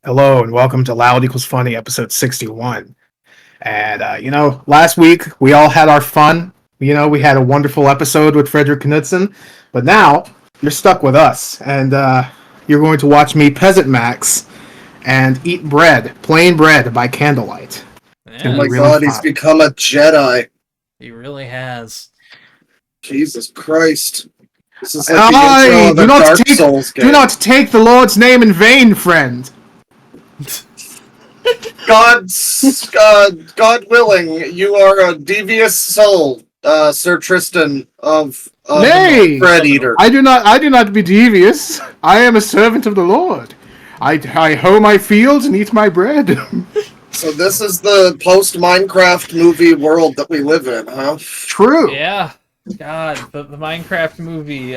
Hello and welcome to Loud Equals Funny, episode 61. And, last week we all had our fun. We had a wonderful episode with Frederick Knudsen. But now you're stuck with us. And you're going to watch me Peasantmaxx and eat bread, plain bread, by candlelight. Yeah. Oh my really god, fun. he's become a Jedi. He really has. Jesus Christ. This is like the intro of do a not Dark take, Souls game. Do not take the Lord's name in vain, friend. God willing, you are a devious soul, Sir Tristan of Nay! Bread Eater. I do not be devious. I am a servant of the Lord. I hoe my fields and eat my bread. So this is the post-Minecraft movie world that we live in, huh? True. Yeah. God, the Minecraft movie.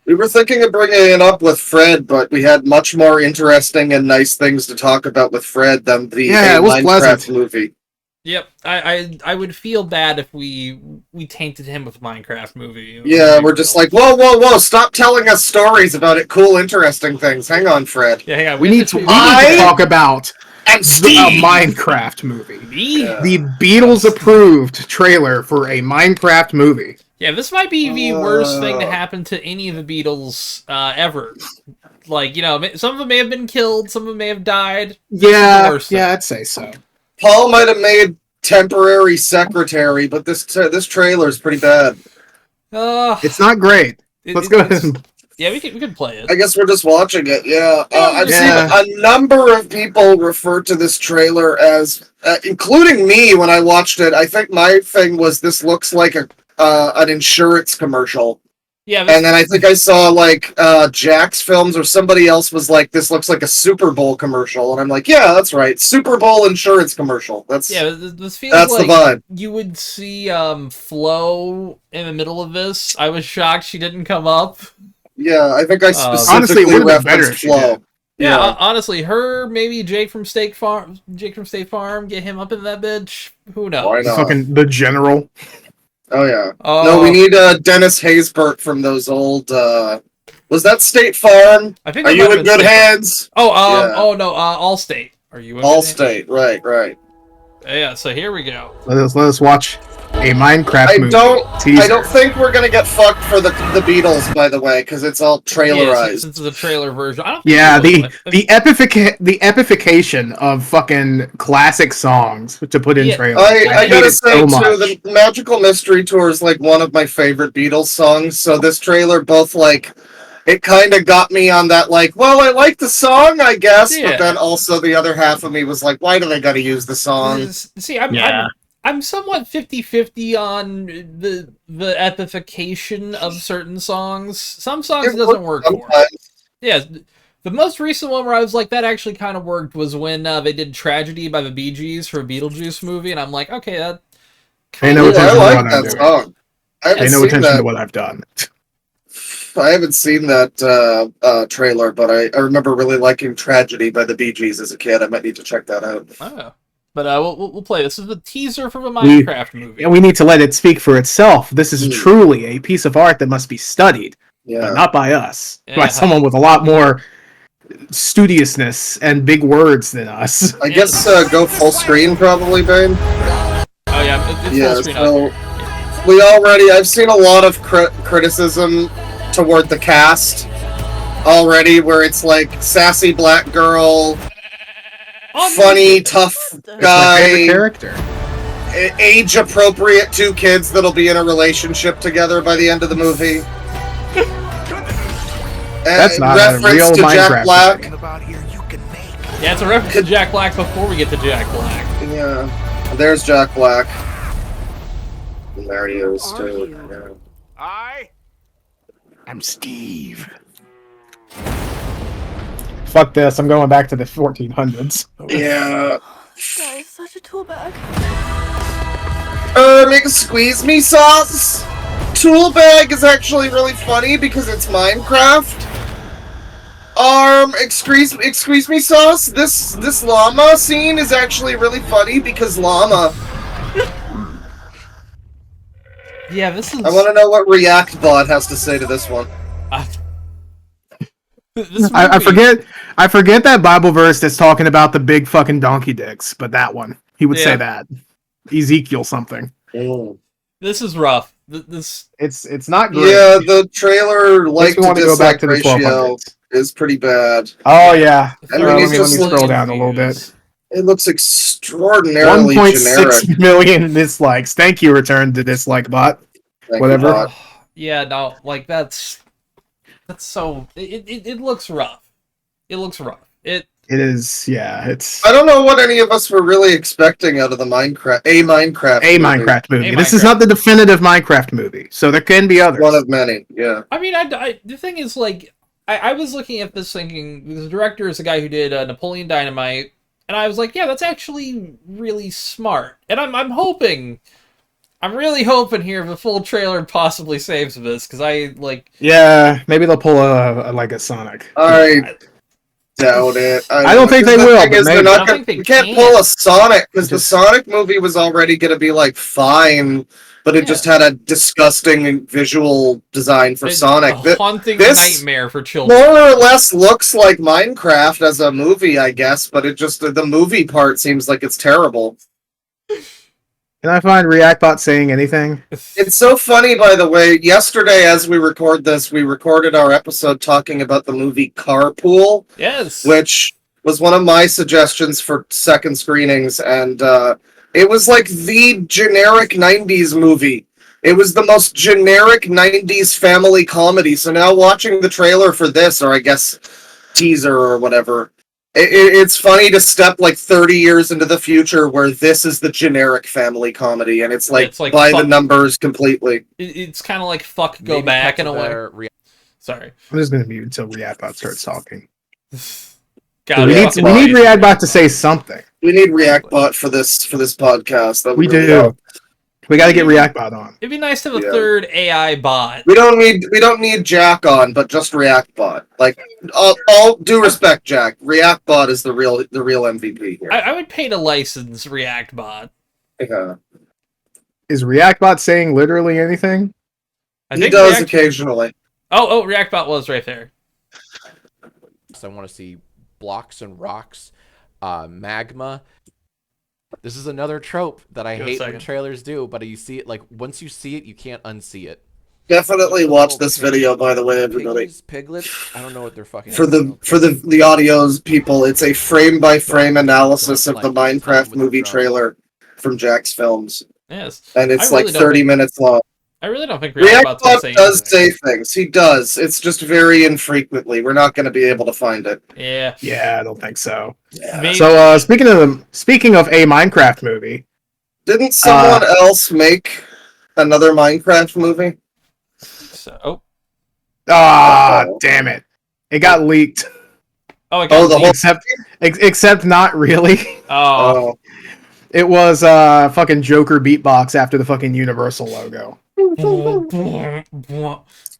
We were thinking of bringing it up with Fred, but we had much more interesting and nice things to talk about with Fred than the it was Minecraft pleasant. movie. Yep. I would feel bad if we tainted him with Minecraft movie. Yeah, we're just like, whoa, stop telling us stories about it, cool, interesting things. Hang on, Fred. Yeah, hang on. We need to talk about And a Steve! Minecraft movie. Yeah. The Beatles-approved trailer for a Minecraft movie. Yeah, this might be the worst thing to happen to any of the Beatles ever. Like, some of them may have been killed, some of them may have died. Yeah, I'd say so. Paul might have made temporary secretary, but this trailer is pretty bad. It's not great. Let's go ahead and... Yeah, we can play it. I guess we're just watching it, yeah. I've Yeah. seen a number of people refer to this trailer as, including me when I watched it, I think my thing was this looks like an insurance commercial. Yeah, And then I think I saw, Jack's Films or somebody else was like, this looks like a Super Bowl commercial. And I'm like, yeah, that's right. Super Bowl insurance commercial. This feels that's like the vibe. you would see Flo in the middle of this. I was shocked she didn't come up. Yeah, I think I honestly, specifically it would've been better referenced if she Flo. did. Yeah, honestly, her, maybe Jake from State Farm, get him up in that bitch. Who knows? Why not? Fucking the general. Oh, yeah. Oh. No, we need Dennis Haysbert from those old... was that State Farm? I think Are that you might have in been good State Farm. hands? Oh, Yeah. no, Allstate. Are you in good hands? Allstate, right. Yeah, so here we go. Let us watch a Minecraft I movie. don't Teaser. think we're gonna get fucked for the Beatles, by the way, because it's all Yeah, trailerized. since it's a trailer version. I don't think Yeah, we will. the epification of fucking classic songs to put in Yeah. trailers. I hate gotta it say, so too, much. the Magical Mystery Tour is, one of my favorite Beatles songs, so this trailer both, it kind of got me on that, well, I like the song, I guess, Yeah. but then also the other half of me was like, why do they gotta use the song? See, I'm somewhat 50-50 on the epification of certain songs. Some songs it doesn't work for. Sometimes. Yeah, the most recent one where I was like, that actually kind of worked was when they did Tragedy by the Bee Gees for a Beetlejuice movie, and I'm like, okay, that... Pay no Yeah, attention I to like what I'm that doing. song. I haven't Pay no seen attention that. to what I've done. I haven't seen that trailer, but I remember really liking Tragedy by the Bee Gees as a kid. I might need to check that out. Oh. But we'll play. This is the teaser for the Minecraft movie. And we need to let it speak for itself. This is truly a piece of art that must be studied, Yeah. but not by us. Yeah. By someone with a lot more studiousness and big words than us. I guess go full screen probably, Bane. Oh yeah, it's Yeah, full screen so up here. I've seen a lot of criticism toward the cast already, where it's like sassy black girl, funny, tough It's my favorite guy, character. age-appropriate two kids that'll be in a relationship together by the end of the movie. That's not a reference real to Jack Minecraft Black. movie. Yeah, it's a reference to Jack Black before we get to Jack Black. Yeah, there's Jack Black. And there he is too. Yeah. I'm Steve. Fuck this, I'm going back to the 1400s. Yeah. Guys, such a tool bag. Make a squeeze me sauce. Tool bag is actually really funny because it's Minecraft. Excuse me sauce. This llama scene is actually really funny because llama. Yeah, this is... I want to know what React Bot has to say to this one. This I movie- I forget that Bible verse that's talking about the big fucking donkey dicks, but that one. He would say Yeah. that. Ezekiel something. This is rough. This It's not great. Yeah, the trailer like Makes me to want to go back dislike to the ratio 1200s. is pretty bad. Oh yeah. I mean, let he's me just scroll down a little bit. It looks extraordinarily 1.6 generic. million dislikes. Thank you, return to dislike bot. Thank Whatever. you, bot. Yeah, no, like that's so. It looks rough. It looks rough. It is. Yeah. It's I don't know what any of us were really expecting out of the Minecraft a movie. Minecraft movie. A This is Minecraft. not the definitive Minecraft movie, so there can be others. One of many, yeah. I mean, the thing is, like, I was looking at this thinking the director is the guy who did Napoleon Dynamite, and I was like, yeah, that's actually really smart. And I'm hoping, I'm really hoping here the full trailer possibly saves this because I like. Yeah, maybe they'll pull a like a Sonic. I doubt it. I don't think they the will, thing but is, they're maybe. not I don't gonna, think they we can't can. pull a Sonic because the Just- Sonic movie was already going to be like fine, but it just had a disgusting visual design for Sonic. A haunting this nightmare for children. more or less looks like Minecraft as a movie, I guess, but it just the movie part seems like it's terrible. Can I find ReactBot saying anything? It's so funny, by the way. Yesterday, as we record this, we recorded our episode talking about the movie Carpool, Yes. which was one of my suggestions for second screenings, and it was like the generic 90s movie. It was the most generic 90s family comedy. So now watching the trailer for this, or I guess teaser or whatever, it's funny to step like 30 years into the future where this is the generic family comedy, and it's like by the numbers completely. It's kind of like fuck go back in a way. Sorry. I'm just going to mute until ReactBot starts talking. God, we need ReactBot to say something. We need ReactBot for this podcast. That We really do. help. We got to get ReactBot on. It'd be nice to have a third AI bot. We don't need Jack on, but just ReactBot. Like, all due respect, Jack. ReactBot is the real MVP here. I would pay to license ReactBot. Yeah. Is ReactBot saying literally anything? He does occasionally. Oh, ReactBot was right there. I want to see blocks and rocks, magma. This is another trope that I hate when trailers do, but you see it, like, once you see it, you can't unsee it. Definitely watch this video, by the way, everybody. Piglets? I don't know what they're fucking... For the audio's people, it's a frame-by-frame analysis of the Minecraft movie trailer from Jack's Films. Yes. And it's like 30 minutes long. I really don't think ReactBot's ReactBot does say things. He does. It's just very infrequently. We're not going to be able to find it. Yeah. Yeah, I don't think so. Yeah. So, speaking of a Minecraft movie, didn't someone else make another Minecraft movie? So, damn it! It got leaked. Oh, it got leaked. Except not really. Oh. It was fucking Joker beatbox after the fucking Universal logo. Well,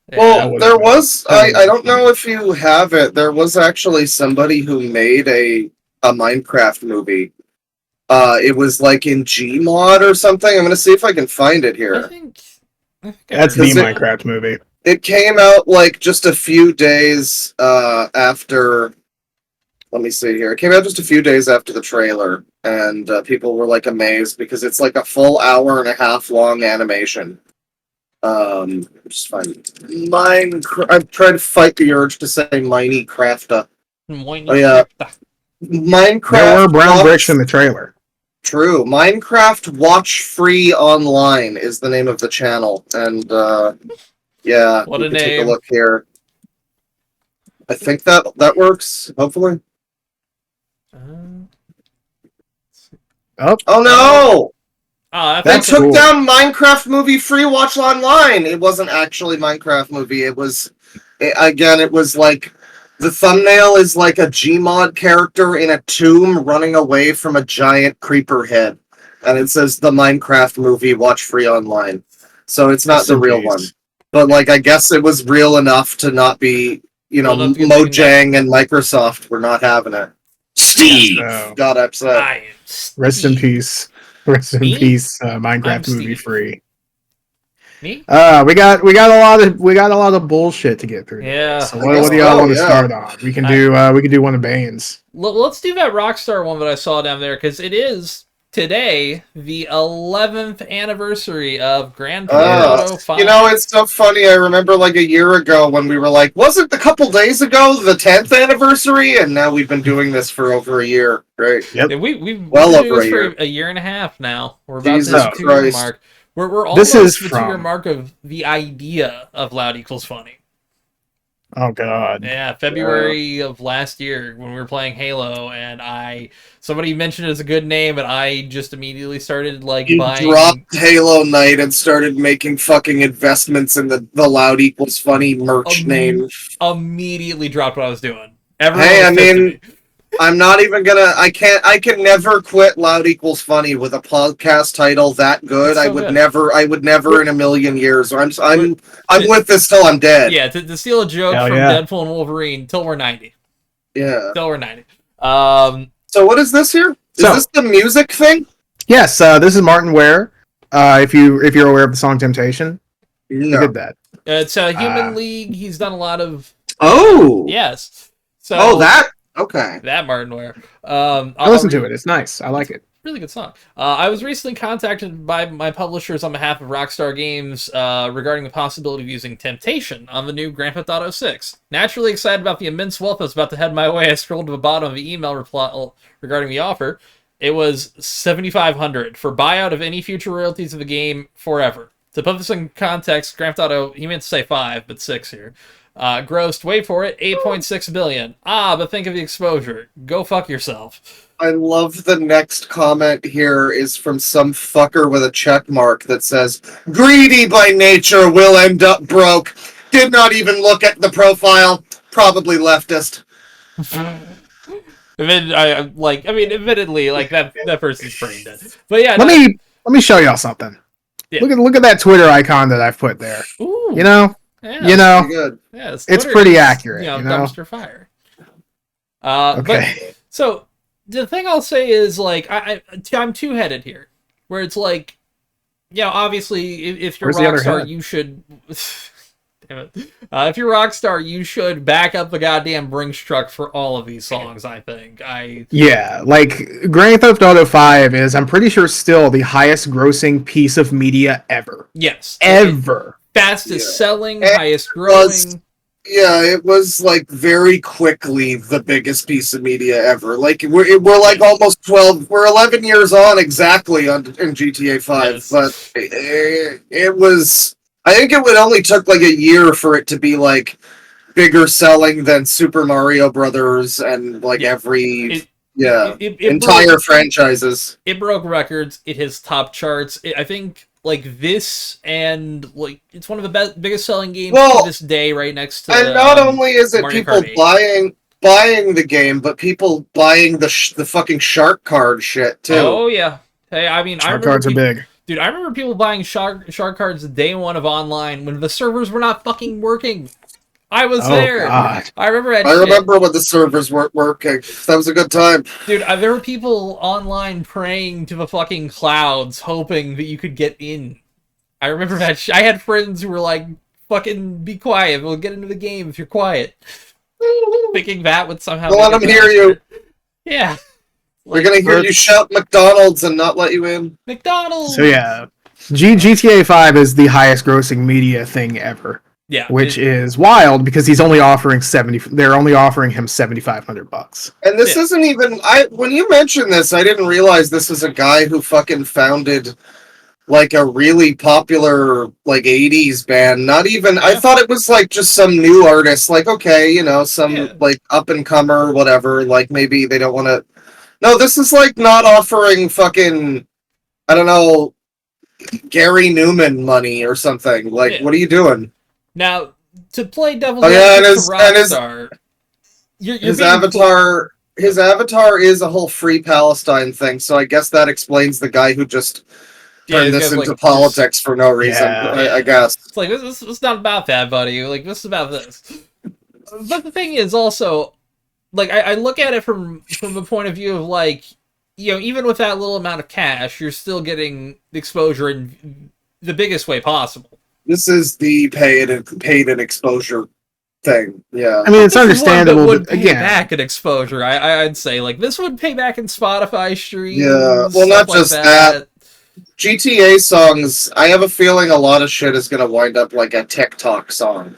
there was, I don't know if you have it, there was actually somebody who made a Minecraft movie. It was like in Gmod or something. I'm going to see if I can find it here. I think that's the Minecraft movie. It came out like just a few days after... Let me see here. It came out just a few days after the trailer, and people were like amazed because it's like a full hour-and-a-half long animation. Just find Minecraft. I'm trying to fight the urge to say Minecraft. Oh yeah, Minecraft. There were brown bricks in the trailer. True. Minecraft Watch Free Online is the name of the channel, and yeah, what a name. Take a look here. I think that works. Hopefully. Oh no! They took down Minecraft Movie Free Watch Online. It wasn't actually Minecraft Movie. It was like the thumbnail is like a Gmod character in a tomb running away from a giant creeper head, and it says the Minecraft Movie Watch Free Online. So it's not the real one, but like I guess it was real enough to not be, Mojang and Microsoft were not having it. Steve got upset. Rest in peace. Rest in peace, Minecraft Movie Free. Me? We got a lot of bullshit to get through. Yeah. So what do y'all want to start on? We can do one of Bane's. Let's do that Rockstar one that I saw down there, because it is today the 11th anniversary of Grand Theft Auto 5. You know, it's so funny. I remember like a year ago when we were like, wasn't a couple days ago the 10th anniversary? And now we've been doing this for over a year, right? Yep. We've well been over doing this a year. for a year and a half now. We're about Jesus to hit the 2 year Christ. mark. We're almost This is the 2 year mark of the idea of Loud Equals Funny. Oh god. Yeah, February of last year when we were playing Halo, and somebody mentioned it as a good name, and I just immediately started like You buying. dropped Halo Night and started making fucking investments in the Loud Equals Funny merch name. Immediately dropped what I was doing. Everyone Hey, was I pissed at mean, me. I'm not even gonna. I can never quit Loud Equals Funny with a podcast title that good. It's so I would good. never in a million years. I'm with this till I'm dead. Yeah, to steal a joke Hell from yeah. Deadpool and Wolverine, till we're 90. Yeah. Till we're 90. So what is this here? Is this the music thing? Yes, this is Martin Ware. If you're aware of the song Temptation, No. you did that. It's a Human League. He's done a lot of. Oh. Yes. So. Oh, that. Okay. That Martin Ware. I listened to it. It's nice. I like it. Really good song. I was recently contacted by my publishers on behalf of Rockstar Games regarding the possibility of using Temptation on the new Grand Theft Auto 6. Naturally excited about the immense wealth that's about to head my way, I scrolled to the bottom of the email reply regarding the offer. It was $7,500 for buyout of any future royalties of the game forever. To put this in context, Grand Theft Auto, he meant to say 5, but 6 here. Grossed, wait for it, $8.6 billion. But think of the exposure. Go fuck yourself. I love the next comment here is from some fucker with a check mark that says, "Greedy by nature will end up broke. Did not even look at the profile. Probably leftist." Admittedly, like that person's brain dead. But yeah, let me show y'all something. Yeah. Look at that Twitter icon that I've put there. Ooh. You know, Pretty good. Yeah, it's pretty accurate. Dumpster fire. Okay. But, so the thing I'll say is like I'm two-headed here, where it's like, obviously if you're Rockstar, you should. Damn it. If you're Rockstar, you should back up the goddamn Brinks truck for all of these songs. I think. Yeah, like Grand Theft Auto 5 is, I'm pretty sure, still the highest grossing piece of media ever. Yes. Ever. Fastest selling, highest growing. It was like very quickly the biggest piece of media ever. Like we're like almost 12, we're 11 years on exactly in GTA 5, yes. But it was. I think it would only took like a year for it to be like bigger selling than Super Mario Brothers and like entire franchises. It broke records. It has top charts. I think like this and like it's one of the biggest selling games to this day, right next to. And not only is it Mario people Kart 8. buying the game, but people buying the fucking shark card shit too. Oh yeah. Hey, I mean, shark cards are big. Dude, I remember people buying shark cards day one of online when the servers were not fucking working. I was there. God. I remember that. I remember when the servers weren't working. That was a good time. Dude, there were people online praying to the fucking clouds, hoping that you could get in. I remember that. I had friends who were like, "Fucking be quiet. We'll get into the game if you're quiet." Thinking that would somehow. Let them hear you. Yeah. We're gonna hear you shout McDonald's and not let you in. McDonald's. So yeah, GTA 5 is the highest grossing media thing ever. Yeah, which is wild because he's only offering They're only offering him $7,500. And this isn't even. When you mentioned this, I didn't realize this is a guy who fucking founded like a really popular like 80s band. Not even. Yeah. I thought it was like just some new artist. Like some like up and comer, whatever. Like maybe they don't want to. No, this is like not offering fucking, I don't know, Gary Newman money or something. Like, what are you doing? Now, to play devil's advocate for Rockstar, his avatar is a whole Free Palestine thing. So I guess that explains the guy who just turned this into politics for no reason. Yeah. I guess it's like this is not about that, buddy. Like this is about this. But the thing is also. Like, I look at it from the point of view of, like, even with that little amount of cash, you're still getting exposure in the biggest way possible. This is the paid and exposure thing. Yeah. I mean, it's This is understandable, one that would but pay again, back in exposure. I'd say like this would pay back in Spotify streams. Yeah, well, not stuff like just that. GTA songs, I have a feeling a lot of shit is gonna wind up like a TikTok song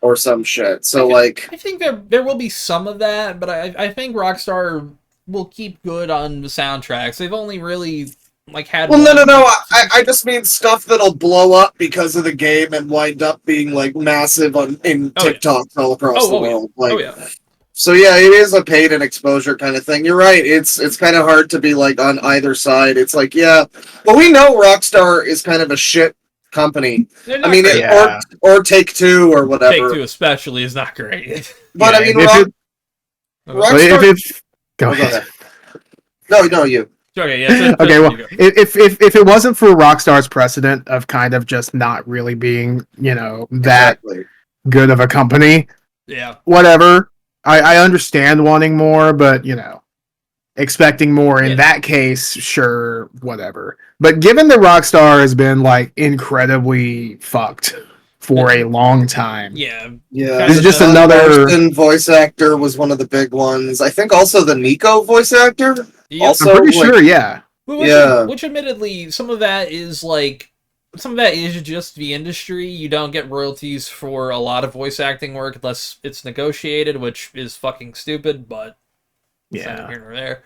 or some shit. So I think there will be some of that, but I think Rockstar will keep good on the soundtracks. They've only really like had. Well, no. I just mean stuff that'll blow up because of the game and wind up being like massive in TikToks all across the world. Yeah. Like, so yeah, it is a paid and exposure kind of thing. You're right. It's kind of hard to be like on either side. It's like, yeah, but we know Rockstar is kind of a shit company. I mean, or Take-Two or whatever. Take-Two especially is not great. But I mean, Rockstar. Go ahead. No, you. Okay, yeah. Okay, well, if it wasn't for Rockstar's precedent of kind of just not really being, that good of a company, whatever. I understand wanting more, but expecting more in that case, sure, whatever. But given that Rockstar has been like incredibly fucked for a long time, this is just another. Voice actor was one of the big ones. I think also the Nico voice actor. Yep. Also, I'm pretty sure, yeah. Which admittedly, some of that is just the industry. You don't get royalties for a lot of voice acting work unless it's negotiated, which is fucking stupid, but neither here nor there.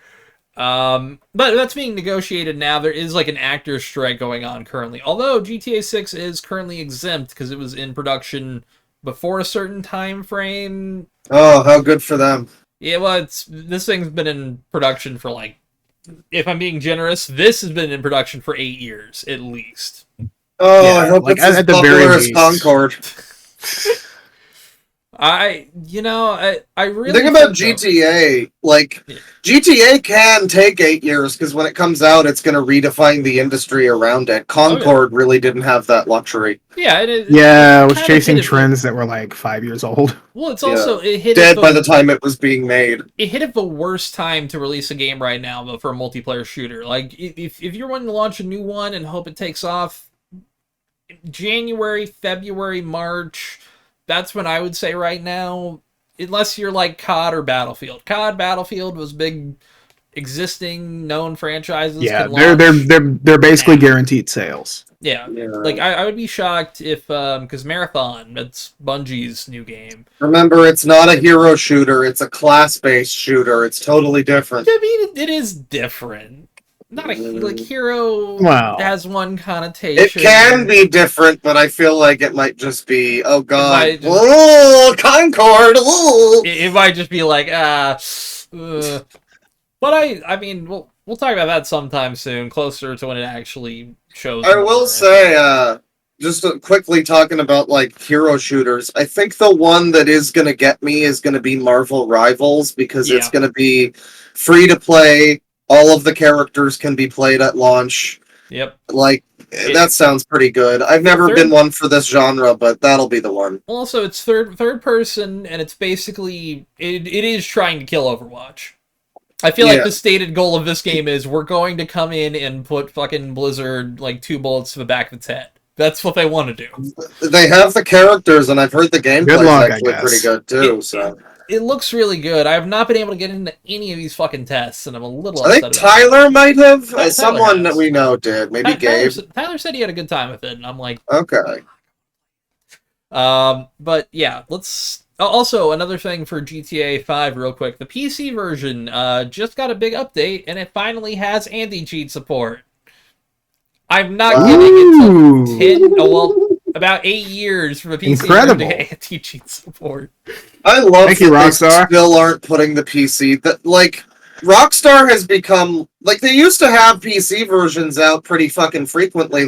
But that's being negotiated now. There is like an actor's strike going on currently. Although GTA 6 is currently exempt because it was in production before a certain time frame. Oh, how good for them. Yeah, well, this thing's been in production for like, if I'm being generous, this has been in production for 8 years at least. Oh, yeah, I hope it's as popular as Concord. I really think about GTA. GTA can take 8 years because when it comes out, it's going to redefine the industry around it. Concord really didn't have that luxury. Yeah, it was chasing trends that were like 5 years old. Well, it's also it hit dead by the time it was being made. It hit at the worst time to release a game right now, though, for a multiplayer shooter. Like, if you're wanting to launch a new one and hope it takes off, January, February, March. That's when I would say right now, unless you're like COD or Battlefield. COD, Battlefield was big, existing, known franchises. Yeah, they're basically guaranteed sales. Yeah. Like I would be shocked if, because Marathon, that's Bungie's new game. Remember, it's not a hero shooter; it's a class-based shooter. It's totally different. I mean, it is different. Not like hero has one connotation. It can be different, but I feel like it might just be, oh god, Concord. It might just be like, but I mean, we'll talk about that sometime soon, closer to when it actually shows. I will say, just quickly talking about like hero shooters, I think the one that is going to get me is going to be Marvel Rivals because it's going to be free to play. All of the characters can be played at launch. Yep. That sounds pretty good. I've never been one for this genre, but that'll be the one. Also, it's third person, and it's basically it is trying to kill Overwatch. I feel like the stated goal of this game is we're going to come in and put fucking Blizzard like 2 bullets to the back of its head. That's what they want to do. They have the characters, and I've heard the gameplay is actually pretty good too. It looks really good. I have not been able to get into any of these fucking tests, and I'm a little upset. I think Tyler might have. Someone that we know did. Maybe Gabe. Tyler said he had a good time with it, and I'm like, okay. But yeah, let's. Also, another thing for GTA 5, real quick. The PC version just got a big update, and it finally has anti-cheat support. I'm not kidding. It took about 8 years for the PC version to get anti-cheat support. I love that Rockstar. They still aren't putting the PC. Rockstar has become they used to have PC versions out pretty fucking frequently.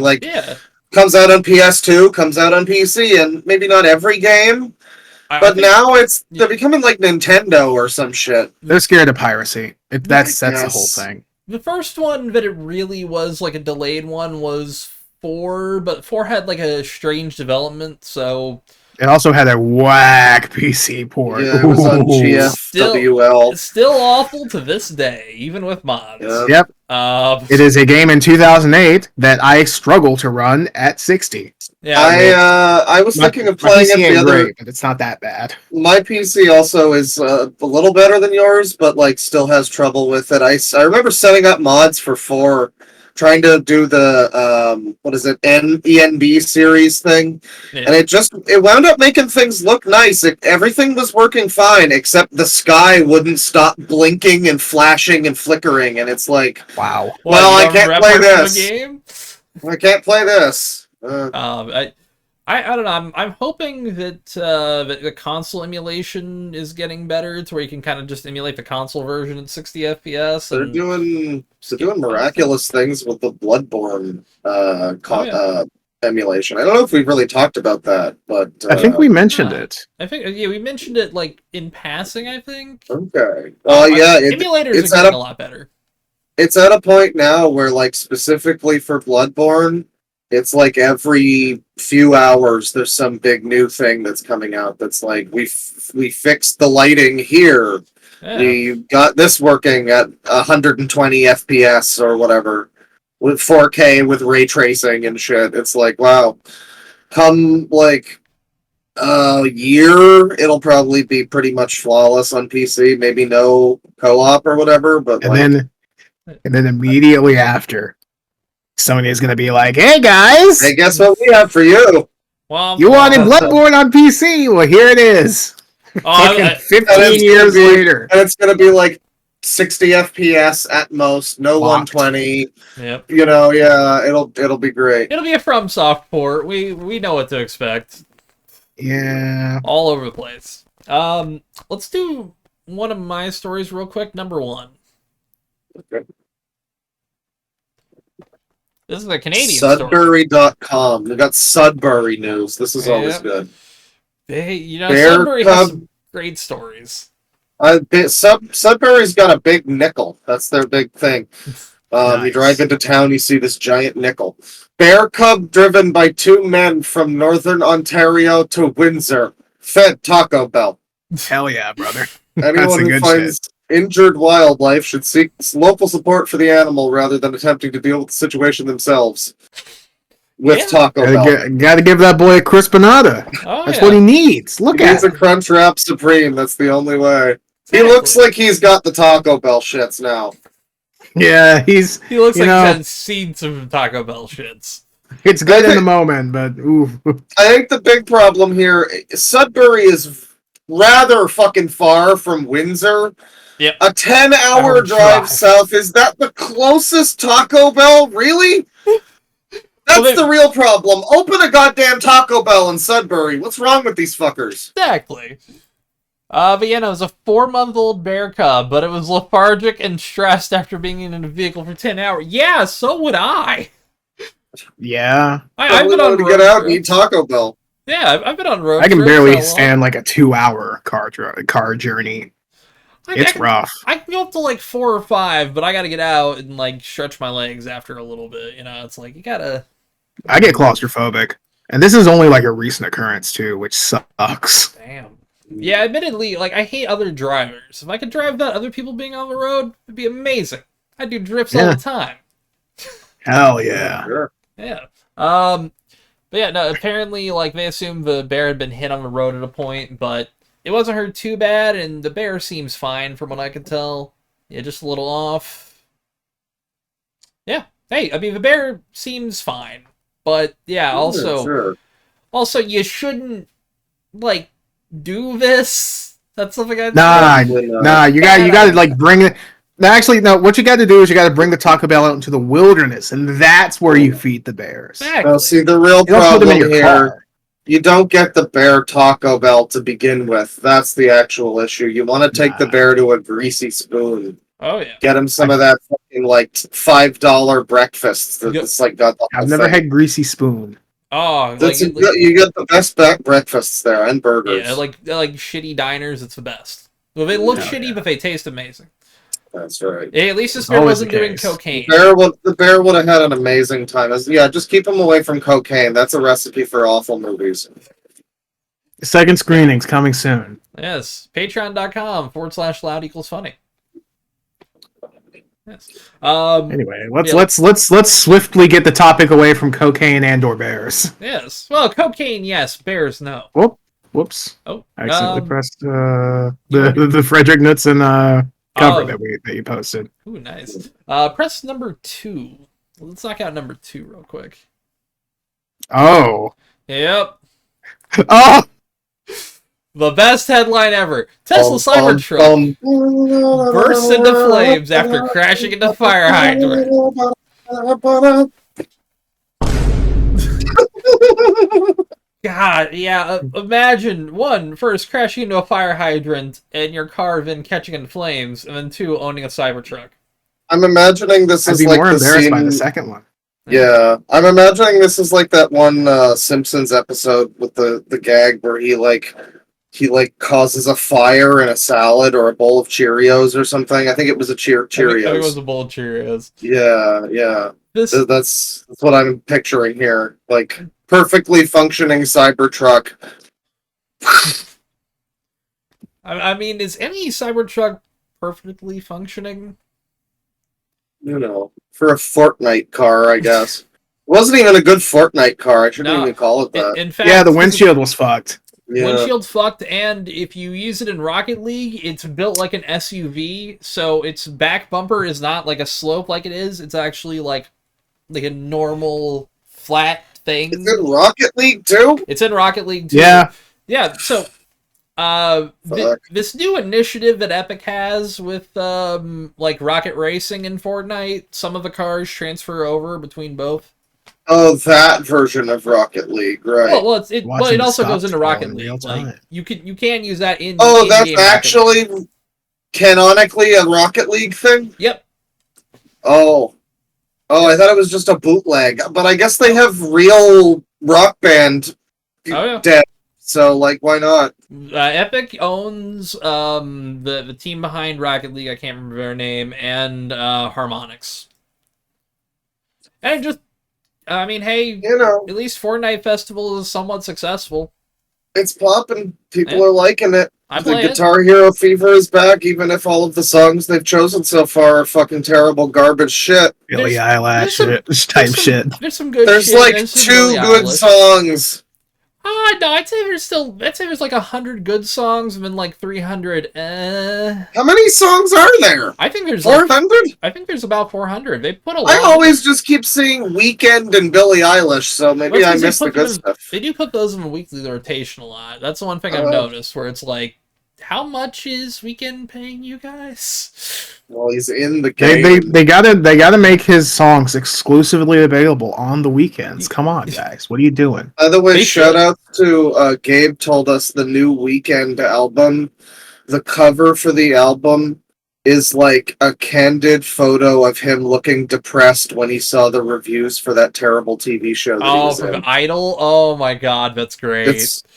Comes out on PS2, comes out on PC, and maybe not every game. But now they're becoming like Nintendo or some shit. They're scared of piracy. That's the whole thing. The first one that it really was like a delayed one was 4, but 4 had like a strange development, so... It also had a whack PC port. Yeah, it was on GFWL. Still awful to this day, even with mods. Yep. It is a game in 2008 that I struggle to run at 60. Yeah, I was thinking of My playing PC it the ain't other. great, but it's not that bad. My PC also is a little better than yours, but like still has trouble with it. I remember setting up mods for 4, trying to do the what is it, ENB series thing, and it wound up making things look nice. Everything was working fine except the sky wouldn't stop blinking and flashing and flickering, and it's like, Wow. well, I you don't can't remember play from this. the game? I can't play this. I don't know. I'm hoping that that the console emulation is getting better to where you can kind of just emulate the console version at 60 FPS. They're doing miraculous things with the Bloodborne emulation. I don't know if we've really talked about that, but I think we mentioned it. I think we mentioned it like in passing. I think. Okay. Well, yeah, emulators are getting a lot better. It's at a point now where, like, specifically for Bloodborne, it's like every few hours there's some big new thing that's coming out that's like, we fixed the lighting here. Yeah. We got this working at 120 FPS or whatever with 4K with ray tracing and shit. It's like, wow. Come like a year, it'll probably be pretty much flawless on PC. Maybe no co-op or whatever, but and then immediately after, Sony is going to be like, "Hey guys, hey, guess what we have for you? Well, you wanted Bloodborne on PC? Well, here it is." Fucking 15 years later, and it's going to be like 60 FPS at most, no Locked. 120. Yep. You know, yeah, it'll be great. It'll be a FromSoft port. We know what to expect. Yeah. All over the place. Let's do one of my stories real quick. Number 1. Okay. This is a Canadian story. Sudbury.com. We got Sudbury news. This is always good. Hey, Bear Sudbury Cub, has some great stories. Sudbury's got a big nickel. That's their big thing. Nice. You drive into town, you see this giant nickel. Bear cub driven by 2 men from northern Ontario to Windsor. Fed Taco Bell. Hell yeah, brother. Anyone who finds injured wildlife should seek local support for the animal rather than attempting to deal with the situation themselves. With Taco Bell. Gotta give that boy a crispinata. That's what he needs. Look at He's a Crunch Wrap Supreme. That's the only way. He looks like he's got the Taco Bell shits now. Yeah, he looks like he's had seen some Taco Bell shits. It's good in the moment, but ooh. I think the big problem here, Sudbury is rather fucking far from Windsor. Yep. A 10-hour drive south. Is that the closest Taco Bell? Really? That's the real problem. Open a goddamn Taco Bell in Sudbury. What's wrong with these fuckers? Exactly. But it was a 4-month-old bear cub, but it was lethargic and stressed after being in a vehicle for 10 hours. Yeah, so would I. Yeah. I've been on to get out and eat Taco Bell. Yeah, I've been on road I can barely stand like a 2-hour car journey. It's rough. I can go up to like 4 or 5, but I gotta get out and like stretch my legs after a little bit. It's like you gotta. I get claustrophobic, and this is only like a recent occurrence too, which sucks. Damn. Yeah, admittedly, like I hate other drivers. If I could drive without other people being on the road, it'd be amazing. I do drifts all the time. Hell yeah. Sure. Yeah. But yeah, no, apparently, like, they assumed the bear had been hit on the road at a point, but it wasn't hurt too bad, and the bear seems fine from what I can tell. Yeah, just a little off. Yeah. Hey, I mean, the bear seems fine. But, yeah, also, you shouldn't, like, do this. That's something I... Nah, you gotta, like, bring it... Actually, no, what you got to do is you got to bring the Taco Bell out into the wilderness, and that's where you feed the bears. Exactly. See, the real problem here, you don't get the bear Taco Bell to begin with. That's the actual issue. You want to take the bear to a greasy spoon. Oh, yeah. Get him some of that fucking, like, $5 breakfast. That's, like, got the whole I've never had greasy spoon. Oh, you get the best breakfasts there, and burgers. Yeah, like shitty diners, it's the best. Well, they look shitty, but they taste amazing. That's right. Hey, at least this bear wasn't doing cocaine. The bear would have had an amazing time. Just keep him away from cocaine. That's a recipe for awful movies. Second screenings coming soon. Yes. Patreon.com/loud equals funny. Yes. Anyway, let's swiftly get the topic away from cocaine and/or bears. Yes. Well, cocaine, yes. Bears, no. Whoops. Oh. I accidentally pressed the Frederick Knudsen cover that you posted. Ooh, nice. Press number 2. Let's knock out number 2 real quick. Oh. Yep. Oh. The best headline ever. Tesla Cybertruck bursts into flames after crashing into fire hydrant. God, yeah. Imagine, first, crashing into a fire hydrant and your car then catching in flames, and then 2, owning a Cybertruck. I'm imagining this is like more the embarrassed scene... by the second one. Yeah, I'm imagining this is like that one Simpsons episode with the gag where he causes a fire in a salad or a bowl of Cheerios or something. I think it was a Cheerios. I think it was a bowl of Cheerios. Yeah. That's what I'm picturing here. Like perfectly functioning Cybertruck. I mean, is any Cybertruck perfectly functioning? You know, for a Fortnite car, I guess. It wasn't even a good Fortnite car. I shouldn't even call it that. In fact, yeah, the windshield was fucked. Yeah. Windshield's fucked, and if you use it in Rocket League, it's built like an SUV, so its back bumper is not like a slope like it is. It's actually like a normal flat thing. It's in Rocket League too? It's in Rocket League too. Yeah. Yeah, so this new initiative that Epic has with like rocket racing in Fortnite, some of the cars transfer over between both. Oh, that version of Rocket League, right? Well, it also goes into Rocket League. Like you can use that in. Oh, in that's actually canonically a Rocket League thing? Yep. Oh, I thought it was just a bootleg, but I guess they have real Rock Band dead. So, like, why not? Epic owns the team behind Rocket League. I can't remember their name, and Harmonix. And I mean, hey, at least Fortnite Festival is somewhat successful. It's popping. People are liking it. The Guitar Hero fever is back, even if all of the songs they've chosen so far are fucking terrible garbage shit. Billie Eilish type shit. There's some good shit. There's like 2 good songs. No, I'd say there's like 100 good songs and then like 300. How many songs are there? I think there's 400. I think there's about 400. They put a lot. I always just keep seeing Weeknd and Billie Eilish, so maybe I missed the good stuff. They do put those in the weekly rotation a lot. That's the one thing I've noticed where it's like, how much is Weeknd paying you guys? Well, he's in the game. They gotta make his songs exclusively available on the weekends. Come on, guys, what are you doing? By the way, shout out to Gabe. Told us the new Weeknd album. The cover for the album is like a candid photo of him looking depressed when he saw the reviews for that terrible TV show. From Idol. Oh my god, that's great.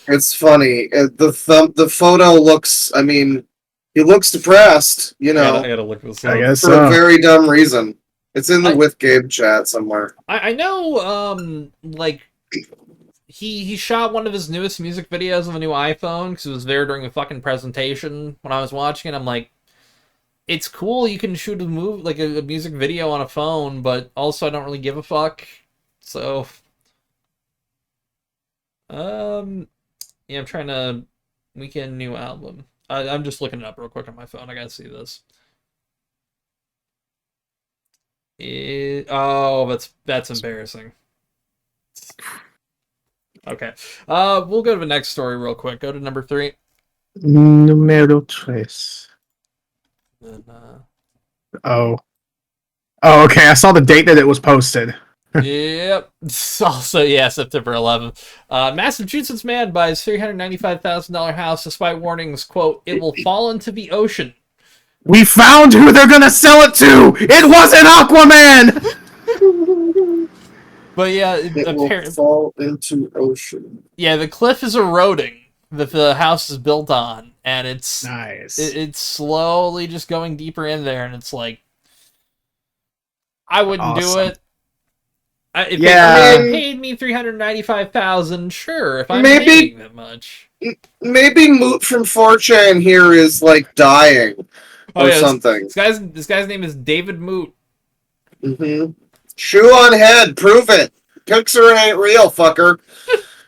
It's funny. The photo looks. I mean, he looks depressed. You know, I gotta look this up. I guess for a very dumb reason. It's in the With Gabe chat somewhere. I know. Like he shot one of his newest music videos of a new iPhone because it was there during the fucking presentation when I was watching it. I'm like, it's cool you can shoot a music video on a phone, but also I don't really give a fuck. So, yeah, I'm trying to Weeknd new album. I'm just looking it up real quick on my phone. I gotta see this. That's embarrassing. Okay. We'll go to the next story real quick. Go to number 3. Numero 3. Then, Oh, okay. I saw the date that it was posted. Yep. It's also, September 11th. Massachusetts man buys $395,000 house despite warnings, quote, it will fall into the ocean. We found who they're gonna sell it to! It wasn't Aquaman! But yeah, it will fall into ocean. Yeah, the cliff is eroding that the house is built on, and it's nice. It's slowly just going deeper in there, and it's like, I wouldn't do it. If they paid me $395,000, sure. If I'm paying that much, maybe Moot from 4chan here is like dying. Oh, or yeah, something. This guy's name is David Moot. Mm-hmm. Shoe on head, prove it. Pixar ain't real, fucker.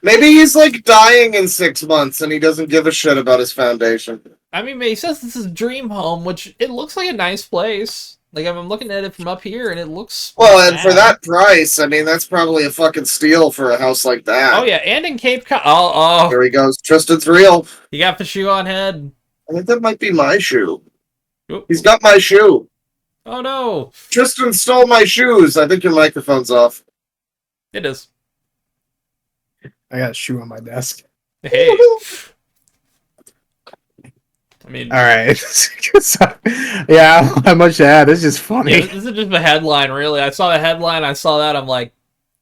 Maybe he's like dying in 6 months and he doesn't give a shit about his foundation. I mean, he says this is dream home, which it looks like a nice place. Like, I'm looking at it from up here, and it looks... Well, and for that price, I mean, that's probably a fucking steal for a house like that. Oh, yeah, and in Cape Cod... Oh. There he goes. Tristan's real. He got the shoe on head. I think that might be my shoe. Oop. He's got my shoe. Oh, no. Tristan stole my shoes. I think your microphone's off. It is. I got a shoe on my desk. Hey. I mean... Alright. Yeah, I don't have much to add. It's just funny. Yeah, this is just the headline, really. I saw the headline, I saw that, I'm like,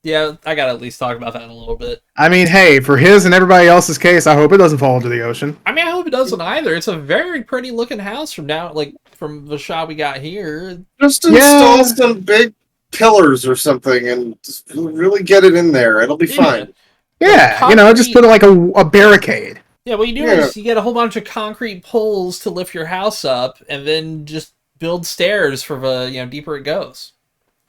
yeah, I gotta at least talk about that in a little bit. I mean, hey, for his and everybody else's case, I hope it doesn't fall into the ocean. I mean, I hope it doesn't either. It's a very pretty looking house from down, like, from the shot we got here. Just install some big pillars or something and just really get it in there. It'll be fine. Yeah, you know, just put like a barricade. Yeah, what you do is you get a whole bunch of concrete poles to lift your house up, and then just build stairs for the deeper it goes.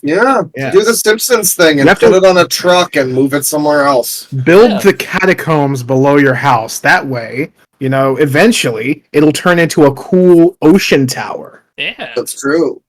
Yeah, do the Simpsons thing and put it on a truck and move it somewhere else. Build the catacombs below your house. That way, eventually it'll turn into a cool ocean tower. Yeah, that's true.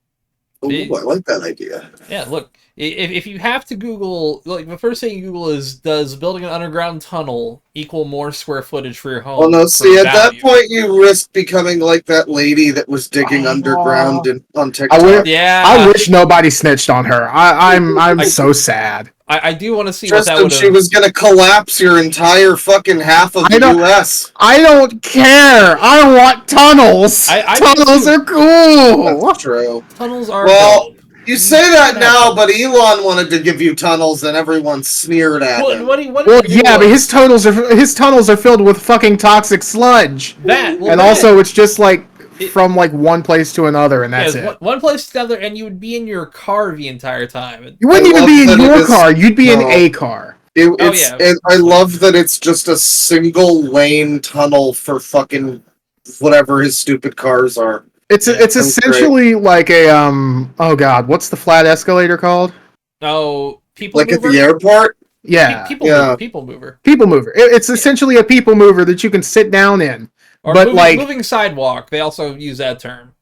Ooh, I like that idea. Yeah, look, if you have to Google, like, the first thing you Google is, does building an underground tunnel equal more square footage for your home? Well, no, see, at that point, you risk becoming like that lady that was digging underground on TikTok. I wish nobody snitched on her. I'm so sad. I do want to see Tristan, what that would. She was going to collapse your entire fucking half of the U.S. I don't care. I want tunnels. Tunnels are cool. That's true. Tunnels are dope. You say that now, but Elon wanted to give you tunnels, and everyone sneered at him. But his tunnels are filled with fucking toxic sludge. Also, it's just like from like one place to another, and that's it. One place to another, and you would be in your car the entire time. You wouldn't even be in your car. You'd be in a car. I love that it's just a single lane tunnel for fucking whatever his stupid cars are. It's essentially like a oh god, what's the flat escalator called? Oh, people like mover? At the airport? Yeah. People mover. People mover. It's essentially a people mover that you can sit down in. Or but moving sidewalk. They also use that term.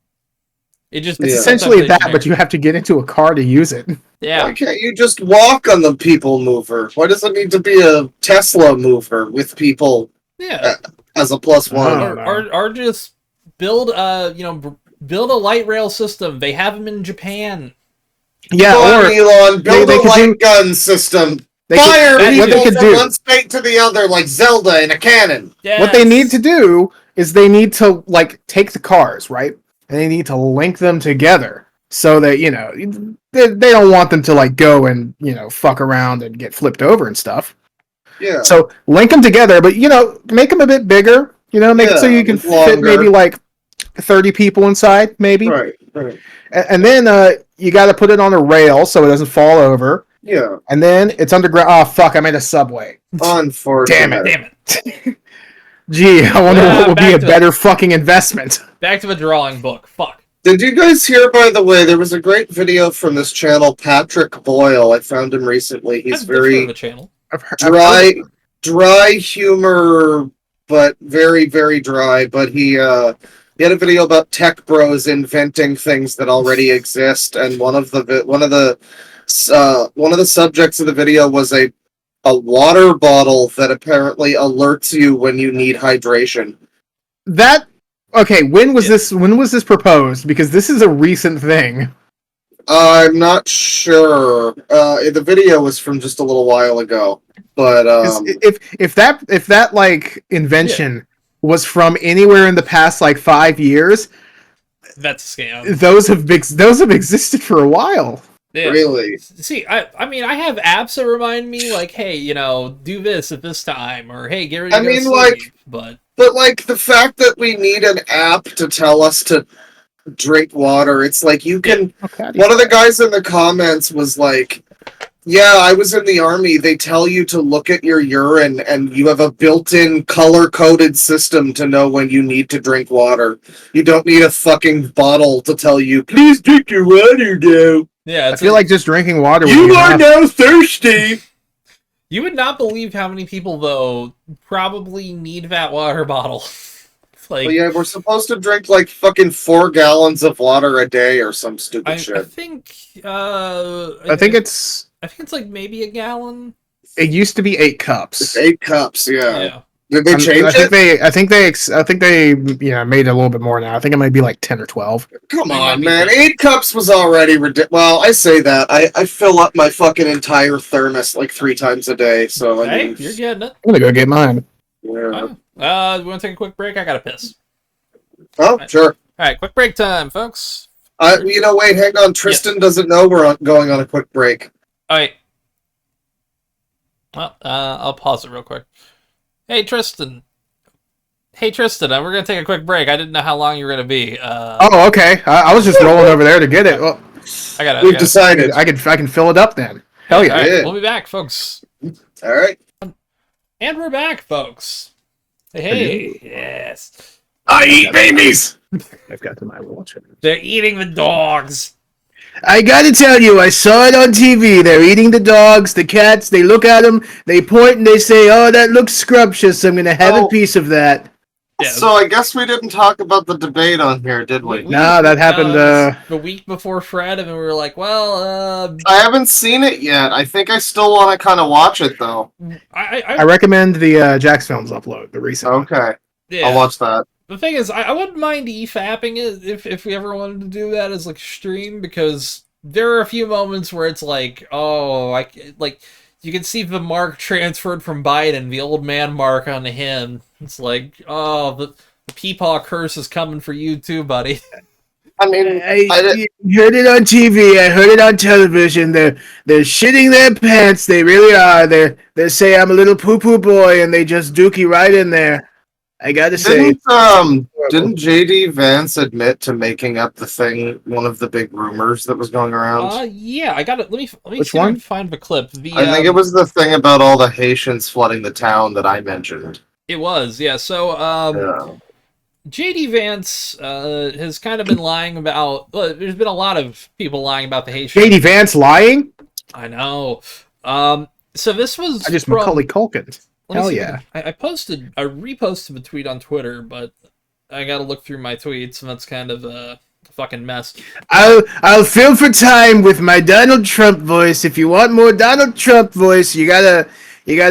It's essentially that, but you have to get into a car to use it. Yeah. Why can't you just walk on the people mover? Why does it need to be a Tesla mover with people? Yeah. As a +1, or just build build a light rail system. They have them in Japan. Yeah, Elon, build a light gun system. Fire people from one state to the other like Zelda in a cannon. Yes. What they need to do is they need to like take the cars, right? And they need to link them together so that, they don't want them to like go and, fuck around and get flipped over and stuff. Yeah. So link them together, but, make them a bit bigger, make it so you can fit maybe like 30 people inside, maybe. Right. And then you got to put it on a rail so it doesn't fall over. Yeah. And then it's underground. Oh, fuck, I made a subway. Unfortunate. Damn it. Gee, I wonder what would be a better fucking investment. Back to the drawing book. Fuck. Did you guys hear, by the way, there was a great video from this channel, Patrick Boyle. I found him recently. He's very dry humor, but very, very dry. But he had a video about tech bros inventing things that already exist, and one of the subjects of the video was a water bottle that apparently alerts you when you need hydration. When was this proposed? Because this is a recent thing. I'm not sure. The video was from just a little while ago. But if that like invention was from anywhere in the past like 5 years, that's a scam. Those have existed for a while. Yeah. Really? See, I mean, I have apps that remind me, like, hey, do this at this time, or hey, get ready to go sleep. But like the fact that we need an app to tell us to drink water, it's like you can. One of the guys in the comments was like, Yeah, I was in the army. They tell you to look at your urine, and you have a built-in color-coded system to know when you need to drink water. You don't need a fucking bottle to tell you, please drink your water now. Yeah, I feel like just drinking water would You be are enough. now thirsty. You would not believe how many people, though, probably need that water bottle. Like, Well, yeah, we're supposed to drink like fucking 4 gallons of water a day or some stupid I shit. think, I think it's like maybe a gallon. it used to be 8 cups. It's 8 cups, yeah. Yeah. Did they change I think it? I think they made it a little bit more now. I think it might be like 10 or 12. Come They might on, be man. good. 8 cups was already ridiculous. Well, I say that. I fill up my fucking entire thermos like 3 times a day, so I Hey, mean... you're getting it. I'm gonna go get mine. Yeah. We want to take a quick break? I gotta piss. Oh, sure. All right, quick break time, folks. Wait, hang on. Tristan doesn't know we're going on a quick break. All right. Well, I'll pause it real quick. Hey, Tristan. We're gonna take a quick break. I didn't know how long you were gonna be. Oh, okay. I was just rolling over there to get it. Well, We've decided. I can fill it up then. Hell yeah. All right, Yeah. we'll be back, folks. All right. And we're back, folks. Hey, yes. I eat babies! I've got to my watch. They're eating the dogs. I gotta tell you, I saw it on TV. They're eating the dogs, the cats. They look at them, they point, and they say, "Oh, that looks scrumptious. I'm gonna have a piece of that." Yeah. So I guess we didn't talk about the debate on here, did we? No, that happened. The week before Fred, and we were like, well, I haven't seen it yet. I think I still want to kind of watch it, though. I recommend the Jax Films upload, the recent one. Okay. yeah. I'll watch that. The thing is, I wouldn't mind e-fapping it if we ever wanted to do that as like stream, because there are a few moments where it's like, oh, you can see the mark transferred from Biden, the old man mark onto him. It's like, oh, the Peepaw curse is coming for you too, buddy. I mean, I heard it on TV. I heard it on television. They're shitting their pants. They really are. They say I'm a little poo poo boy, and they just dookie right in there. I gotta say, didn't JD Vance admit to making up the thing? One of the big rumors that was going around. Yeah, I got it. Let me Which see if I one? can find the clip. I think it was the thing about all the Haitians flooding the town that I mentioned. It was, yeah. So, Yeah. JD Vance has kind of been lying about. Well, there's been a lot of people lying about the Haitian. JD Vance lying? I know. So this was. I just from, Macaulay Culkin. let me Hell see yeah. if I reposted the tweet on Twitter, but I got to look through my tweets, and that's kind of a fucking mess. I'll fill for time with my Donald Trump voice. If you want more Donald Trump voice, you gotta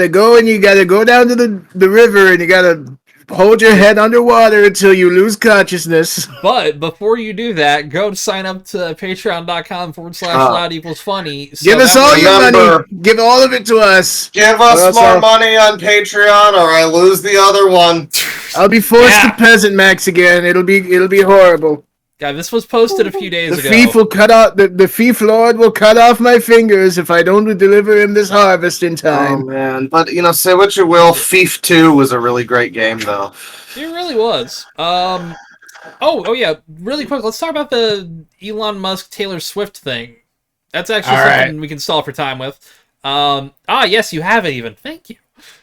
go and you gotta go down to the river and you gotta hold your head underwater until you lose consciousness. But before you do that, go sign up to patreon.com/loud equals funny. So Give us that all way- your money. Give all of it to us. Give us That's more all. money on Patreon, or I lose the other one. I'll be forced Yeah. to Peasantmaxx again. It'll be horrible. Yeah, this was posted a few days The ago. thief will cut off the thief lord will cut off my fingers if I don't deliver him this harvest in Oh time. man, but say what you will, Thief 2 was a really great game, though. It really was. Oh yeah, really quick. Let's talk about the Elon Musk Taylor Swift thing. That's actually All something right. we can stall for time with. Yes, you have it even. Thank you.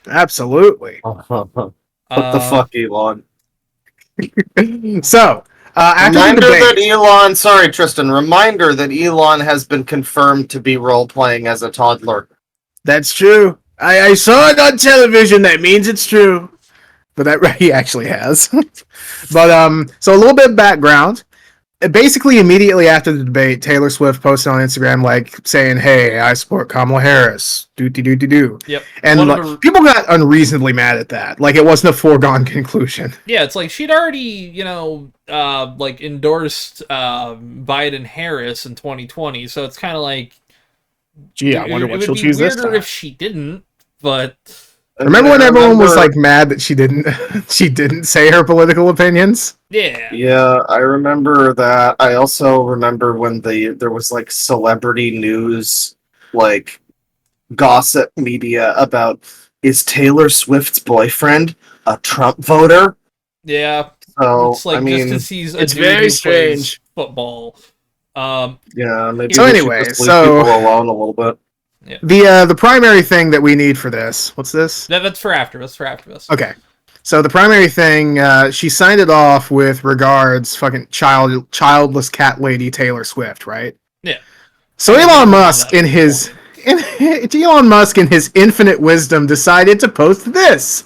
Absolutely. What the fuck, Elon? So, after the Reminder that debate, Elon, sorry Tristan, reminder that Elon has been confirmed to be role-playing as a toddler. that's true. I saw it on television. That means it's true. But that he actually has. But so a little bit of background. Basically, immediately after the debate, Taylor Swift posted on Instagram saying, "Hey, I support Kamala Harris." Do. Yep. And One of her- people got unreasonably mad at that. Like it wasn't a foregone conclusion. Yeah, it's like she'd already, endorsed Biden Harris in 2020. So it's kind of like, Gee, I wonder what it she'll would be choose this weirder time. if she didn't. But Remember when everyone was like mad that she didn't say her political opinions? yeah, Yeah, I remember that. I also remember when there was like celebrity news, like gossip media about, is Taylor Swift's boyfriend a Trump voter? yeah. So It's like I mean, just because he's a it's dude very who plays strange. football. yeah, maybe So we should anyway, just leave so- people alone a little bit. The primary thing that we need for this. What's this? That's for after. That's for after this. Okay. So the primary thing, she signed it off with regards, fucking childless cat lady Taylor Swift, right? Yeah. So Elon Musk in his infinite wisdom decided to post this.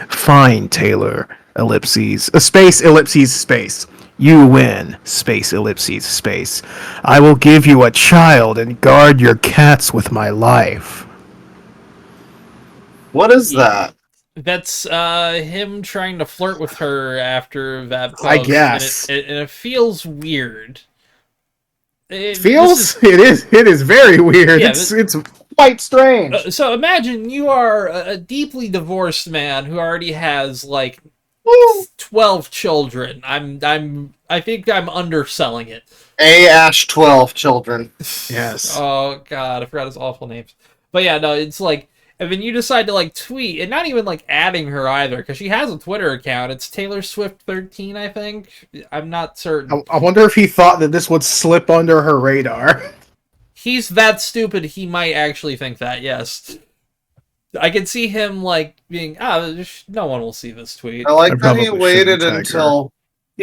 Fine, Taylor, ellipses, space, ellipses, space. You win, space, ellipses, space. I will give you a child and guard your cats with my life. What is that? That's him trying to flirt with her after that post. I guess. And it feels weird. It is very weird. Yeah, it's quite strange. So imagine you are a deeply divorced man who already has like 12 children. I think I'm underselling it. Ash 12 children. Yes. Oh god, I forgot his awful names. But yeah, no, it's like, and then you decide to like tweet, and not even like adding her either, because she has a Twitter account. It's Taylor Swift 13, I think. I'm not certain. I wonder if he thought that this would slip under her radar. He's that stupid. He might actually think that. Yes, I can see him like being, no one will see this tweet. I like that he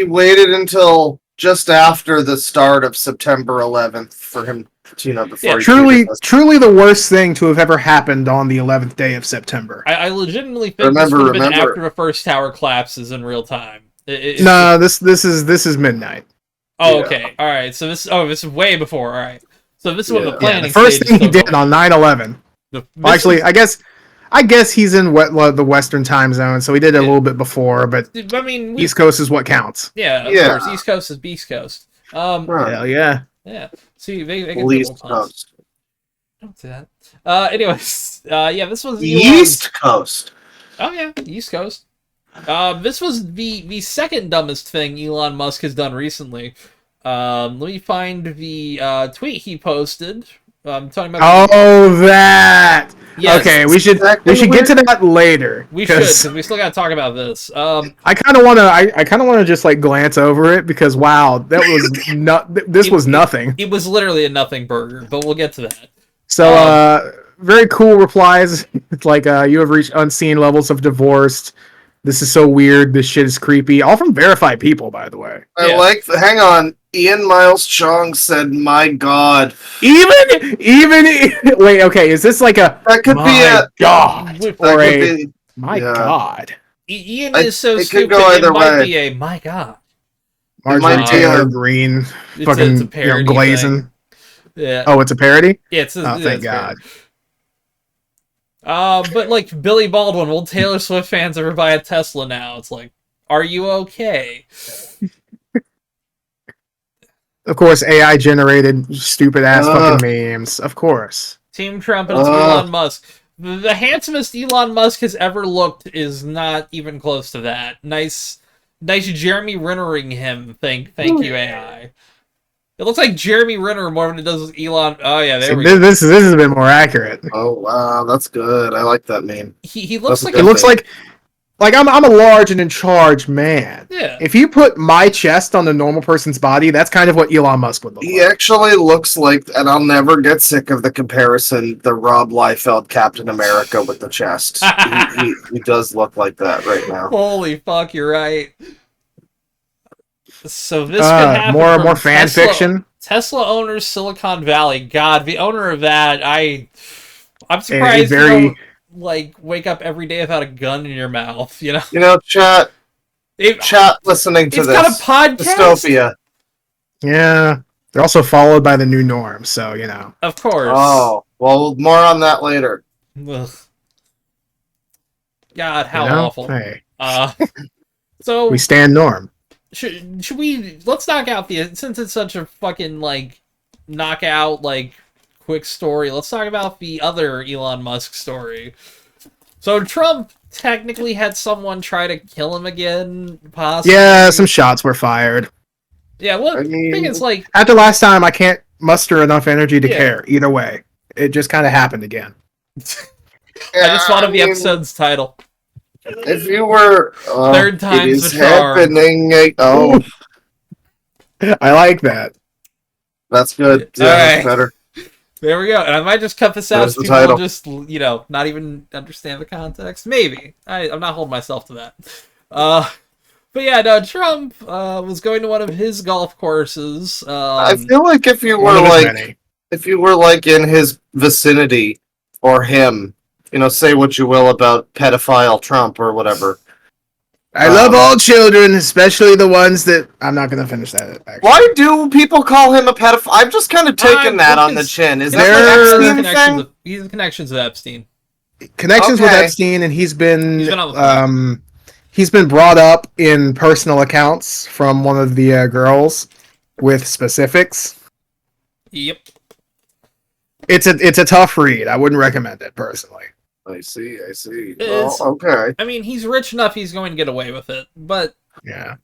waited until just after the start of September 11th for him. Before truly the worst thing to have ever happened on the 11th day of September. I legitimately think this would have been after the first tower collapses in real time. No, this is midnight. Oh, yeah. Okay, all right. So this is way before. All right. So this is what the planning. The first thing he did on 9/11. Actually, I guess he's in the Western time zone, so he did it a little bit before. But I mean, East Coast is what counts. Yeah, of course. East Coast is Beast Coast. Hell yeah. Yeah. See, they get East Coast. Don't do that. Anyways, this was the East Coast. Oh yeah, East Coast. This was the second dumbest thing Elon Musk has done recently. Let me find the tweet he posted. Talking about that. Yes. Okay, we should get to that later. We should, because we still got to talk about this. I kind of want to just like glance over it because wow, that was this was nothing. It was literally a nothing burger, but we'll get to that. So very cool replies. It's like you have reached unseen levels of divorced. This is so weird. This shit is creepy. All from verified people, by the way. Hang on. Ian Miles Chong said, "My God." Even wait. Okay, is this like a that could be a God or a my God? Ian is so it stupid. Could go either it might way. be a my God. Marjorie Taylor Greene, fucking glazing. Yeah. Oh, it's a parody. Yeah, thank God. But like Billy Baldwin, will Taylor Swift fans ever buy a Tesla now? It's like, are you okay? Of course, AI generated stupid ass fucking memes. Of course. Team Trump and it's Elon Musk. The handsomest Elon Musk has ever looked is not even close to that. Nice Jeremy Renner-ing him. Thank you, AI. It looks like Jeremy Renner more than it does with Elon. Oh yeah, there we go. This has been more accurate. Oh wow, that's good. I like that meme. He looks like it looks like I'm a large and in charge man. Yeah. If you put my chest on a normal person's body, that's kind of what Elon Musk would look like. He actually looks like, and I'll never get sick of the comparison, the Rob Liefeld Captain America with the chest. he does look like that right now. Holy fuck, you're right. So this could happen. More fan fiction. Tesla owners, Silicon Valley. God, the owner of that, I'm surprised you don't like wake up every day without a gun in your mouth. You know. Chat listening to this. It's got a podcast. Dystopia. Yeah, they're also followed by the new norm. So Of course. Oh well, more on that later. Ugh. God, how awful. Hey. So we stand norm. Should we let's knock out since it's such a fucking knockout quick story, let's talk about the other Elon Musk story. So Trump technically had someone try to kill him again, possibly. Yeah, some shots were fired. Yeah, well, I think it's after last time I can't muster enough energy to care. Either way. It just kinda happened again. I just thought of the episode's title. If you were third time's the charm. Happening. Oh, I like that. That's good. Yeah, All right. That's better. There we go. And I might just cut this out There's so the people will title. just, not even understand the context. Maybe. I'm not holding myself to that. But yeah, no, Trump was going to one of his golf courses. I feel like if you One were of his like many. in his vicinity or him, say what you will about pedophile Trump or whatever. I love all children, especially the ones that I'm not going to finish that. Actually. Why do people call him a pedophile? I've just kind of taken that on the chin. Is that an Epstein thing? He has connections with Epstein. Connections with Okay. Epstein, and he's been on he's been brought up in personal accounts from one of the girls with specifics. Yep. It's a tough read. I wouldn't recommend it personally. I see. It's- Well, okay. I mean, he's rich enough he's going to get away with it, but Yeah.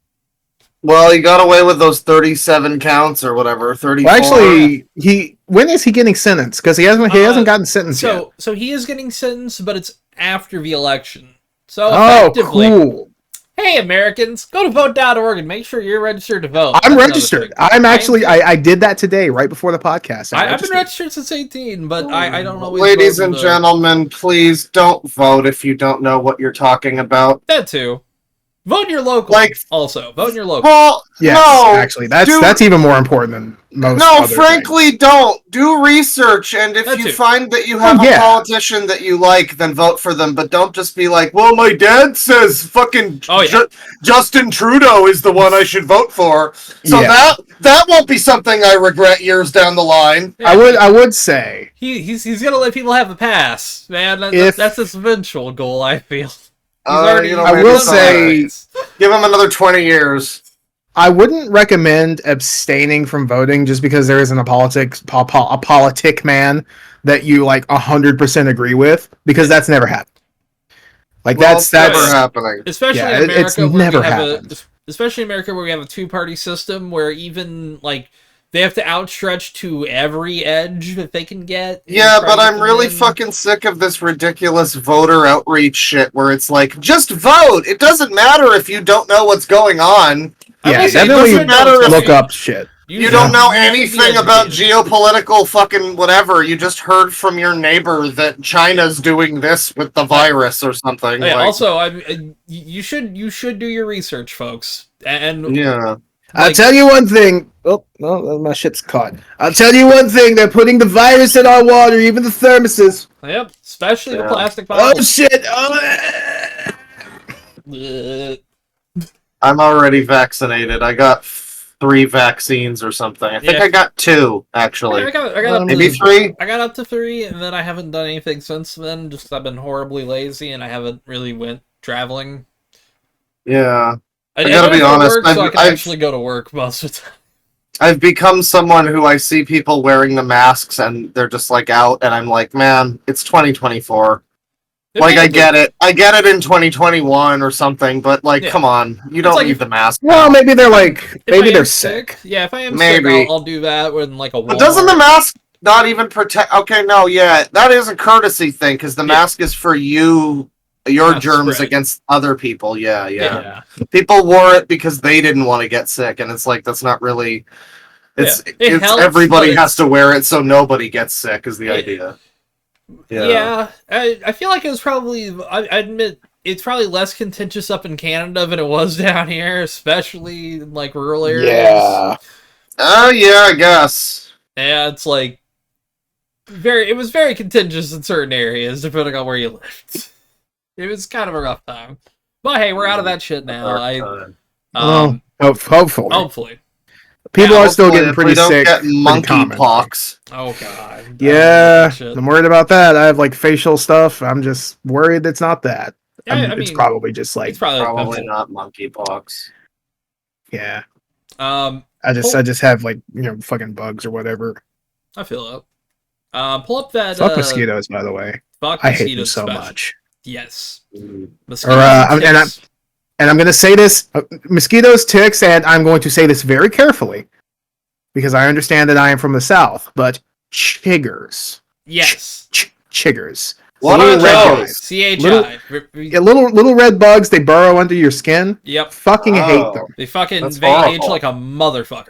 Well, he got away with those 37 counts or whatever. 34. Well, actually, when is he getting sentenced? Because he hasn't gotten sentenced yet. so he is getting sentenced, but it's after the election. So Oh, effectively, cool. hey Americans, go to vote.org and make sure you're registered to vote. I'm That's another registered. thing. I'm actually. I did that today, right before the podcast. I've been registered since 18, but I don't always. Ladies vote and for gentlemen, please don't vote if you don't know what you're talking about. that too. Vote in your local. Also vote in your local. Well, Yes, no. actually, that's dude. that's even more important than most. No, other frankly, don't. Do research, and if That you too. find that you have Oh, yeah. a politician that you like, then vote for them. But don't just be like, well, my dad says fucking Oh, yeah. Justin Trudeau is the one I should vote for. So Yeah. that won't be something I regret years down the line. Yeah, I would say he's gonna let people have a pass, man. If- That's his eventual goal. I feel. He's I already. will I will say- Give him another 20 years. I wouldn't recommend abstaining from voting just because there isn't a politic man that you like 100% agree with, because that's never happened. Like Well, that's it's never that's happening. Especially Yeah, in America, it's where never we have happened. especially in America where we have a two-party system where even like they have to outstretch to every edge that they can get. and Yeah, try but to get I'm them really in. fucking sick of this ridiculous voter outreach shit where it's like, just vote. It doesn't matter if you don't know what's going on. I yeah, will say, definitely doesn't matter if look you- up shit. You don't know should be anything about educated. geopolitical fucking whatever. You just heard from your neighbor that China's doing this with the virus or something. Yeah, like, also, you should do your research, folks. And yeah. I'll like- tell you one thing. Oh, no, my shit's caught. I'll tell you one thing. They're putting the virus in our water, even the thermoses. Yep, especially the Yeah. plastic Oh bottles. shit! I'm already vaccinated. I got 3 vaccines or something. I think Yeah. I got 2, actually. I got up Maybe to, 3? I got up to 3, and then I haven't done anything since then. Just I've been horribly lazy, and I haven't really went traveling. Yeah. I gotta don't be have to honest, work, so I I've- can actually go to work most of the time. I've become someone who I see people wearing the masks and they're just like out, and I'm like, man, it's 2024. Like, I get it. I get it in 2021 or something, but like, Yeah. come on. You don't like need if- the mask. Well, maybe they're like, If maybe I they're am sick. Yeah, if I am Maybe. sick, I'll do that when like a But doesn't the mask not even protect? Okay, no, yeah, that is a courtesy thing because the Yeah. mask is for your Not germs spread. against other people. Yeah. Yeah. People wore it because they didn't want to get sick, and it's like that's not really. It's Yeah. It it's helps, everybody but has to wear it so nobody gets sick is the idea. Yeah, I feel like it was probably. I admit it's probably less contentious up in Canada than it was down here, especially in like rural areas. Yeah. Oh yeah, I guess. Yeah, it's like it was very contentious in certain areas depending on where you lived. It was kind of a rough time. But hey, we're out of that shit now. Hopefully. Hopefully. People Yeah, are still Hopefully, getting if pretty we don't sick. get pretty monkey common. pox. Oh god. Yeah, Shit. I'm worried about that. I have like facial stuff. I'm just worried it's not that. Yeah, I it's mean, probably just like, It's probably, Probably not monkey pox. yeah. Um, I just have like, fucking bugs or whatever. I feel it. Pull up that. Fuck mosquitoes, by the way. Fuck I hate them mosquitoes so special. much. Yes. Mm. Mosquitoes and ticks. And I'm gonna say this: mosquitoes, ticks, and I'm going to say this very carefully because I understand that I am from the South. But chiggers, Yes. chiggers. What Little are red those? guys. CHI. Yeah, little red bugs. They burrow under your skin. Yep. Fucking hate them. They fucking That's they itch horrible. like a motherfucker.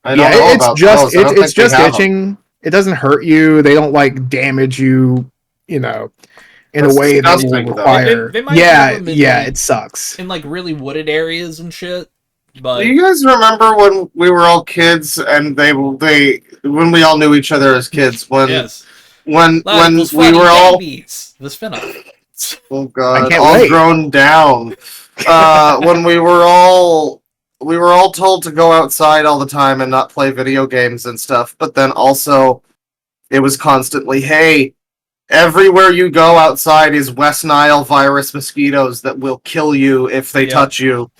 I don't Yeah, know it's about just those. I don't it's think we just have 'em. itching. it doesn't hurt you. They don't like damage you, you know, in That's a way that will disgusting, though. require. They might have them in, like, it sucks. in like really wooded areas and shit. But Do you guys remember when we were all kids and they when we all knew each other as kids when yes, when Equals we Funny were all Babies, the spinoff. oh I god can't all wait. grown down when we were all told to go outside all the time and not play video games and stuff, but then also it was constantly, hey, everywhere you go outside is West Nile virus mosquitoes that will kill you if they touch you.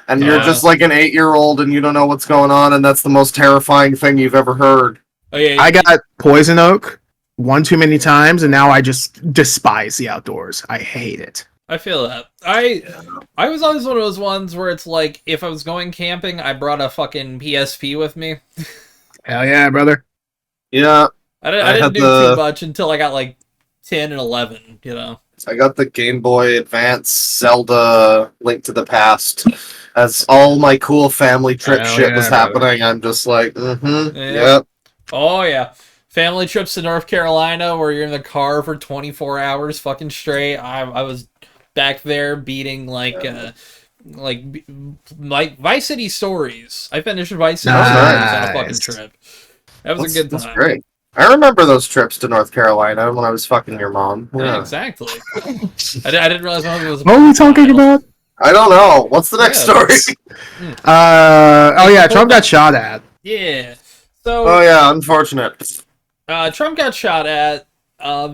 And you're just like an 8-year-old and you don't know what's going on, and that's the most terrifying thing you've ever heard. Oh, yeah, I got poison oak one too many times, and now I just despise the outdoors. I hate it. I feel that. I was always one of those ones where it's like, if I was going camping, I brought a fucking PSP with me. Hell yeah, brother. Yeah. I didn't do too much until I got like 10 and 11, you know. I got the Game Boy Advance Zelda Link to the Past. As all my cool family trip shit was happening, I'm just like, yep. Oh, yeah. Family trips to North Carolina where you're in the car for 24 hours fucking straight. I was back there beating like Vice City Stories. I finished Vice City Stories on a fucking trip. That was a good time. That's great. I remember those trips to North Carolina when I was fucking your mom. Yeah, exactly. I didn't realize one of it was. What are we talking about? I don't know. What's the next story? Trump got shot at. Yeah. So. Oh yeah, unfortunate. Trump got shot at.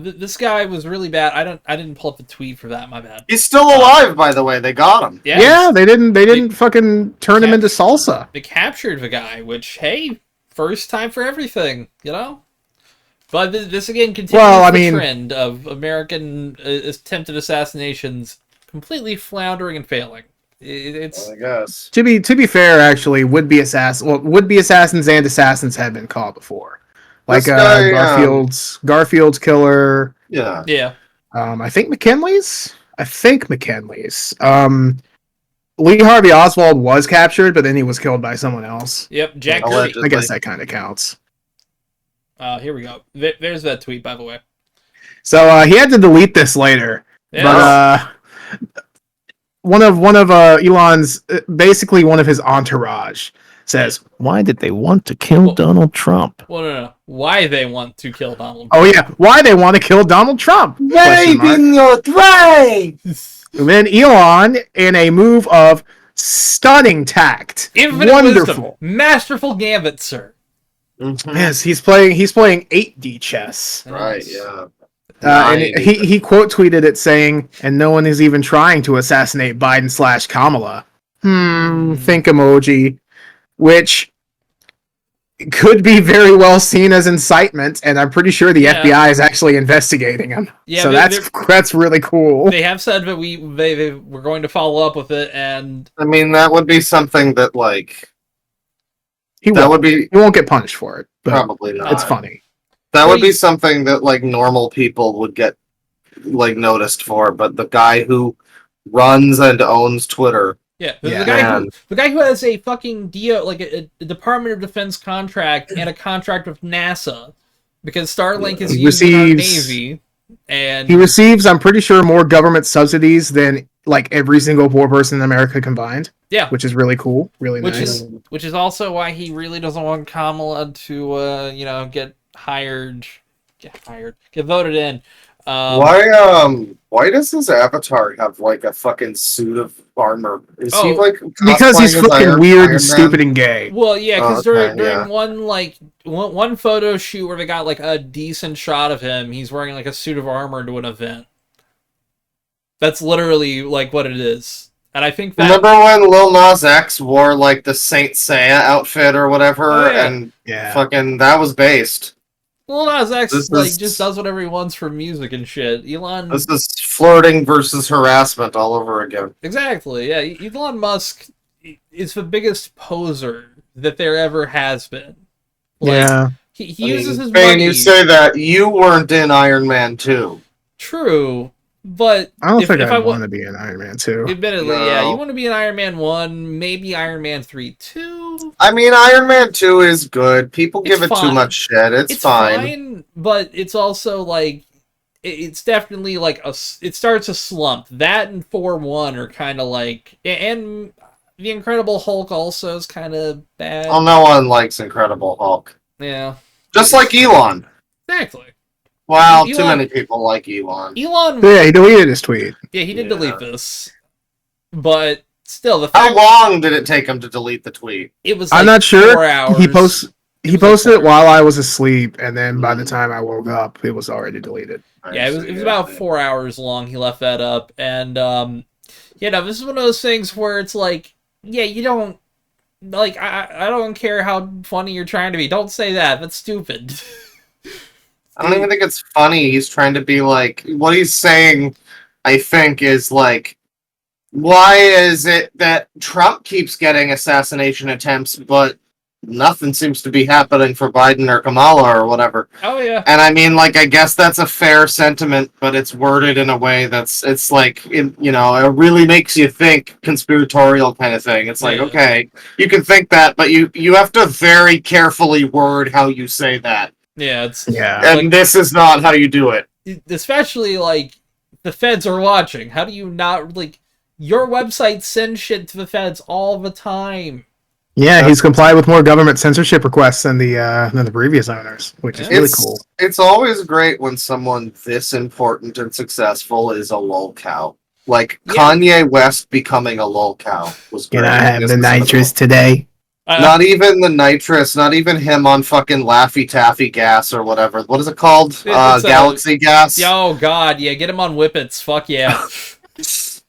This guy was really bad. I didn't pull up the tweet for that. My bad. He's still alive, by the way. They got him. Yeah, they didn't fucking turn him into salsa. They captured the guy, which, hey, first time for everything, you know. But this again continues the trend of American attempted assassinations completely floundering and failing. It's I guess. To be fair, actually, would-be assassins and assassins have been caught before. Like Garfield's killer. Yeah. Yeah. I think McKinley's. Lee Harvey Oswald was captured, but then he was killed by someone else. Yep, Jack Kirby. I guess that kind of counts. Here we go. There's that tweet, by the way. So he had to delete this later, but one of Elon's, basically one of his entourage, says, "Why did they want to kill Donald Trump?" Well, no. Why they want to kill Donald Trump? Oh yeah, why they want to kill Donald Trump? Waving your right. And then Elon, in a move of stunning tact, infinite wonderful, wisdom, masterful gambit, sir. Mm-hmm. Yes, he's playing 8D chess. Right, yeah. And he quote tweeted it saying, "And no one is even trying to assassinate Biden/Kamala." Think emoji, which could be very well seen as incitement, and I'm pretty sure the FBI is actually investigating him. Yeah, so that's really cool. They have said that they were going to follow up with it, and I mean that would be something that like he won't get punished for it. But probably not. It's funny. That would be something that like normal people would get like noticed for, but the guy who runs and owns Twitter. Yeah, the guy who has a fucking a Department of Defense contract and a contract with NASA because Starlink is used in our Navy, and he receives, I'm pretty sure, more government subsidies than like every single poor person in America combined. Yeah, which is really cool, really nice. Which is also why he really doesn't want Kamala to, get voted in. Why does his avatar have like a fucking suit of armor? Is he like because he's fucking weird and stupid and gay? Well, yeah, because during one photo shoot where they got like a decent shot of him, he's wearing like a suit of armor to an event. That's literally like what it is. And I think that... Remember when Lil Nas X wore like the Saint Seiya outfit or whatever, and fucking that was based. Lil Nas X just does whatever he wants for music and shit. Elon... This is flirting versus harassment all over again. Exactly, yeah. Elon Musk is the biggest poser that there ever has been. He uses his money... you say that you weren't in Iron Man 2. True, but... I don't think I want to be in Iron Man 2. Admittedly, yeah. You want to be in Iron Man 1, maybe Iron Man 3, 2? I mean, Iron Man 2 is good. People give it fine. too much shit. It's fine, but it's also like it's definitely like it starts a slump. That and 4-1 are kind of like, and the Incredible Hulk also is kind of bad. Oh, no one likes Incredible Hulk. Yeah. Just like Elon. Exactly. Wow, too many people like Elon. Yeah, he deleted his tweet. Yeah, he did delete this. But still, the fact... How long did it take him to delete the tweet? It was like I'm not sure. 4 hours. He posted it while I was asleep, and then by the time I woke up, it was already deleted. Yeah, it was about 4 hours long. He left that up, and this is one of those things where it's like, yeah, you don't like. I don't care how funny you're trying to be. Don't say that. That's stupid. I don't even think it's funny. He's trying to be like, what he's saying, I think, is like, why is it that Trump keeps getting assassination attempts, but nothing seems to be happening for Biden or Kamala or whatever? Oh, yeah. And I mean, like, I guess that's a fair sentiment, but it's worded in a way it's like, it really makes you think, conspiratorial kind of thing. It's like, okay, you can think that, but you have to very carefully word how you say that. Yeah, and like, this is not how you do it. Especially, like, the feds are watching. How do you not, like, your website sends shit to the feds all the time. Yeah, he's complied with more government censorship requests than the previous owners, which is really cool. It's always great when someone this important and successful is a lolcow. Like, Kanye West becoming a lolcow was great. Can I have the nitrous today? Not even the nitrous, not even him on fucking Laffy Taffy gas or whatever. What is it called? Galaxy gas? Oh, God, yeah, get him on Whippets. Fuck yeah.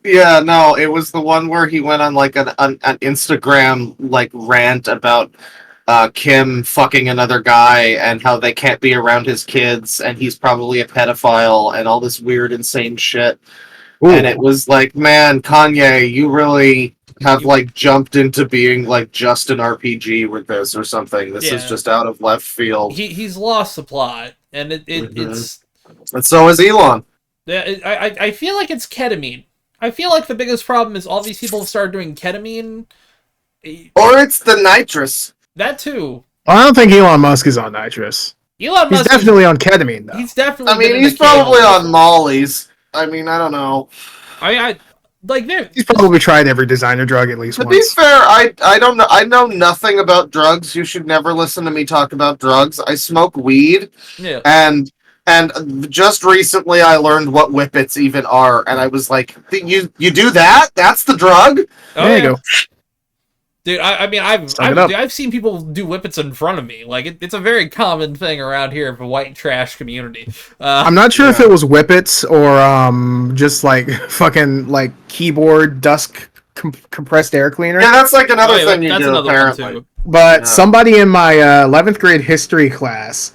Yeah, no, it was the one where he went on, like, an Instagram, like, rant about Kim fucking another guy and how they can't be around his kids and he's probably a pedophile and all this weird, insane shit. Ooh. And it was like, man, Kanye, you really have like jumped into being like just an RPG with this or something. This is just out of left field. He's lost the plot, and it's. And so is Elon. Yeah, I feel like it's ketamine. I feel like the biggest problem is all these people have started doing ketamine. Or it's the nitrous. That too. Well, I don't think Elon Musk is on nitrous. Elon Musk he's definitely on ketamine, though. He's definitely. I mean, he's probably on Molly's. I mean, I don't know. He's probably tried every designer drug at least once. To be fair, I don't know. I know nothing about drugs. You should never listen to me talk about drugs. I smoke weed. Yeah. And just recently I learned what whippets even are, and I was like, you do that? That's the drug? Oh, there you go. Dude, I mean, I've seen people do whippets in front of me. Like, it's a very common thing around here of the white trash community. I'm not sure if it was whippets or just like fucking like keyboard dust compressed air cleaner. Yeah, that's like another thing you do apparently. But somebody in my 11th grade history class,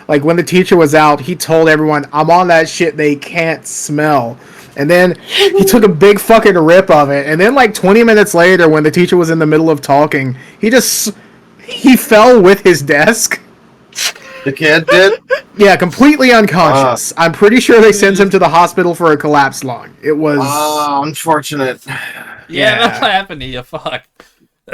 like when the teacher was out, he told everyone, "I'm on that shit they can't smell." And then he took a big fucking rip of it. And then like 20 minutes later, when the teacher was in the middle of talking, he fell with his desk. The kid did? Yeah, completely unconscious. I'm pretty sure they sent him to the hospital for a collapsed lung. It was... Oh, unfortunate. Yeah, that's what happened to you. Fuck.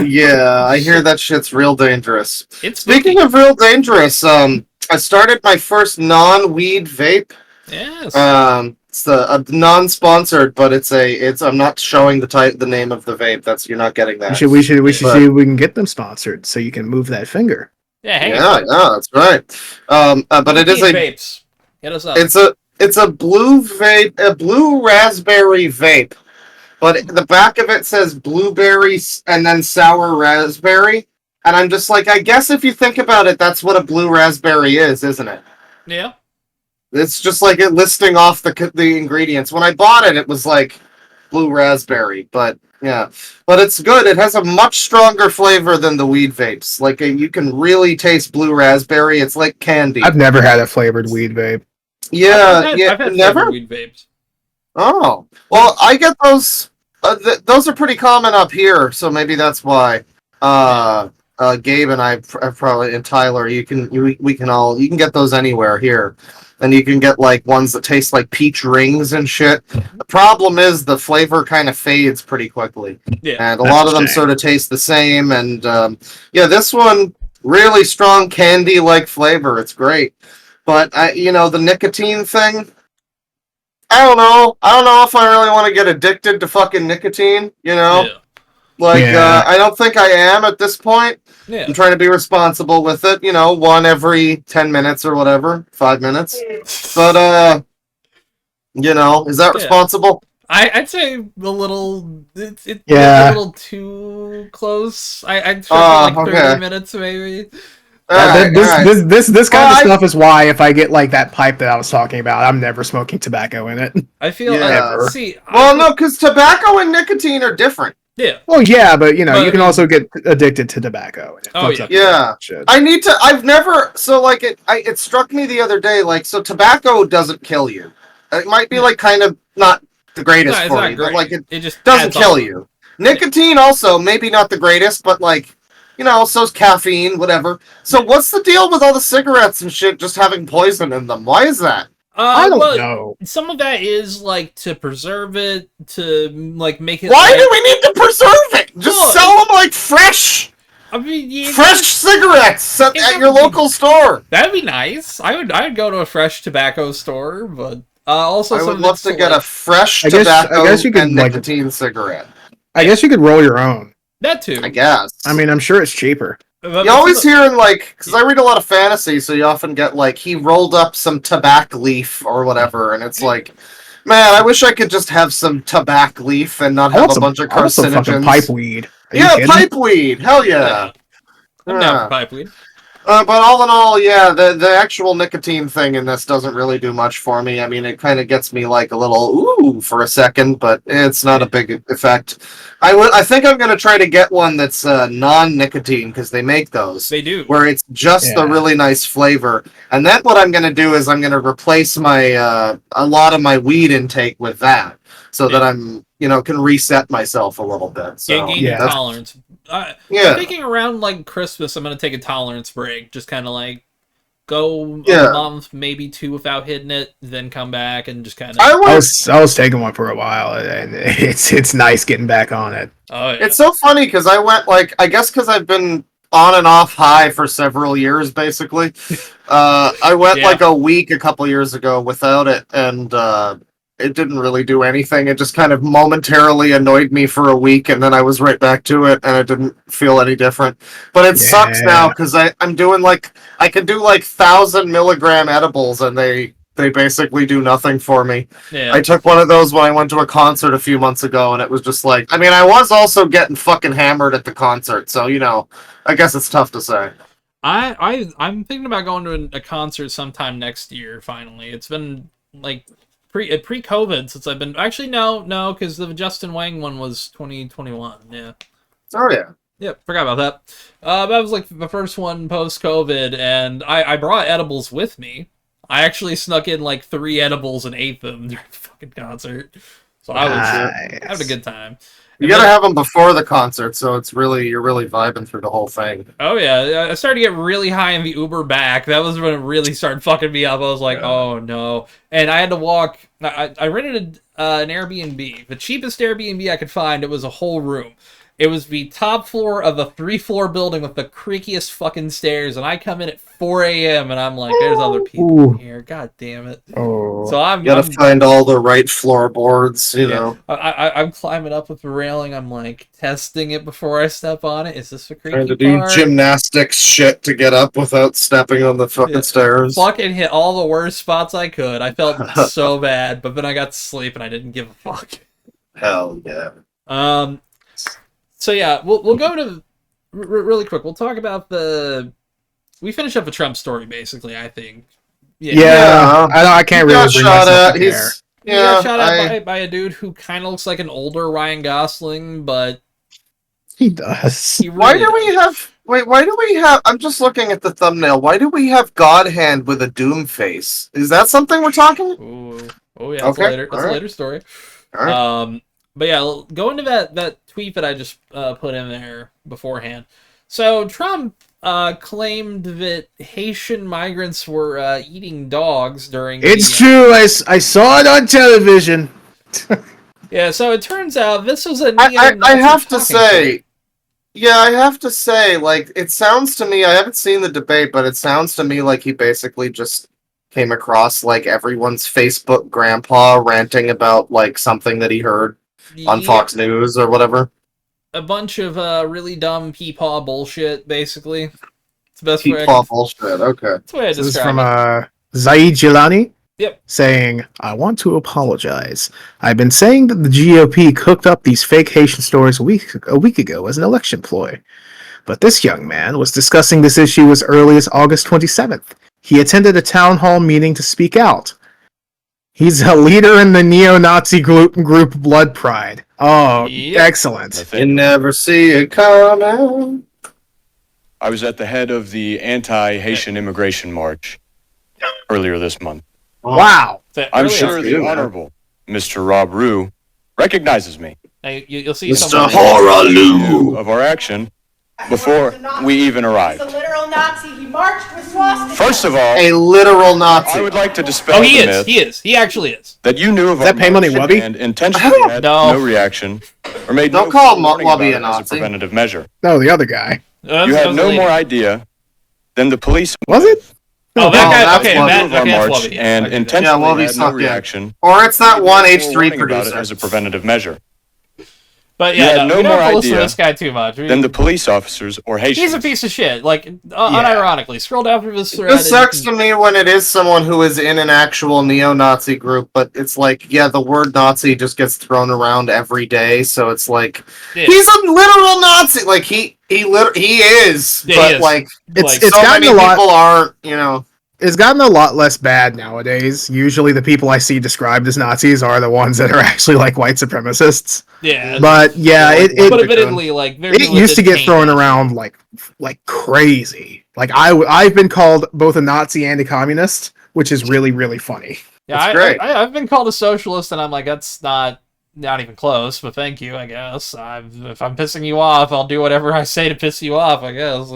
Yeah, I hear that shit's real dangerous. Speaking of real dangerous, I started my first non-weed vape. Yes. It's a non-sponsored, but it's I'm not showing the name of the vape. You're not getting that. We should see if we can get them sponsored so you can move that finger. Yeah, that's right. But it is vapes. Hit us up. It's a blue vape, a blue raspberry vape, but the back of it says blueberries and then sour raspberry, and I'm just like, I guess if you think about it, that's what a blue raspberry is, isn't it? Yeah. It's just like it listing off the ingredients. When I bought it, it was like blue raspberry, but yeah. But it's good. It has a much stronger flavor than the weed vapes. Like, you can really taste blue raspberry. It's like candy. I've never had a flavored weed vape. Yeah, I've had never? weed vapes. Oh. Well, I get those. Those are pretty common up here, so maybe that's why. Gabe and I probably, and Tyler, we can get those anywhere here, and you can get like ones that taste like peach rings and shit. The problem is the flavor kind of fades pretty quickly, and a lot of them sort of taste the same. And yeah, this one really strong candy like flavor. It's great, but the nicotine thing. I don't know. I don't know if I really want to get addicted to fucking nicotine. I don't think I am at this point. Yeah. I'm trying to be responsible with it, one every 10 minutes or whatever, 5 minutes. But, is that responsible? I'd say a little, it's a little too close. I'd say 30 minutes maybe. This kind of stuff is why if I get like that pipe that I was talking about, I'm never smoking tobacco in it. I feel because tobacco and nicotine are different. Yeah. Well, yeah, but you can also get addicted to tobacco. I've never it struck me the other day so tobacco doesn't kill you. It might be kind of not the greatest for you, but it just doesn't kill you. Nicotine also maybe not the greatest, but so's caffeine, whatever. So what's the deal with all the cigarettes and shit just having poison in them? Why is that? I don't know. Some of that is to preserve it, to make it. Why do we need to preserve it? Just sell them fresh. I mean, fresh cigarettes at your local store. That'd be nice. I'd go to a fresh tobacco store, but also I would love to get a fresh tobacco and nicotine cigarette. I guess you could roll your own. That too. I guess. I mean, I'm sure it's cheaper. You always hear because I read a lot of fantasy, so you often get he rolled up some tobacco leaf or whatever, and it's man, I wish I could just have some tobacco leaf and not have a bunch of carcinogens. Pipe weed. Pipe weed. Hell yeah. I'm down for pipe weed. But all in all, the actual nicotine thing in this doesn't really do much for me. I mean, it kind of gets me a little ooh for a second, but it's not a big effect. I think I'm going to try to get one that's non-nicotine because they make those. They do. Where it's just the really nice flavor. And then what I'm going to do is I'm going to replace my a lot of my weed intake with that so that I'm can reset myself a little bit. So gain your tolerance. I'm thinking around Christmas, I'm gonna take a tolerance break. Just kind of go a month, maybe 2 without hitting it, then come back and just kind of. I was taking one for a while, and it's nice getting back on it. Oh, yeah. It's so funny because I went I guess because I've been on and off high for several years, basically. I went a week a couple years ago without it, and it didn't really do anything. It just kind of momentarily annoyed me for a week, and then I was right back to it, and it didn't feel any different. But it sucks now because I'm doing I can do 1,000 milligram edibles, and they basically do nothing for me. Yeah. I took one of those when I went to a concert a few months ago, and it was just I was also getting fucking hammered at the concert, so I guess it's tough to say. I'm thinking about going to a concert sometime next year. Finally, it's been pre-COVID since I've been. Actually, no, because the Justin Wang one was 2021. Yeah. Oh yeah. Yep, forgot about that. That was the first one post-COVID, and I brought edibles with me. I actually snuck in 3 edibles and ate them during the fucking concert. So I was having a good time. You gotta have them before the concert, so you're really vibing through the whole thing. Oh yeah, I started to get really high in the Uber back. That was when it really started fucking me up. I was oh no, and I had to walk. I rented an Airbnb, the cheapest Airbnb I could find. It was a whole room. It was the top floor of a 3-floor building with the creakiest fucking stairs, and I come in at 4 a.m. and I'm there's other people in here. God damn it. Oh. So I'm gotta find all the right floorboards, you know. I'm climbing up with the railing. I'm testing it before I step on it. Is this a creaky Trying to do part? gymnastics shit to get up without stepping on the fucking stairs. Fucking hit all the worst spots I could. I felt so bad, but then I got to sleep and I didn't give a fuck. Hell yeah. So yeah, we'll go to really quick. We'll talk about we finish up a Trump story basically. I think. Yeah. I can't really bring myself there. He got shot at by a dude who kind of looks like an older Ryan Gosling, but he does. Why do we have? I'm just looking at the thumbnail. Why do we have God Hand with a Doom face? Is that something we're talking? Ooh. Oh yeah, okay. That's a later story. All right. But yeah, go into that tweet that I just put in there beforehand. So Trump claimed that Haitian migrants were eating dogs during. It's true. I saw it on television. Yeah. So it turns out this was a. I have to say. Yeah, I have to say, like, it sounds to me, I haven't seen the debate, but it sounds to me like he basically just came across, like, everyone's Facebook grandpa ranting about, like, something that he heard on Fox News or whatever. A bunch of really dumb peepaw bullshit, basically. It's the best way. Peepaw bullshit, okay. That's the way I describe This is from it. Zaid Jilani. Yep. Saying, I want to apologize. I've been saying that the GOP cooked up these fake Haitian stories a week ago as an election ploy. But this young man was discussing this issue as early as August 27th. He attended a town hall meeting to speak out. He's a leader in the neo-Nazi group Blood Pride. Oh, yep. Excellent. You never see it coming. I was at the head of the anti-Haitian immigration march earlier this month. Wow. I'm sure the Honorable Mr. Rob Rue recognizes me. Now, you'll see Mr. Horaloo of our action before we even arrived. He's a literal Nazi. He marched with swastikas. First of all, a literal Nazi. I would like to dispel he the myth is. He actually is. that you knew of Is that Pay Money march Wubby? and intentionally had No. no reaction or made Don't no call warning Wubby about a it as Nazi. a preventative measure. No, the other guy. You had no more idea than the police Was it? Oh, that guy. that's Okay, Wubby. that of our okay, march Wubby. and Okay, intentionally Wubby had no sucked in. reaction. Or it's that one Made no H3 warning about it producer. as a preventative measure. But You yeah, had no, no we don't more have to listen to idea this guy too much. Than the police officers or Haitians. He's a piece of shit. Like, unironically. Scroll down through this thread. This sucks to me when it is someone who is in an actual neo-Nazi group, but it's like, yeah, the word Nazi just gets thrown around every day, so it's like, Yeah. he's a literal Nazi! Like, he is, Yeah, but, he is. like, It's so gotten many a lot. people aren't, you know. It's gotten a lot less bad nowadays. Usually the people I see described as Nazis are the ones that are actually like white supremacists. Yeah. But yeah, But it But admittedly, like, they're doing used to the get thrown taint. around like crazy. Like I've been called both a Nazi and a communist, which is really, really funny. Yeah, That's great. I've been called a socialist, and I'm like, that's not even close. But thank you, I guess. If I'm pissing you off, I'll do whatever I say to piss you off, I guess.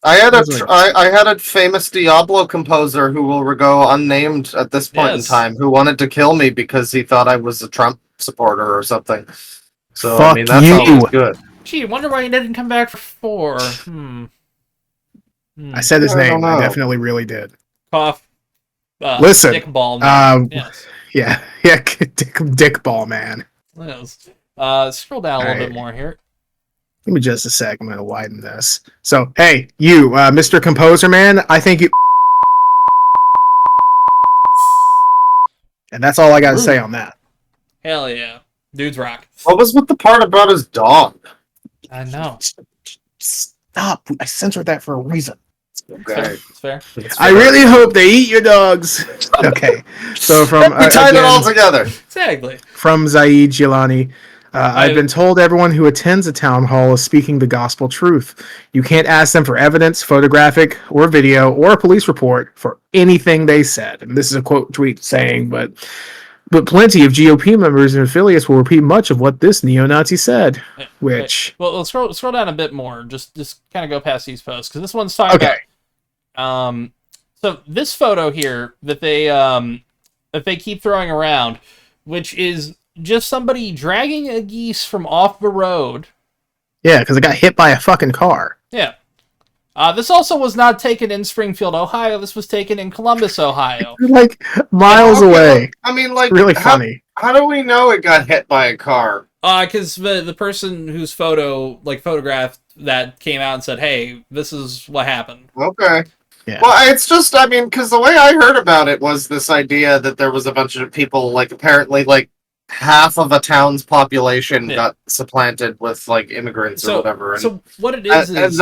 I had a famous Diablo composer who will go unnamed at this point in Yes. time, who wanted to kill me because he thought I was a Trump supporter or something. So, I Fuck mean, that's you. always good. Gee, wonder why he didn't come back for 4. I said his I don't name. I know. definitely really did. Cough. Listen, Dick ball. Yes. Yeah, dick ball man. Yes. Scroll down a little bit more here. Give me just a sec. I'm gonna widen this. So, hey, you, Mr. Composer Man, I think you. And that's all I got to say on that. Hell yeah. Dudes rock. What was with the part about his dog? I know. Stop! I censored that for a reason. Okay. It's fair. I really hope they eat your dogs. Okay, so from We tied it again, all together. Exactly. from Zaid Jilani. I've been told everyone who attends a town hall is speaking the gospel truth. You can't ask them for evidence, photographic or video, or a police report for anything they said. And this is a quote tweet saying, but plenty of GOP members and affiliates will repeat much of what this neo-Nazi said. Yeah. Which, Well, let's scroll down a bit more. Just kind of go past these posts because this one's talking okay, about. So this photo here that they keep throwing around, which is just somebody dragging a geese from off the road. yeah, because it got hit by a fucking car. Yeah. This also was not taken in Springfield, Ohio. This was taken in Columbus, Ohio. Like miles Okay, away. I mean, like, Really how, funny. how do we know it got hit by a car? Because the person whose photographed that came out and said, "Hey, this is what happened." Okay. Yeah. Well, it's just, I mean, because the way I heard about it was this idea that there was a bunch of people, like, apparently, like, half of a town's population got supplanted with, like, immigrants or whatever. And, so what it is and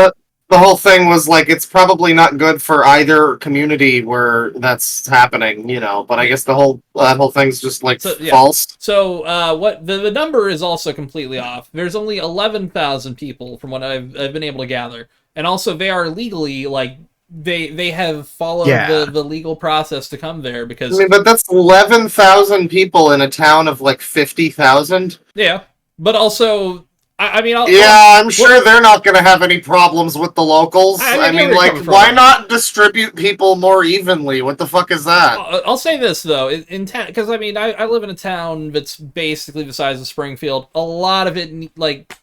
the whole thing was, like, it's probably not good for either community where that's happening, you know, but I guess that whole thing's just, like, false. So what the number is also completely off. There's only 11,000 people from what I've been able to gather, and also they are legally like. They have followed the legal process to come there because I mean, but that's 11,000 people in a town of like 50,000. Yeah, but also I mean, I'm sure they're not going to have any problems with the locals. I mean, like, why not distribute people more evenly? What the fuck is that? I'll say this, though. In town, because, I mean, I live in a town that's basically the size of Springfield. A lot of it, like,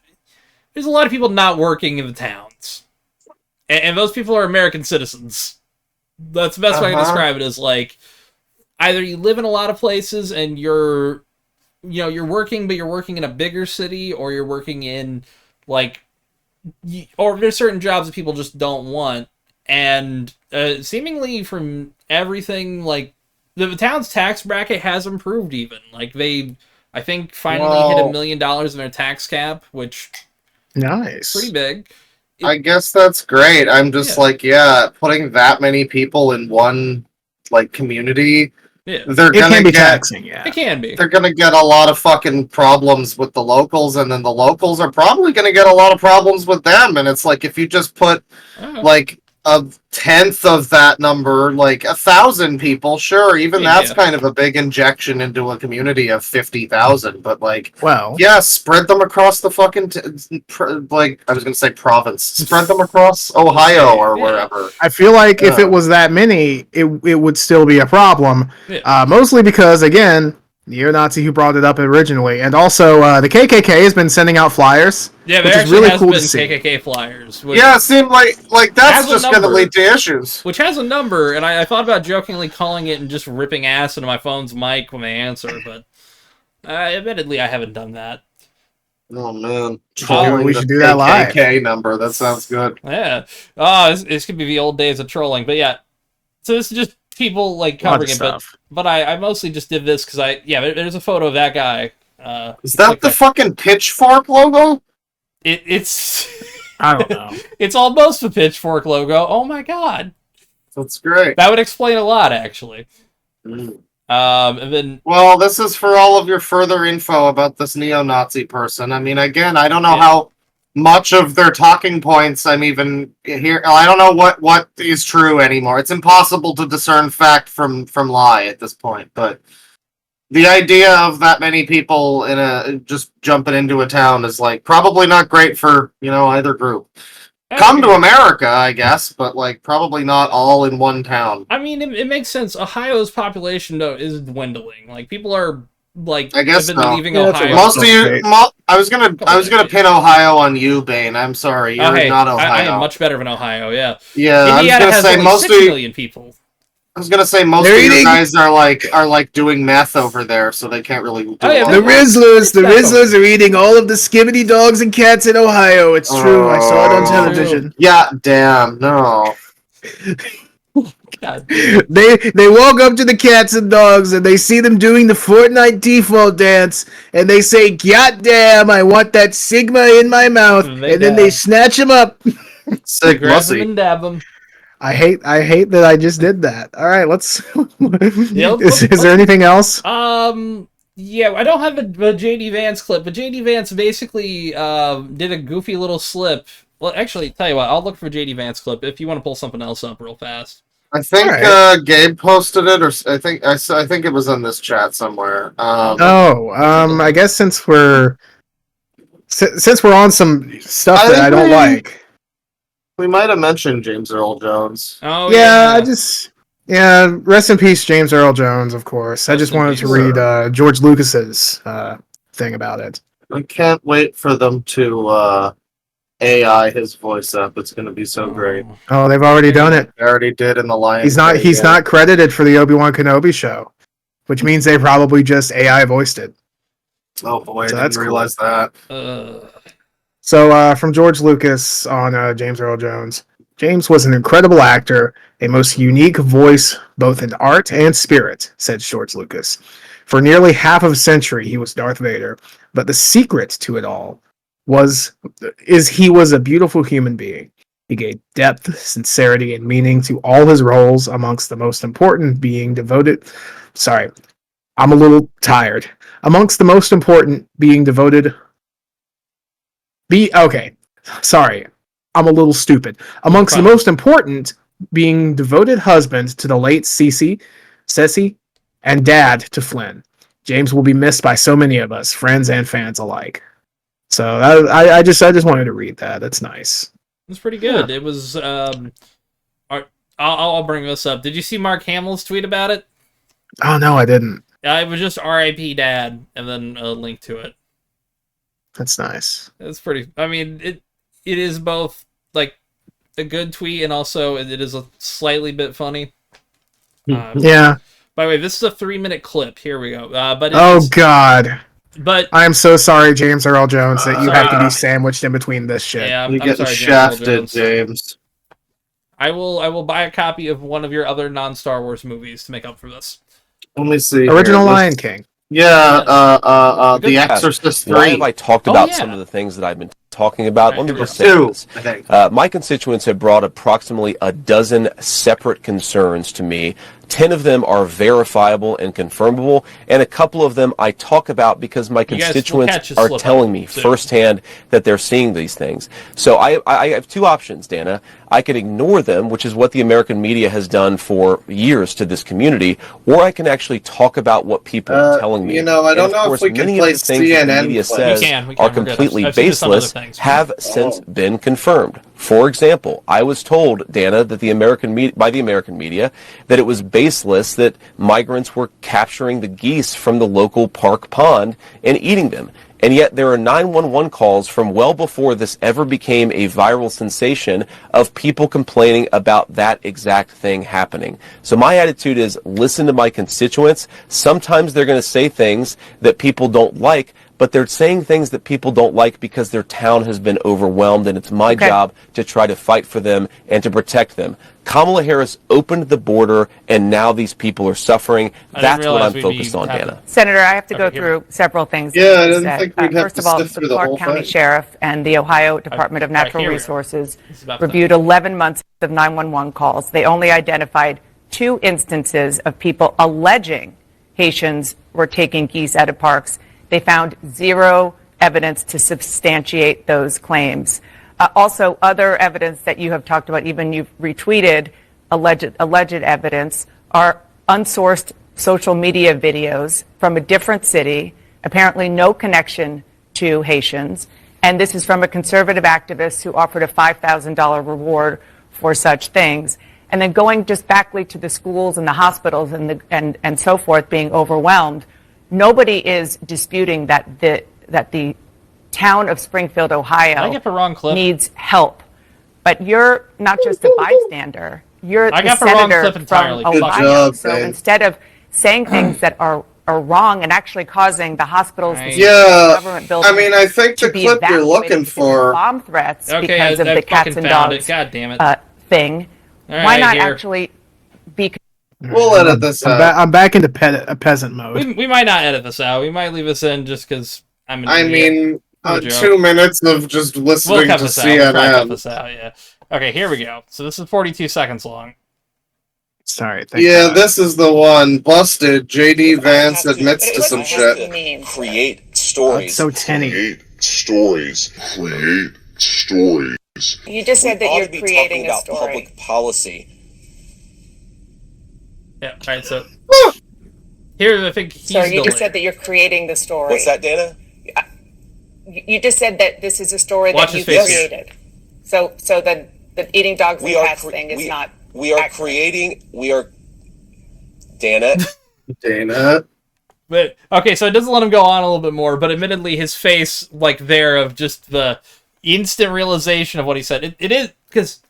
there's a lot of people not working in the towns. And those people are American citizens. That's the best way I can describe it, is, like, either you live in a lot of places and you're working, but you're working in a bigger city, or you're working in, like, or there's certain jobs that people just don't want. And seemingly from everything, like, the town's tax bracket has improved even. Like, they, I think, finally hit $1 million in their tax cap, which nice, pretty big. I guess that's great. I'm just putting that many people in one, like, community. Yeah. It can be taxing, yeah. It can be. They're gonna get a lot of fucking problems with the locals, and then the locals are probably gonna get a lot of problems with them. And it's like, if you just put like a 10th of that number, like 1,000 people, sure, even that's kind of a big injection into a community of 50,000. But like, spread them across the fucking like, I was gonna say province, spread them across Ohio or wherever. I feel like if it was that many, it would still be a problem. Mostly because, again, neo-Nazi who brought it up originally, and also the KKK has been sending out flyers. Yeah, there actually really has cool been KKK flyers. It seemed like that's just going to lead to issues. Which has a number, and I thought about jokingly calling it and just ripping ass into my phone's mic when they answer, but admittedly I haven't done that. Oh man, we should do that live. KKK number, that sounds good. Yeah. Oh, this could be the old days of trolling, but yeah. So this is just people like covering it, but I mostly just did this because there's a photo of that guy. Is that the fucking Pitchfork logo? It's I don't know. It's almost the Pitchfork logo. Oh my god, that's great. That would explain a lot, actually. And then, well, this is for all of your further info about this neo-Nazi person. I mean, again, I don't know how much of their talking points I'm even here. I don't know what is true anymore. It's impossible to discern fact from lie at this point. But the idea of that many people in just jumping into a town is like probably not great for either group. Come to America, I guess, but like probably not all in one town. I mean, it makes sense. Ohio's population though is dwindling. Like, people are like, I guess have been leaving Ohio. Most of you, I was gonna pin Ohio on you, Bane. I'm sorry, you're not Ohio. I am much better than Ohio. Yeah. Yeah, Indiana has only 6 million people. I was gonna say most of you guys are like doing meth over there, so they can't really do the Rizzlers are eating all of the skibbity dogs and cats in Ohio. It's true. I saw it on television. Yeah, damn, no. God. They walk up to the cats and dogs and they see them doing the Fortnite default dance and they say, "God damn, I want that Sigma in my mouth," and then they snatch him up. Sigma. And dab them. I hate that I just did that. All right, let's. Is there anything else? Yeah, I don't have a JD Vance clip, but JD Vance basically did a goofy little slip. Well, actually, tell you what, I'll look for JD Vance clip if you want to pull something else up real fast. I think Gabe posted it, or I think it was in this chat somewhere. I guess since we're on some stuff that I don't like. We might have mentioned James Earl Jones. Oh, rest in peace, James Earl Jones, of course. I just wanted to read George Lucas's thing about it. I can't wait for them to AI his voice up. It's going to be so great. Oh, they've already done it. They already did in the Lion. He's not credited for the Obi-Wan Kenobi show, which means they probably just AI voiced it. Oh boy, I didn't realize that. So, from George Lucas on James Earl Jones. James was an incredible actor, a most unique voice, both in art and spirit, said George Lucas. For nearly half of a century, he was Darth Vader, but the secret to it all is he was a beautiful human being. He gave depth, sincerity, and meaning to all his roles, amongst the most important being devoted... Sorry, I'm a little tired. Amongst the most important being devoted... Sorry, I'm a little stupid. Amongst the most important being devoted husband to the late Ceci, and dad to Flynn. James will be missed by so many of us, friends and fans alike. So I just wanted to read that. That's nice. It's pretty good. It was. I'll bring this up. Did you see Mark Hamill's tweet about it? Oh no, I didn't. It was just R.I.P. Dad, and then a link to it. That's nice. It's pretty. I mean, it is both like a good tweet, and also it is a slightly bit funny. Yeah. By the way, this is a 3-minute clip. Here we go. God. But I am so sorry, James Earl Jones, that you have to be sandwiched in between this shit. Yeah, You I'm get sorry, shafted, James. I will buy a copy of one of your other non-Star Wars movies to make up for this. Let me see. Original here. Lion King. Yeah, Good The cast. Exorcist 3. Why have I talked Oh, about yeah. some of the things that I've been talking about? Right, Let me here we just go. say Two, this. I think. My constituents have brought approximately a dozen separate concerns to me. 10 of them are verifiable and confirmable, and a couple of them I talk about because my You guys will constituents catch a are slip telling up me soon. firsthand that they're seeing these things. So I have two options, Dana. I could ignore them, which is what the American media has done for years to this community, or I can actually talk about what people are telling me. You know, I And don't of know if course, we can many play of the things that the CNN media clips. says We can, are we're good. completely I've seen some other baseless things. have since been confirmed. For example, I was told, Dana, that by the American media that it was baseless that migrants were capturing the geese from the local park pond and eating them. And yet there are 911 calls from well before this ever became a viral sensation of people complaining about that exact thing happening. So my attitude is listen to my constituents. Sometimes they're going to say things that people don't like, but they're saying things that people don't like because their town has been overwhelmed, and it's my job to try to fight for them and to protect them. Kamala Harris opened the border, and now these people are suffering. That's what I'm focused on, Dana. Senator, I have to go through several things. Yeah, I you didn't said. think we'd have First to of all, sift the through the Clark whole County thing. Sheriff and the Ohio Department of Natural here we go. Resources This is about to- reviewed 11 months of 911 calls. They only identified 2 instances of people alleging Haitians were taking geese out of parks. They found 0 evidence to substantiate those claims. Also, other evidence that you have talked about, even you've retweeted alleged evidence, are unsourced social media videos from a different city, apparently no connection to Haitians. And this is from a conservative activist who offered a $5,000 reward for such things. And then going just backly to the schools and the hospitals and so forth being overwhelmed, nobody is disputing that the town of Springfield, Ohio, I get the wrong clip? needs help. But you're not just a bystander. You're I the got the wrong senator clip entirely. from Good Ohio. job, So babe. instead of saying things that are wrong and actually causing the hospitals, the Yeah, government buildings, I mean, I think to the be clip you're evacuated looking because of for. bomb threats Okay, because of I the cats fucking and found dogs it. God damn it. thing. All Why right, not here. actually be? We'll edit this out. I'm back into peasant mode. We might not edit this out. We might leave this in just because I'm an I idiot. mean, No joke. 2 minutes of just We'll listening cut to this out. We'll try to cut CNN. this out, yeah. Okay, here we go. So this is 42 seconds long. Sorry. Thank Yeah, God. this is the one. Busted. JD Vance admits to some shit. Create stories. It's so tinny. Create stories. You just said that ought you're to be creating talking a about story. public policy. Yeah, alright, so... Here, I think he's So you the just said leader. that you're creating the story. What's that, Dana? You just said that this is a story Watch that his you face. created. So the eating dogs and cats thing is not. We are accurate. creating. We are. Dana. Dana. But, okay, so it doesn't let him go on a little bit more, but admittedly his face, like, there of just the instant realization of what he said. It is, because,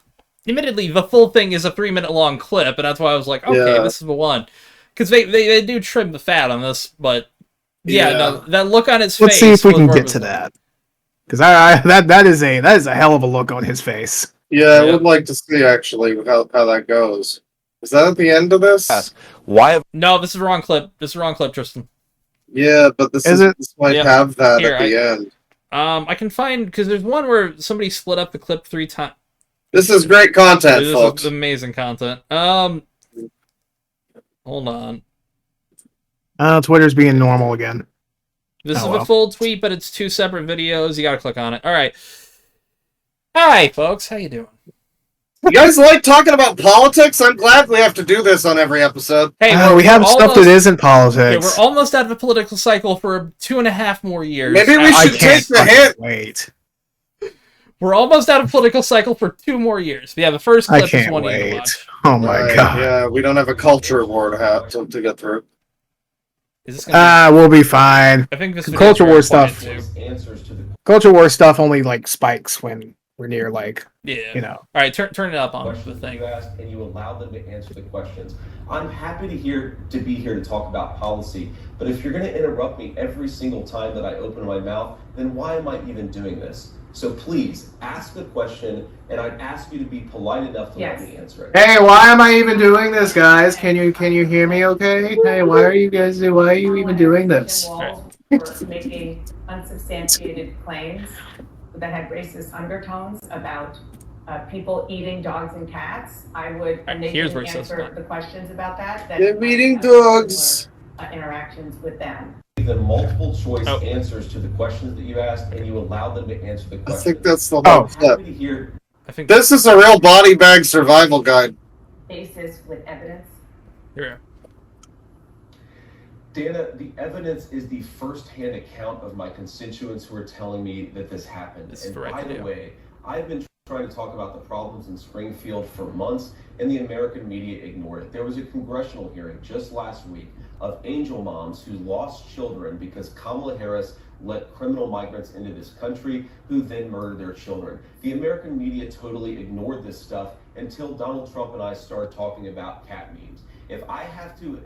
admittedly, the full thing is a 3-minute long clip, and that's why I was like, okay, Yeah. this is the one. Because they do trim the fat on this, but, yeah, Yeah. no, that look on his Let's face... see if we was can where it get was to like- that. Because that is a hell of a look on his face. Yeah, I Yeah. would like to see actually how that goes. Is that at the end of this? Yes. Why have No, this is the wrong clip. This is the wrong clip, Tristan. Yeah, but this Is it? might Yeah. have that Here, at the end. I can find... Because there's one where somebody split up the clip 3 times. This is great content, This folks. is amazing content. Hold on. Twitter's being normal again. This Oh, is well. a full tweet, but it's 2 separate videos. You gotta click on it. Alright. Hi, folks. How you doing? You guys like talking about politics? I'm glad we have to do this on every episode. Hey, we have stuff that isn't politics. Yeah, we're almost out of the political cycle for 2.5 more years. Maybe we should take the hit. Wait. We're almost out of political cycle for 2 more years. We have a first clip. I can't wait. Oh my god. Yeah, we don't have a culture war to get through. Is this gonna we'll be fine. I think this culture war stuff. Answers to the Culture war stuff only like spikes when we're near like you know. All right, turn it up on the questions thing. you asked, and you allowed them to answer the questions. I'm happy to be here to talk about policy, but if you're going to interrupt me every single time that I open my mouth, then why am I even doing this? So please ask the question, and I'd ask you to be polite enough to let me answer it. Hey, why am I even doing this, guys? Can you hear me okay? Hey, why are you even doing this? For making unsubstantiated claims that had racist undertones about people eating dogs and cats. I would answer the questions about that. They're eating dogs. Interactions with them. The multiple choice answers to the questions that you asked, and you allowed them to answer the questions. I think that's the whole step. I think this is a real body bag survival guide. Basis with evidence. Yeah. Dana, the evidence is the first-hand account of my constituents who are telling me that this happened. And by the way, I've been trying to talk about the problems in Springfield for months, and the American media ignored it. There was a congressional hearing just last week of angel moms who lost children because Kamala Harris let criminal migrants into this country who then murdered their children. The American media totally ignored this stuff until Donald Trump and I started talking about cat memes. If I have to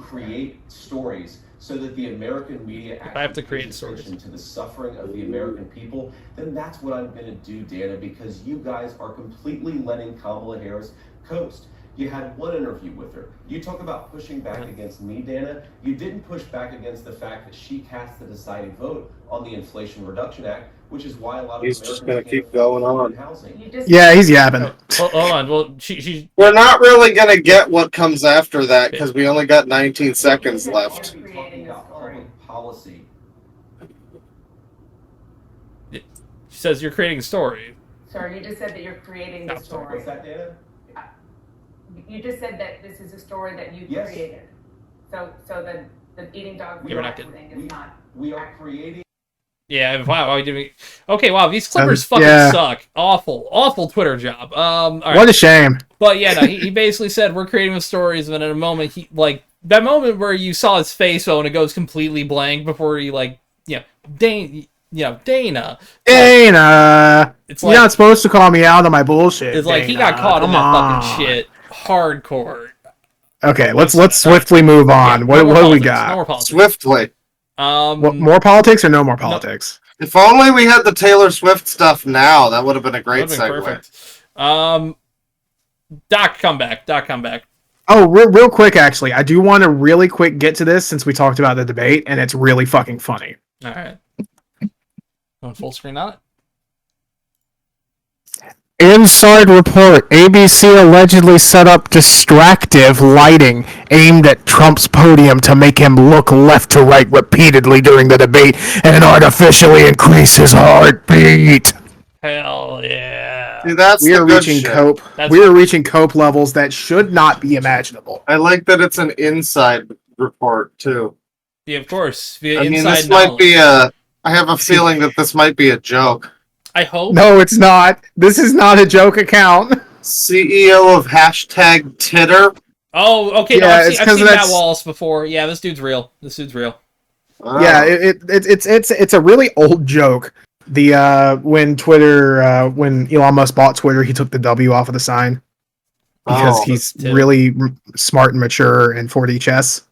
create stories so that the American media actually pays attention to the suffering of the American people, then that's what I'm going to do, Dana, because you guys are completely letting Kamala Harris coast. You had one interview with her. You talk about pushing back against me, Dana. You didn't push back against the fact that she cast the deciding vote on the Inflation Reduction Act, which is why a lot of He's just going to keep going on. Yeah, he's yapping. Hold on. Well, she. We're not really going to get what comes after that because we only got 19 seconds left. Policy. She says you're creating a story. Sorry, you just said that you're creating the story. What's that, Dana? You just said that this is a story that you created. So the eating dog thing is not. We are creating. Yeah, wow. Okay, wow. These clippers fucking suck. Awful Twitter job. All right. What a shame. But yeah, no, he basically said we're creating the stories, and in a moment, that moment where you saw his face when it goes completely blank before he Dana. It's you're not supposed to call me out on my bullshit. It's like he got caught in that fucking shit hardcore. Okay, let's swiftly move on. What do we got? Swiftly. More politics or no more politics? No. If only we had the Taylor Swift stuff now, that would have been a great segue. Perfect. Doc, come back. Oh, real quick, actually, I do want to really quick get to this since we talked about the debate, and it's really fucking funny. All right. Going full screen on it. Inside report, ABC allegedly set up distractive lighting aimed at Trump's podium to make him look left to right repeatedly during the debate and artificially increase his heartbeat. Hell yeah. See, that's we are reaching cope. We are reaching cope levels that should not be imaginable. I like that it's an inside report too. Yeah, of course. This might be I have a feeling that this might be a joke. I hope. No, it's not. This is not a joke account. CEO of #Titter. Oh, okay. Yeah, no, I've seen Matt Wallace before. Yeah, this dude's real. Wow. Yeah, it's a really old joke. When Elon Musk bought Twitter, he took the W off of the sign because he's really smart and mature in 4D chess.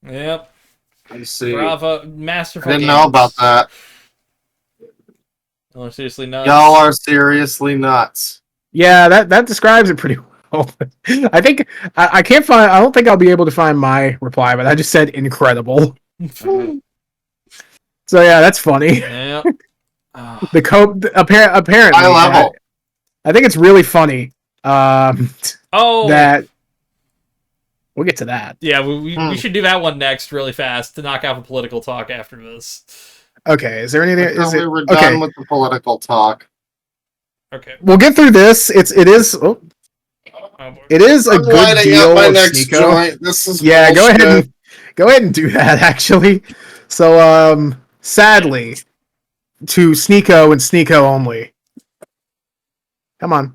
Yep. I see. Bravo, masterful. I didn't know about that. Y'all are seriously nuts. Y'all are seriously nuts. Yeah, that describes it pretty well. I think I can't find. I don't think I'll be able to find my reply, but I just said incredible. So yeah, that's funny. Yeah. The cope apparently. High level. I think it's really funny. That we'll get to that. Yeah, we should do that one next, really fast, to knock out the political talk after this. Okay, is there anything? We were done with the political talk. Okay. We'll get through this. It is a I'm good lighting deal up my of next Sneako. joint. This is Yeah, bullshit. go ahead and do that actually. So sadly to Sneako and Sneako only. Come on.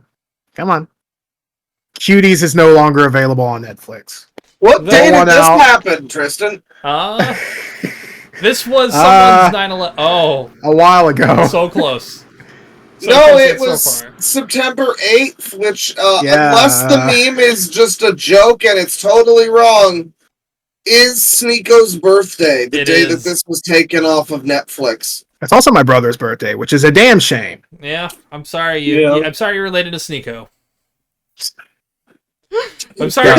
Cuties is no longer available on Netflix. What day did this happen, Tristan? This was someone's 9/11. Oh, a while ago. So close. No, it was September 8th, which, unless the meme is just a joke and it's totally wrong, is Sneako's birthday, the day that this was taken off of Netflix. It's also my brother's birthday, which is a damn shame. Yeah, I'm sorry. I'm sorry you're related to Sneako. I'm sorry.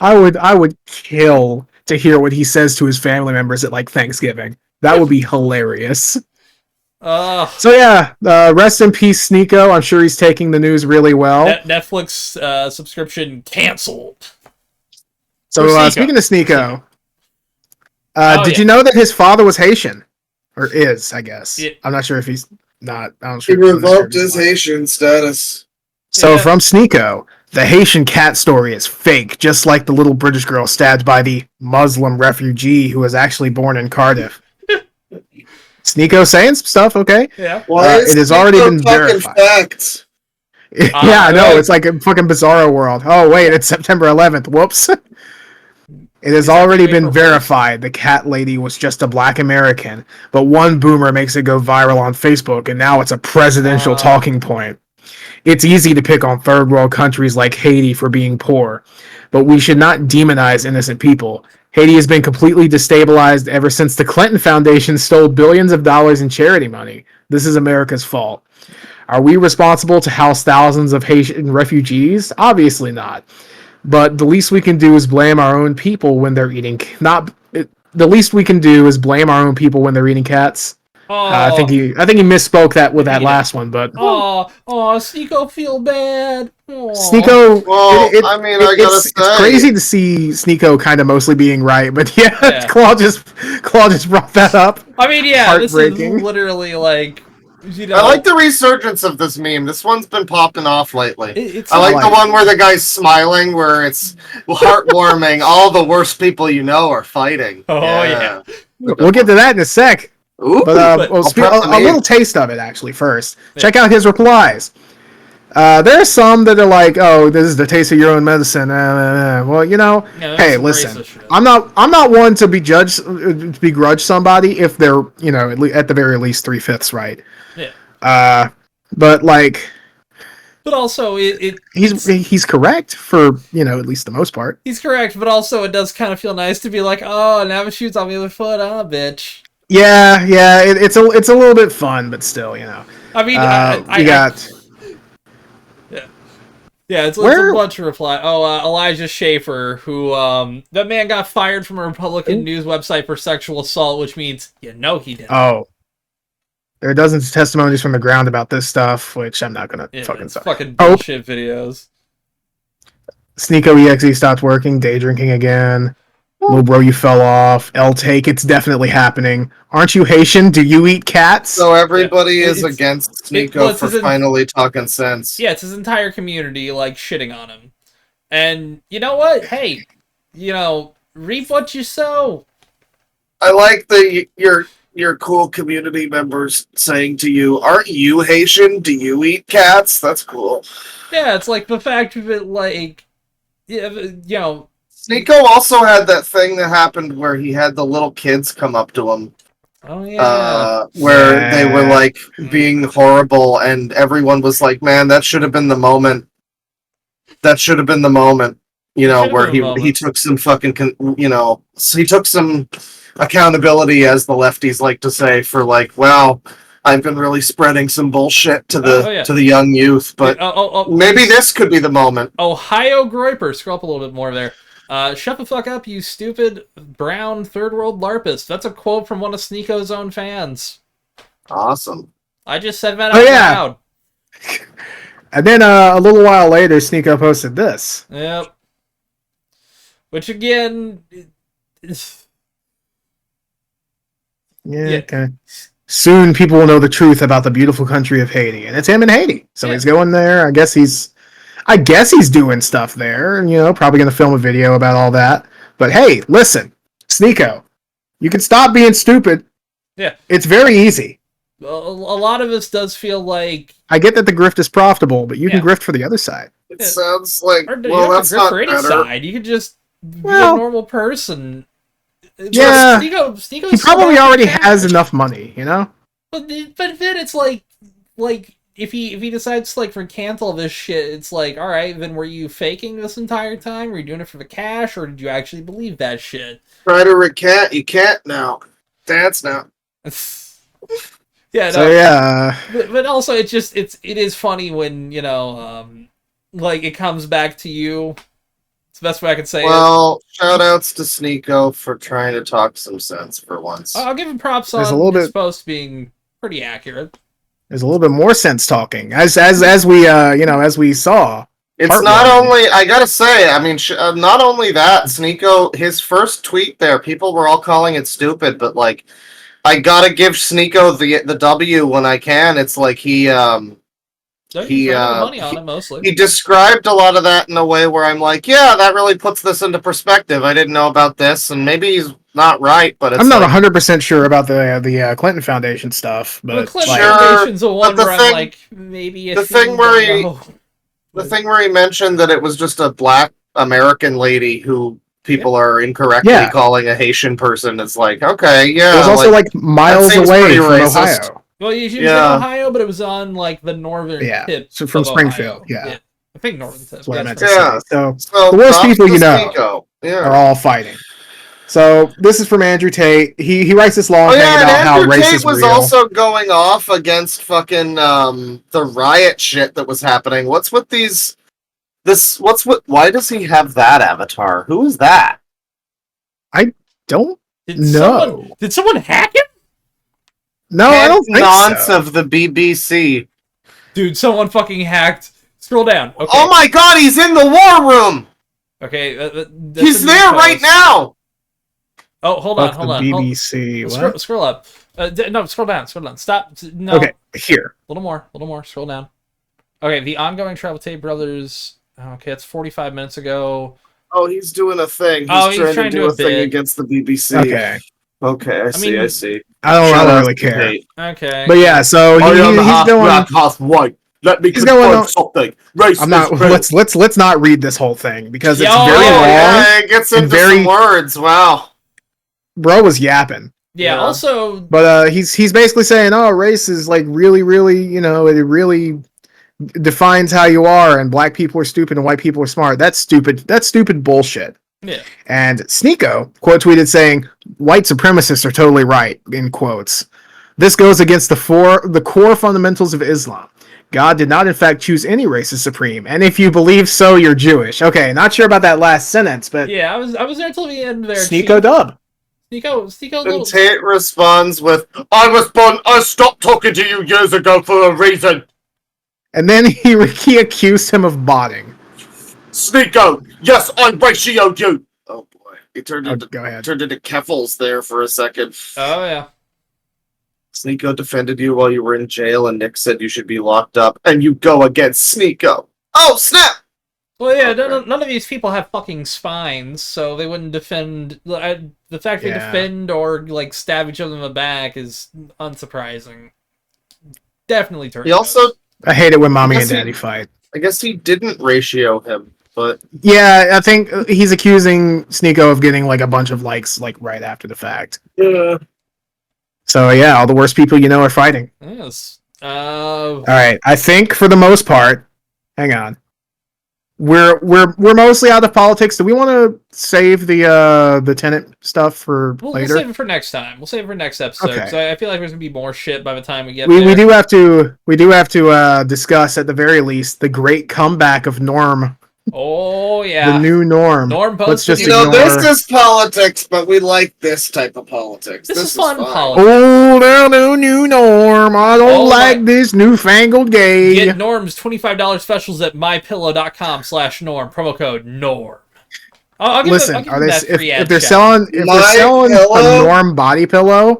I would kill to hear what he says to his family members at like Thanksgiving. That would be hilarious. So yeah, rest in peace, Sneako. I'm sure he's taking the news really well. Netflix subscription canceled. So speaking of Sneako, did you know that his father was Haitian, or is? I guess I'm not sure if he's not. He revoked his Haitian status. So from Sneako, the Haitian cat story is fake, just like the little British girl stabbed by the Muslim refugee who was actually born in Cardiff. Sneako saying some stuff, okay? Yeah. It has already been verified. Facts? Yeah, I know. It's like a fucking bizarro world. Oh, wait, it's September 11th. Whoops. It has already been verified the cat lady was just a black American, but one boomer makes it go viral on Facebook, and now it's a presidential talking point. It's easy to pick on third world countries like Haiti for being poor, but we should not demonize innocent people. Haiti has been completely destabilized ever since the Clinton Foundation stole billions of dollars in charity money. This is America's fault. Are we responsible to house thousands of Haitian refugees? Obviously not. But the least we can do is blame our own people when they're eating. The least we can do is blame our own people when they're eating cats. I think he misspoke that with that last one, but Sneako feel bad. Sneako. It's it's crazy to see Sneako kind of mostly being right, but yeah. Claw just brought that up. I mean, yeah, this is literally like. I like the resurgence of this meme. This one's been popping off lately. I like the one where the guy's smiling, where it's heartwarming. All the worst people you know are fighting. Oh yeah. We'll get to that in a sec. Ooh, but a little taste of it actually first. Yeah. Check out his replies. There are some that are like, "Oh, this is the taste of your own medicine." Well, hey, listen, I'm not one to begrudge somebody if they're, at the very least 3/5 right. Yeah. But like, but also he's correct for at least the most part. He's correct, but also it does kind of feel nice to be like, "Oh, now it shoots on the other foot, bitch." Yeah, it's a little bit fun, but still, I mean, it's a bunch of reply. Elijah Schaefer, who that man got fired from a Republican news website for sexual assault, which means he didn't. Oh, there are dozens of testimonies from the ground about this stuff, which I'm not gonna fucking bullshit videos. Sneako EXE stopped working. Day drinking again. Little bro, you fell off. L take, it's definitely happening. Aren't you Haitian? Do you eat cats? So everybody is against Sneako for finally talking sense. Yeah, it's his entire community like shitting on him. And you know what? Hey, reap what you sow. I like your cool community members saying to you, "Aren't you Haitian? Do you eat cats?" That's cool. Yeah, it's like the fact of it, like, Sneako also had that thing that happened where he had the little kids come up to him. Oh yeah. Where they were like being horrible, and everyone was like, "Man, that should have been the moment. That should have been the moment." Where he took some fucking, he took some accountability, as the lefties like to say, for like, wow, I've been really spreading some bullshit to the young youth, but maybe this could be the moment. Ohio Groiper, scroll up a little bit more there. Shut the fuck up, you stupid brown third world LARPist. That's a quote from one of Sneako's own fans. Awesome. I just said that out loud. And then a little while later, Sneako posted this. Yep. Which again... Okay. soon people will know the truth about the beautiful country of Haiti, and it's him in Haiti. So he's going there. I guess he's doing stuff there, and probably going to film a video about all that. But hey, listen, Sneako, you can stop being stupid. Yeah, it's very easy. A lot of this does feel like, I get that the grift is profitable, but you can grift for the other side. It sounds like, well, that's not for any better. Side. You could just be a normal person. Yeah, Sneako's he probably already has enough money, But then it's like if he decides to for cancel this shit, it's like, all right, then were you faking this entire time? Were you doing it for the cash, or did you actually believe that shit? Try to recant, you can't now. Dance now. Yeah, no, so yeah. But also it is funny when it comes back to you. It's the best way I can say it. Well, shout outs to Sneako for trying to talk some sense for once. I'll give him props on his post being pretty accurate. There's a little bit more sense talking, as we as we saw. It's not only, I gotta say, I mean, not only that, Sneako, his first tweet there, people were all calling it stupid, but I gotta give Sneako the W when I can. It's like he money on it mostly. He described a lot of that in a way where I'm like, yeah, that really puts this into perspective. I didn't know about this, and maybe he's not right, but it's I'm not 100% sure about the Clinton Foundation stuff, but the Clinton Foundation's the one where I'm like, maybe the thing where he mentioned that it was just a Black American lady who people are incorrectly calling a Haitian person. It's like, okay, yeah. It was also miles away from racist. Ohio. Well, he was in Ohio, but it was on the northern tip. So from Springfield, I think northern tip. That's what I meant to say. So the worst people are all fighting. So this is from Andrew Tate. He writes this long thing about how race Tate is was real. also going off against fucking the riot shit that was happening. What's with these? Why does he have that avatar? Who is that? I don't know. Did someone hack him? No, I don't think Nonce so. Of the BBC. Dude, someone fucking hacked. Scroll down. Okay. Oh my god, he's in the war room! Okay. He's there right now! Oh, hold on. BBC. What? Scroll up. No, scroll down. Stop. No. Okay, here. A little more. Scroll down. Okay, the ongoing Travel Tate Brothers. Okay, it's 45 minutes ago. Oh, he's doing a thing. He's trying to do a thing against the BBC. Okay, I see. I don't really care. Okay. But yeah, so he's going. Half white. Let me confirm something. I'm not. Let's not read this whole thing because it's very long. Yeah, it gets into some words. Wow. Bro was yapping. Yeah. Also, but he's basically saying, oh, race is really, really, it really defines how you are, and black people are stupid and white people are smart. That's stupid bullshit. Yeah. And Sneako quote tweeted saying, white supremacists are totally right, in quotes. This goes against the core fundamentals of Islam. God did not in fact choose any race as supreme, and if you believe so, you're Jewish. Okay, not sure about that last sentence, but yeah, I was there till the end there. Sneako dub. Sneako. And Tate responds with, I stopped talking to you years ago for a reason. And then he accused him of botting. Sneako, yes, I ratioed you. Oh boy, he turned into Keffels there for a second. Oh yeah. Sneako defended you while you were in jail, and Nick said you should be locked up, and you go against Sneako. Oh snap! Well, yeah, none of these people have fucking spines, so they wouldn't defend. The fact they defend or stab each other in the back is unsurprising. Definitely turns. He also. I hate it when mommy and daddy fight. I guess he didn't ratio him, but yeah, I think he's accusing Sneako of getting a bunch of likes right after the fact. Yeah. So yeah, all the worst people are fighting. Yes. All right, I think for the most part, hang on. We're mostly out of politics. Do we want to save the tenant stuff for later? We'll save it for next time. We'll save it for next episode. Okay. So I feel like there's gonna be more shit by the time we get there. We do have to discuss at the very least the great comeback of Norm. Oh yeah, the new Norm. Norm Let's just this is politics, but we like this type of politics. This is fun politics. Oh, no, new Norm. I don't like this newfangled gay. Get Norm's $25 specials at mypillow.com/Norm. Promo code Norm. Listen, if they're selling a Norm body pillow,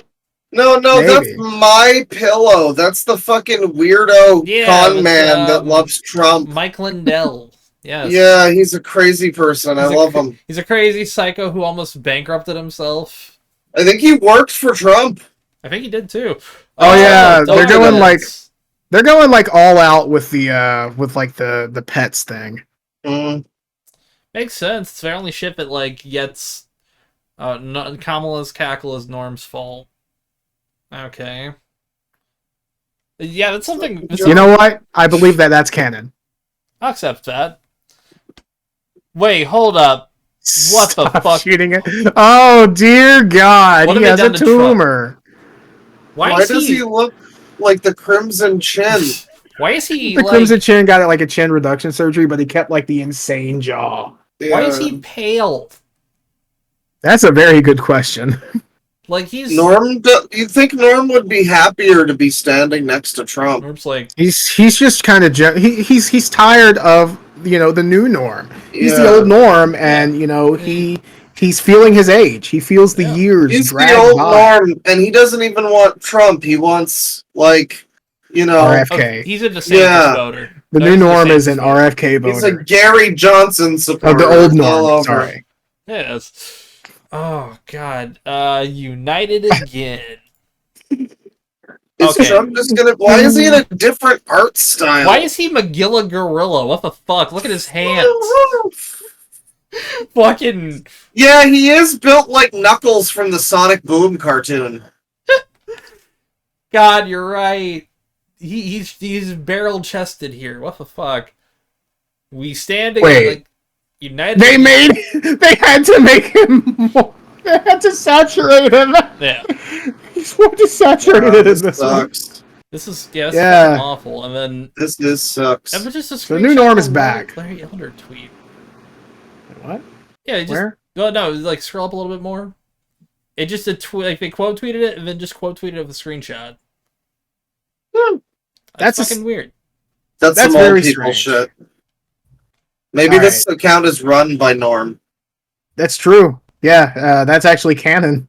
No, Maybe. that's My Pillow. That's the fucking weirdo con man that loves Trump. Mike Lindell. Yes. Yeah, he's a crazy person. I love him. He's a crazy psycho who almost bankrupted himself. I think he worked for Trump. I think he did too. Oh yeah, they're going like all out with the the pets thing. Makes sense. It's the only shit that like gets Kamala's cackle is Norm's fault. Okay. Yeah, that's something. You know what? I believe that's canon. I'll accept that. Wait, hold up. What the fuck? Shooting it. Oh dear God! He has a tumor. Why does he look like the Crimson Chin? Why is he the Crimson Chin got like a chin reduction surgery, but he kept like the insane jaw. Yeah. Why is he pale? That's a very good question. Like he's Norm. You think Norm would be happier to be standing next to Trump? Norm's like he's just kind of he's tired of the new Norm. He's the old Norm, and he's feeling his age. He feels the years. He's drag the old by. Norm, and he doesn't even want Trump. He wants RFK. He's a DeSantis voter. The new Norm is an RFK voter. He's a Gary Johnson supporter. Of the old Norm. Sorry. Yes. Oh God. United again. Is Trump just gonna? Why is he in a different art style? Why is he Magilla Gorilla? What the fuck? Look at his hands. Fucking. Yeah, he is built like Knuckles from the Sonic Boom cartoon. God, you're right. He's barrel chested here. What the fuck? We stand together. Wait. Like, United. They had to make him more. They had to saturate him. Yeah. He's more desaturated in this one. This is fucking awful. And then this sucks. And just a So the new Norm is back. Larry Elder tweet. What? Yeah, just Where? no, like scroll up a little bit more. It just like they quote tweeted it and then just quote tweeted it with a screenshot. That's fucking weird. That's some very old people strange. shit. Maybe this account is run by Norm. That's true. Yeah, that's actually canon.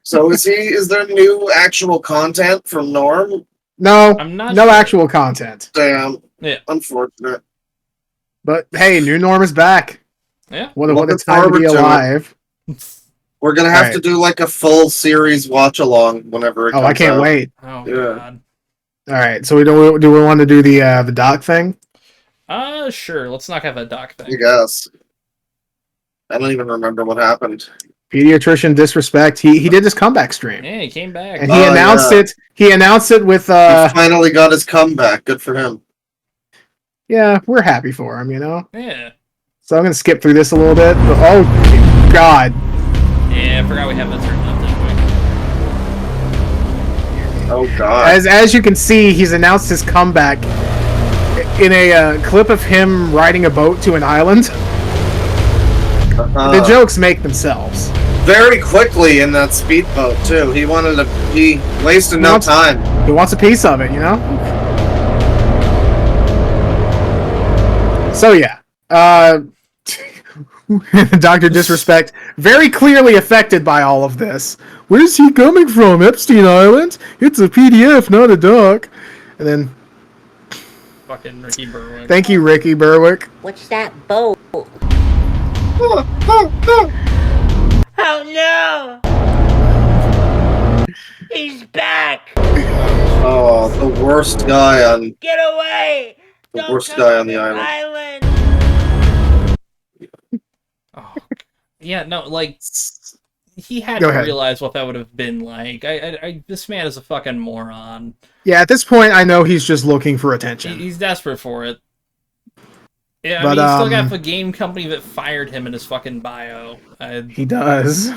So is there new actual content from Norm? No, I'm not no sure. actual content. Damn. Yeah. Unfortunate. But hey, new Norm is back. Yeah. What a Looking time to forward be to it. alive. We're gonna have to do like a full series watch along whenever it comes I can't out. wait. Oh Yeah. God. All right, so do we want to do the doc thing? Sure. Let's not have a doc thing. I guess. I don't even remember what happened. Pediatrician disrespect. He did his comeback stream. Yeah, he came back. And he announced it. He announced it with He finally got his comeback. Good for him. Yeah, we're happy for him, Yeah. So I'm gonna skip through this a little bit. But, oh God. Yeah, I forgot we have that turned up that Oh God. As you can see, he's announced his comeback in a clip of him riding a boat to an island. The jokes make themselves. Very quickly in that speedboat too. He wasted no time. He wants a piece of it, So yeah, Dr. Disrespect, very clearly affected by all of this. Where's he coming from? Epstein Island? It's a PDF, not a doc. And then, fucking Ricky Berwick. Thank you, Ricky Berwick. What's that boat? Oh no! He's back! Oh, the worst guy on Get away! the worst guy on the island. Oh, yeah, no, like he had Go to ahead. realize what that would have been like. This man is a fucking moron. Yeah, at this point, I know he's just looking for attention. He's desperate for it. Yeah, But, I mean, he's still got the game company that fired him in his fucking bio. He does.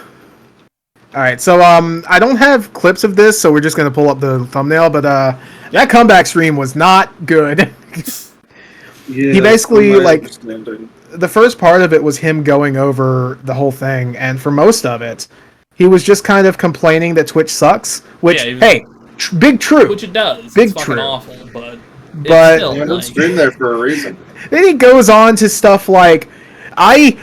Alright, so I don't have clips of this, so we're just gonna pull up the thumbnail, but that comeback stream was not good. He basically, the first part of it was him going over the whole thing, and for most of it, he was just kind of complaining that Twitch sucks, which, big true. Which it does. Big it's fucking true. awful, but But it's still, It's been there for a reason. Then he goes on to stuff like, I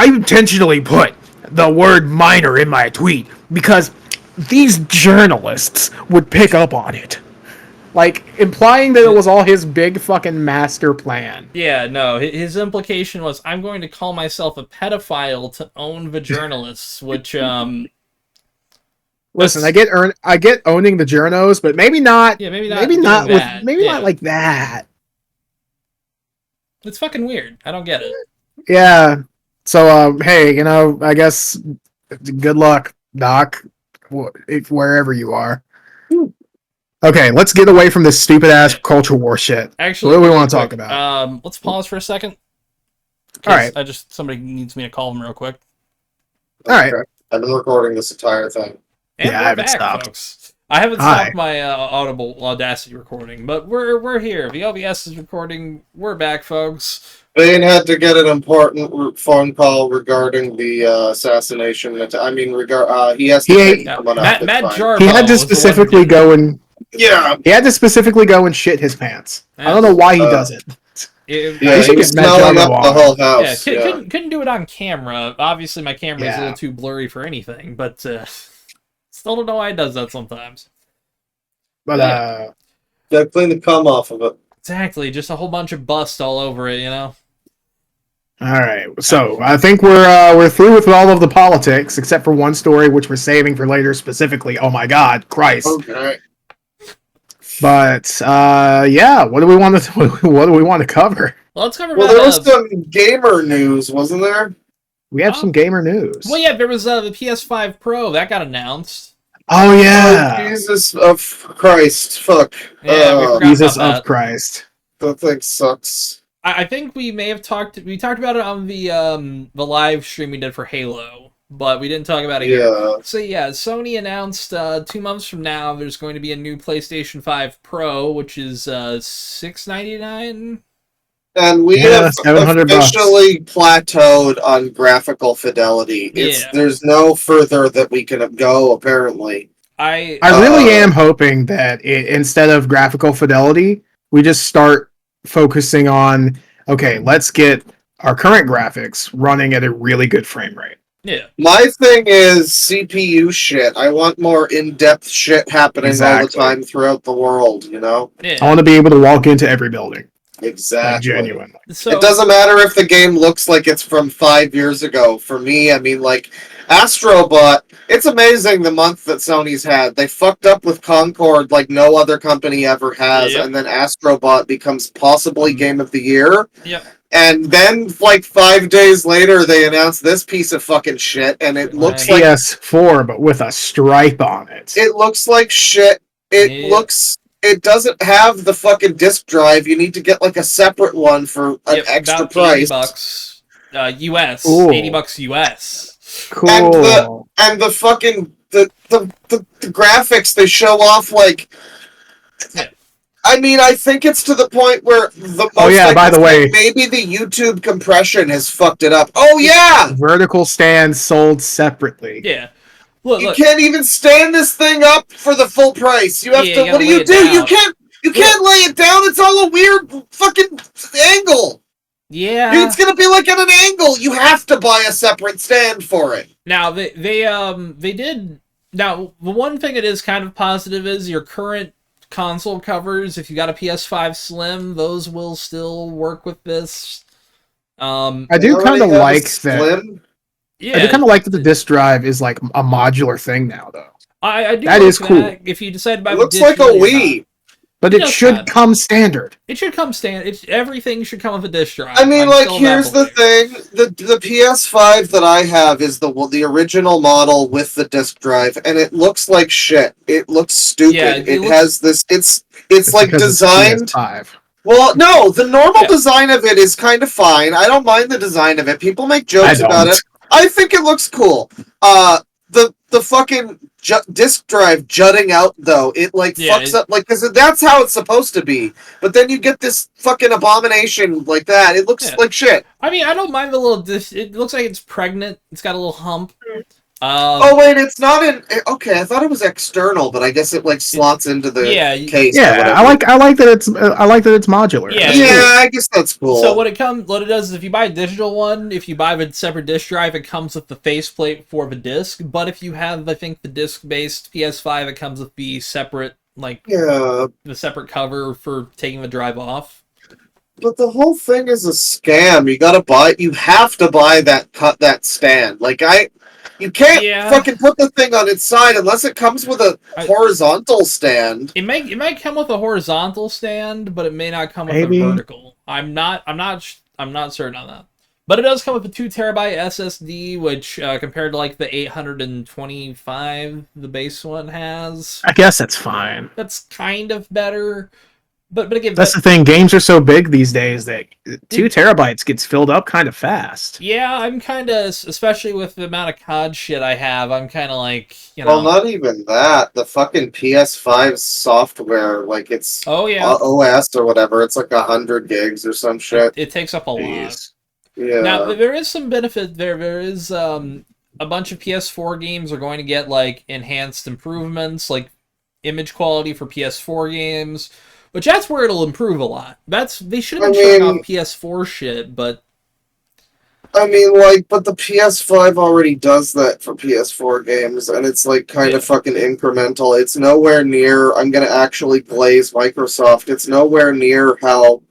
intentionally put the word minor in my tweet because these journalists would pick up on it. Like, implying that it was all his big fucking master plan. Yeah, no, his implication was, I'm going to call myself a pedophile to own the journalists, which, Listen, I get owning the journos, but maybe not. Yeah, maybe not not like that. It's fucking weird. I don't get it. Yeah. So, hey, I guess good luck, Doc, wherever you are. Okay, let's get away from this stupid ass culture war shit. Actually, what do we want to talk about? Let's pause for a second. All right. Somebody needs me to call them real quick. All right. I've been recording this entire thing. And I haven't stopped. Folks. I haven't stopped my Audible Audacity recording, but we're here. The OBS is recording. We're back, folks. Bane had to get an important phone call regarding the assassination. He has to Matt Jarbo. He had to specifically go and he had to specifically go and shit his pants. I don't know why he does it. He was smelling up the whole house. Couldn't do it on camera. Obviously, my camera is a little too blurry for anything, but still don't know why he does that sometimes. But gotta clean the cum off of it. Exactly, just a whole bunch of bust all over it, All right, so I think we're through with all of the politics, except for one story which we're saving for later specifically. Oh my God, Christ! Okay. But what do we want to cover? Well, let's cover. Well, there was some gamer news, wasn't there? We have some gamer news. Well, yeah, there was the PS5 Pro that got announced. Oh yeah! Oh, Jesus of Christ! Fuck! Yeah, Jesus of Christ! That thing sucks. I think we may have talked. We talked about it on the live stream we did for Halo, but we didn't talk about it here. So yeah, Sony announced 2 months from now there's going to be a new PlayStation 5 Pro, which is $699. And we have officially plateaued on graphical fidelity. There's no further that we can go, apparently. I really am hoping that instead of graphical fidelity, we just start focusing on, okay, let's get our current graphics running at a really good frame rate. Yeah. My thing is CPU shit. I want more in-depth shit happening all the time throughout the world, Yeah. I want to be able to walk into every building. Exactly. Genuinely. So, it doesn't matter if the game looks like it's from 5 years ago. For me, Astrobot, it's amazing the month that Sony's had. They fucked up with Concord like no other company ever has, and then Astrobot becomes possibly Game of the Year. Yep. And then, 5 days later, they announced this piece of fucking shit, and it looks like PS4, but with a stripe on it. It looks like shit. It doesn't have the fucking disc drive. You need to get a separate one for an extra price. $80 US. Ooh. $80 US. Cool. And the fucking the graphics they show off I think it's to the point where by the way, maybe the YouTube compression has fucked it up. Oh yeah, vertical stands sold separately. Yeah. Look. You can't even stand this thing up for the full price. You have to. What do you do? You can't lay it down. It's all a weird fucking angle. Yeah. It's gonna be at an angle. You have to buy a separate stand for it. Now they did. Now the one thing that is kind of positive is your current console covers. If you got a PS5 Slim, those will still work with this. I do kind of like that. Yeah. I do kind of like that the disc drive is a modular thing now, though. I do. That is cool. If you decide about it, looks like a Wii, but it should come standard. It should come standard. Everything should come with a disc drive. Here's the thing: the PS5 that I have is the original model with the disc drive, and it looks like shit. It looks stupid. Yeah, it has this. It's designed. It's PS5. Well, no, the normal design of it is kind of fine. I don't mind the design of it. People make jokes about it. I think it looks cool. The fucking disc drive jutting out, though, it fucks up, because that's how it's supposed to be. But then you get this fucking abomination like that. It looks like shit. I don't mind the little disc. It looks like it's pregnant. It's got a little hump. Oh wait, it's not in. Okay, I thought it was external, but I guess it like slots into the case. Yeah, I like that it's modular. Yeah, I guess that's cool. So what it does is if you buy a digital one, if you buy a separate disc drive, it comes with the faceplate for the disc. But if you have, I think, the disc-based PS5, it comes with the separate the separate cover for taking the drive off. But the whole thing is a scam. You have to buy that stand. You can't fucking put the thing on its side unless it comes with a horizontal stand. It might come with a horizontal stand, but it may not come with a vertical. I'm not certain on that. But it does come with a 2 terabyte SSD, which compared to like the 825 the base one has, I guess that's fine. That's kind of better. But again, that's the thing. Games are so big these days that 2 terabytes gets filled up kind of fast. Yeah, I'm kind of, especially with the amount of COD shit I have, I'm kind of like, Well, not even that. The fucking PS5 software, like it's OS or whatever, it's like 100 gigs or some shit. It takes up a lot. Yeah. Now there is some benefit there. There is a bunch of PS4 games are going to get like enhanced improvements, like image quality for PS4 games. Which that's where it'll improve a lot. They should have been showing off PS4 shit, but but the PS5 already does that for PS4 games, and it's like kind of fucking incremental. It's nowhere near. I'm gonna actually glaze Microsoft. It's nowhere near how,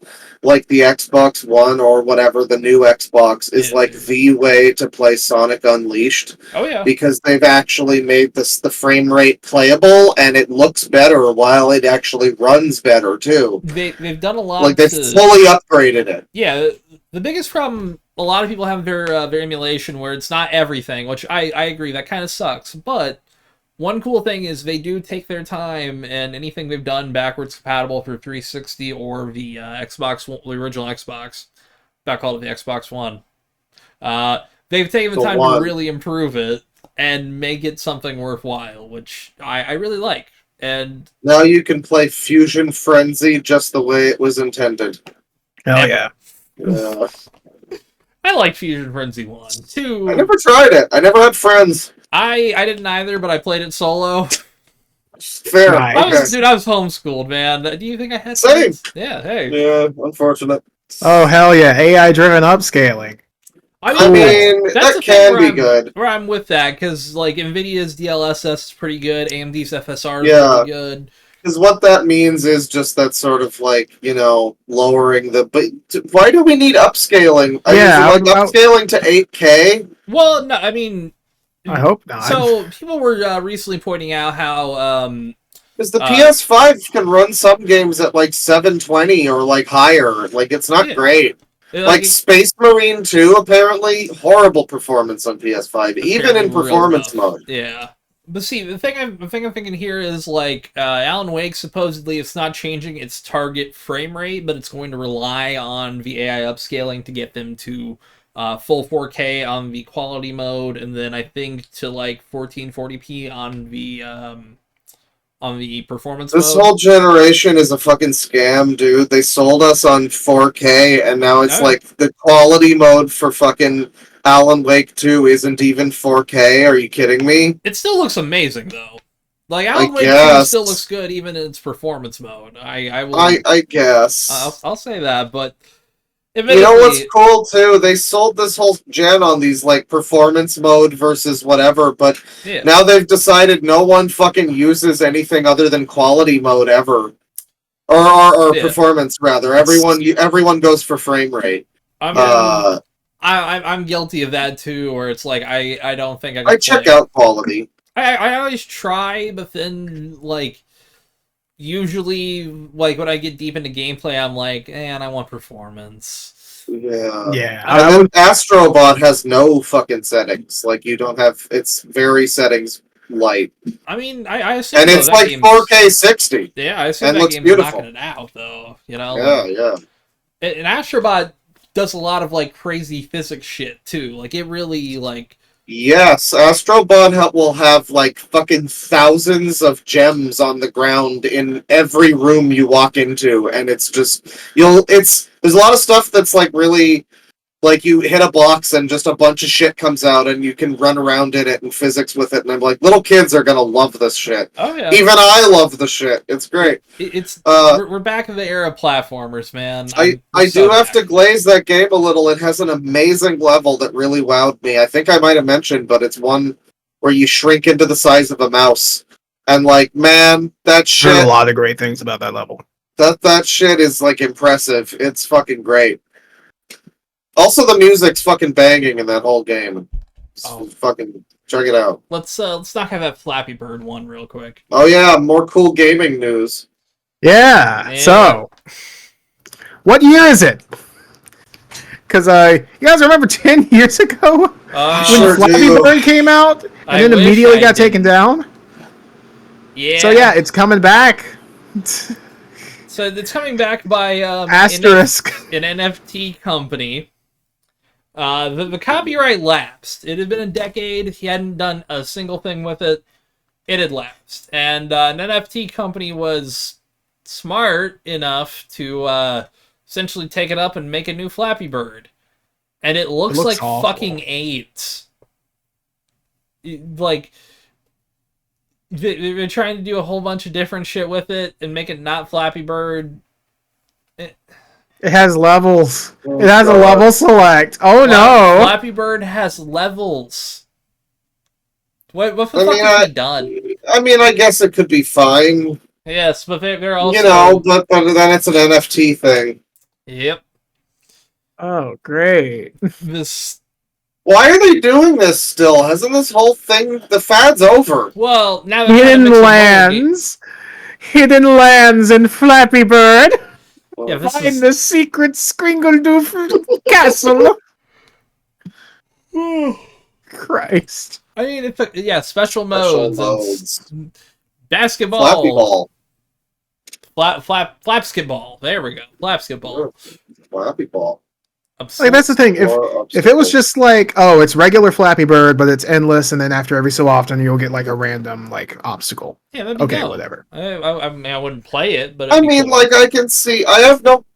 like the Xbox One or whatever, the new Xbox is like the way to play Sonic Unleashed. Oh yeah, because they've actually made the frame rate playable, and it looks better while it actually runs better too. They've done a lot. Like they've fully upgraded it. Yeah, the biggest problem a lot of people have their emulation where it's not everything, which I agree that kind of sucks. But one cool thing is they do take their time, and anything they've done backwards compatible through 360 or the the original Xbox, back called it the Xbox One. They've taken the time to really improve it and make it something worthwhile, which I really like. And now you can play Fusion Frenzy just the way it was intended. Hell yeah. Yeah. I like Fusion Frenzy 1. 2... I never tried it. I never had friends. I didn't either, but I played it solo. Fair. I was homeschooled, man. Do you think I had Same. friends? Yeah, hey. Yeah, unfortunate. Oh, hell yeah. AI-driven upscaling. I mean that can be good. Where I'm with that, because like NVIDIA's DLSS is pretty good, AMD's FSR is pretty good. Because what that means is just that sort of like, lowering the... But why do we need upscaling? Upscaling to 8K? Well, no, I mean... I hope not. So, people were recently pointing out how... Because the PS5 can run some games at like 720 or like higher. Like, it's not great. Like Space Marine 2, apparently, horrible performance on PS5, even in performance mode. Yeah. But see, the thing I'm thinking here is, like, Alan Wake, supposedly it's not changing its target frame rate, but it's going to rely on the AI upscaling to get them to full 4K on the quality mode, and then I think to, like, 1440p on the performance mode. This whole generation is a fucking scam, dude. They sold us on 4K, and now it's like the quality mode for fucking Alan Wake 2 isn't even 4K. Are you kidding me? It still looks amazing, though. Like, Alan Wake 2 still looks good, even in its performance mode. I guess. I'll say that, but... You know what's cool, too? They sold this whole gen on these, like, performance mode versus whatever, but now they've decided no one fucking uses anything other than quality mode ever. Or performance, rather. Everyone goes for frame rate. I'm guilty of that, too, where it's like, I don't think I check out quality. I always try, but then, like... Usually, like, when I get deep into gameplay, I'm like, man, I want performance. Yeah. Yeah. Astrobot has no fucking settings. Like, you don't have... It's very settings light. I mean, I assume... And it's like 4K 60. Yeah, I assume that game's knocking it out, though. Yeah, like, yeah. And Astrobot does a lot of, like, crazy physics shit, too. Like, it really, like... Yes, Astrobot will have like fucking thousands of gems on the ground in every room you walk into, and it's just there's a lot of stuff that's like really Like, you hit a box and just a bunch of shit comes out and you can run around in it and physics with it. And I'm like, little kids are gonna love this shit. Oh yeah. Even I love the shit. It's great. We're back in the era of platformers, man. I do have to glaze that game a little. It has an amazing level that really wowed me. I think I might have mentioned, but it's one where you shrink into the size of a mouse. And like, man, that shit. Heard a lot of great things about that level. That shit is like impressive. It's fucking great. Also, the music's fucking banging in that whole game. Fucking check it out. Let's knock out that Flappy Bird one real quick. Oh yeah, more cool gaming news. Yeah. So, what year is it? Because you guys remember 10 years ago when Sure Flappy do. Bird came out and I then wish immediately I got did. taken down? Yeah. So yeah, it's coming back. So it's coming back by Asterisk. an NFT company. The copyright lapsed. It had been a decade. He hadn't done a single thing with it. It had lapsed. And an NFT company was smart enough to essentially take it up and make a new Flappy Bird. And it looks like awful. fucking AIDS. Like, they're trying to do a whole bunch of different shit with it and make it not Flappy Bird. It has levels. It has a level select. Oh no! Flappy Bird has levels. What the fuck have they done? I mean, I guess it could be fine. Yes, but they're also... You know, but then it's an NFT thing. Yep. Oh, great. This... Why are they doing this still? Hasn't this whole thing... The fad's over. Well, now Hidden lands in Flappy Bird. Yeah, this Find is... the secret Skringledoof castle. Christ. I mean, it's special modes. It's basketball. Flappy ball. Flapsketball. There we go. Flapsketball. Flappy ball. Like, that's the thing. If it was just like, oh, it's regular Flappy Bird, but it's endless, and then after every so often you'll get like a random like obstacle. Yeah, that'd be okay, dope. whatever. I mean, I wouldn't play it, but I mean, like, I can see... I have no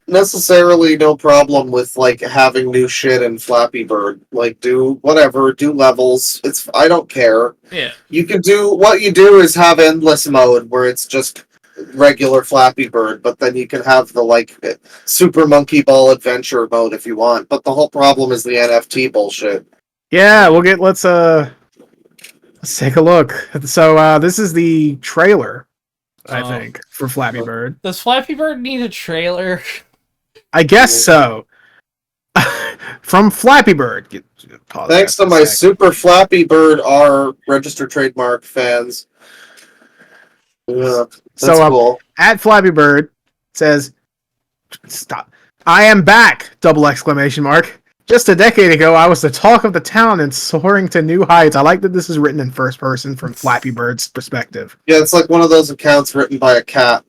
problem with, like, having new shit in Flappy Bird. Like, do whatever, do levels. I don't care. Yeah. You can do... What you do is have endless mode, where it's just regular Flappy Bird, but then you can have the, like, Super Monkey Ball Adventure mode if you want. But the whole problem is the NFT bullshit. Yeah, let's take a look. So this is the trailer, I think, for Flappy Bird. Does Flappy Bird need a trailer? I guess so. From Flappy Bird. Thanks to my Super Flappy Bird R registered trademark fans. Yeah, that's cool. At Flappy Bird says, "Stop! I am back!" ! Just a decade ago, I was the talk of the town and soaring to new heights. I like that this is written in first person from Flappy Bird's perspective. Yeah, it's like one of those accounts written by a cat.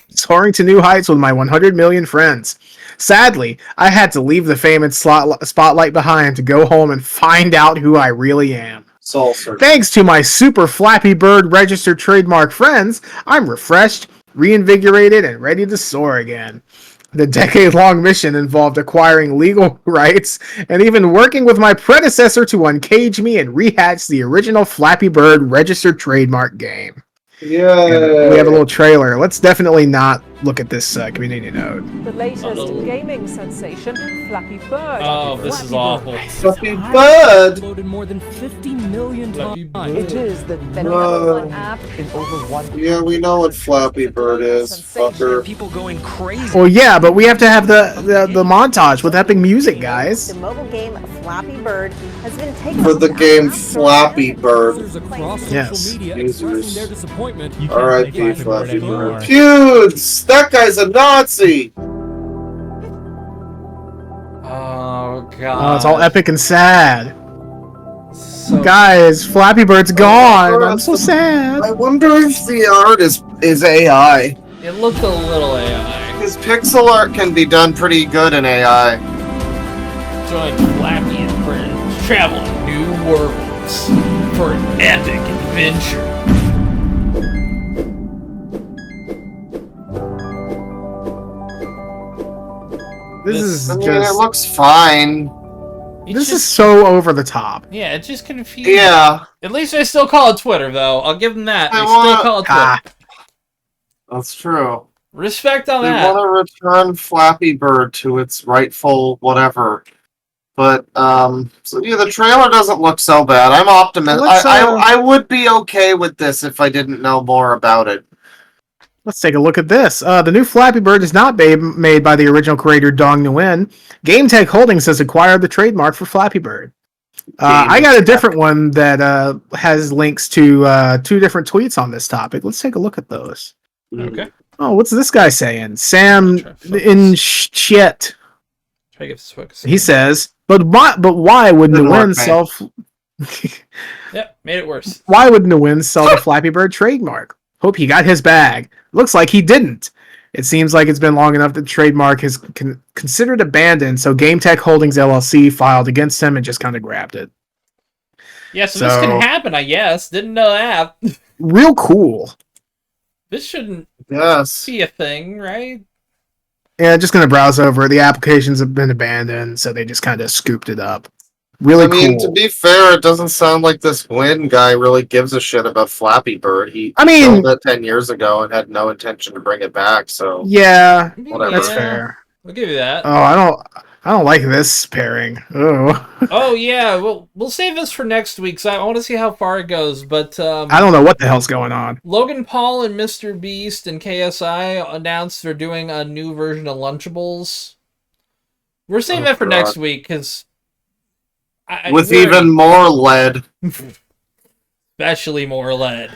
Soaring to new heights with my 100 million friends. Sadly, I had to leave the fame and spotlight behind to go home and find out who I really am. Soul search. Thanks to my Super Flappy Bird registered trademark friends, I'm refreshed, reinvigorated, and ready to soar again. The decade-long mission involved acquiring legal rights and even working with my predecessor to uncage me and rehatch the original Flappy Bird registered trademark game. Yeah. We have a little trailer. Let's definitely not look at this community node. The latest gaming sensation, Flappy Bird. Oh, this is awful. Flappy Bird! Loaded more than 50 million times. It is the number one app in over 1. Yeah, we know what Flappy Bird is, fucker. People going crazy. Well, yeah, but we have to have the montage with epic music, guys. The mobile game Flappy Bird has been taken For the game Flappy Bird. Yes. Users. Their disappointment. R.I.P. Flappy Bird. Feuds! That guy's a Nazi! Oh, God. Oh, it's all epic and sad. Guys, Flappy Bird's gone. I'm so sad. I wonder if the art is AI. It looked a little AI. Because pixel art can be done pretty good in AI. Join Flappy and friends, travel to new worlds for an epic adventure. This I mean, it looks fine. This is so over the top. Yeah, it's just confusing. Yeah. At least they still call it Twitter, though. I'll give them that. They still call it Twitter. That's true. Respect on they that. They want to return Flappy Bird to its rightful whatever. But, so yeah, the trailer doesn't look so bad. I'm optimistic. I would be okay with this if I didn't know more about it. Let's take a look at this. The new Flappy Bird is not made by the original creator Dong Nguyen. GameTech Holdings has acquired the trademark for Flappy Bird. I got a different one that has links to 2 different tweets on this topic. Let's take a look at those. Okay. Oh, what's this guy saying? Sam in shit. Try to get this focus. He says, but why would Nguyen sell? Yep, made it worse. Why would Nguyen sell the Flappy Bird trademark? Hope he got his bag. Looks like he didn't. It seems like it's been long enough that the trademark is considered abandoned, so GameTech Holdings LLC filed against him and just kind of grabbed it. Yeah, so this can happen, I guess. Didn't know that. Real cool. This shouldn't be a thing, right? Yeah, just going to browse over. The applications have been abandoned, so they just kind of scooped it up. Really cool. I mean, to be fair, it doesn't sound like this Nguyen guy really gives a shit about Flappy Bird. He sold it 10 years ago and had no intention to bring it back, so... Yeah, whatever. That's fair. I'll give you that. Oh, I don't like this pairing. Oh. Oh, yeah, we'll save this for next week, because I want to see how far it goes, but... I don't know what the hell's going on. Logan Paul and Mr. Beast and KSI announced they're doing a new version of Lunchables. We're saving that for next week, because... With even more lead. Especially more lead.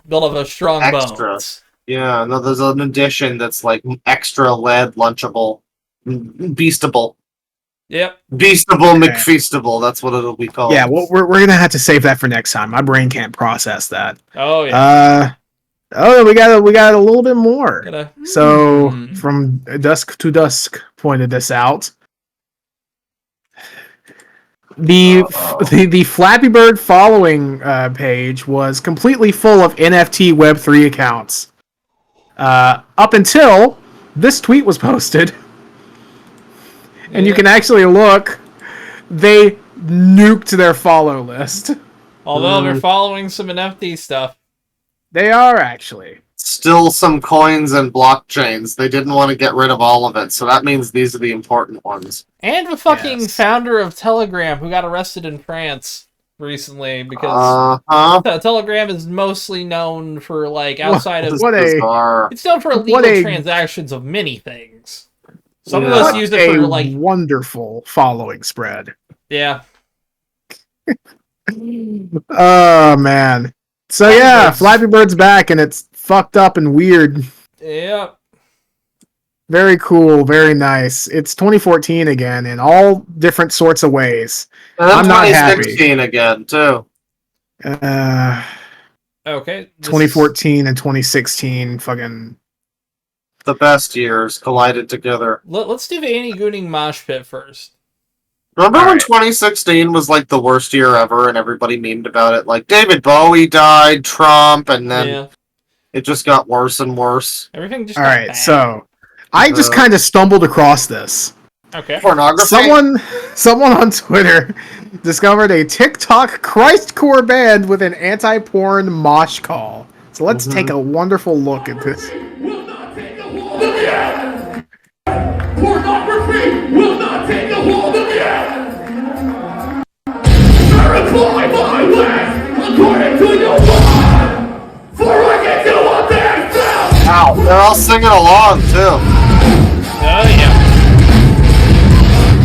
Build up a strong bones. Yeah, no, there's an addition that's like extra lead lunchable. Beastable. Yep. Beastable McFeastable, that's what it'll be called. Yeah, well, we're going to have to save that for next time. My brain can't process that. Oh, yeah. We got a little bit more. So, from Dusk to Dusk pointed this out. The Flappy Bird following page was completely full of NFT Web3 accounts. Up until this tweet was posted. And you can actually look. They nuked their follow list. Although they're following some NFT stuff. They are, actually. Still some coins and blockchains. They didn't want to get rid of all of it, so that means these are the important ones. And the fucking founder of Telegram who got arrested in France recently because Telegram is mostly known for, like, outside of... It's known for illegal transactions of many things. Some of us use it for, like... wonderful following spread. Yeah. Oh, man. So, yeah, Flappy Bird's back, and it's fucked up and weird. Yep. Very cool, very nice. It's 2014 again in all different sorts of ways. And I'm not happy. 2016 again, too. Okay. 2014 and 2016, fucking... The best years collided together. Let's do the anti-gooning mosh pit first. Remember when 2016 was like the worst year ever and everybody memed about it? Like, David Bowie died, Trump, and then it just got worse and worse. Everything just got bad. So I just kind of stumbled across this. Okay. Pornography? Someone on Twitter discovered a TikTok Christcore band with an anti-porn mosh call. So let's take a wonderful look at this. Pornography will not take a hold of you! Verify my ways according to your word! For I can do what they do! Ow, they're all singing along, too. Oh, yeah.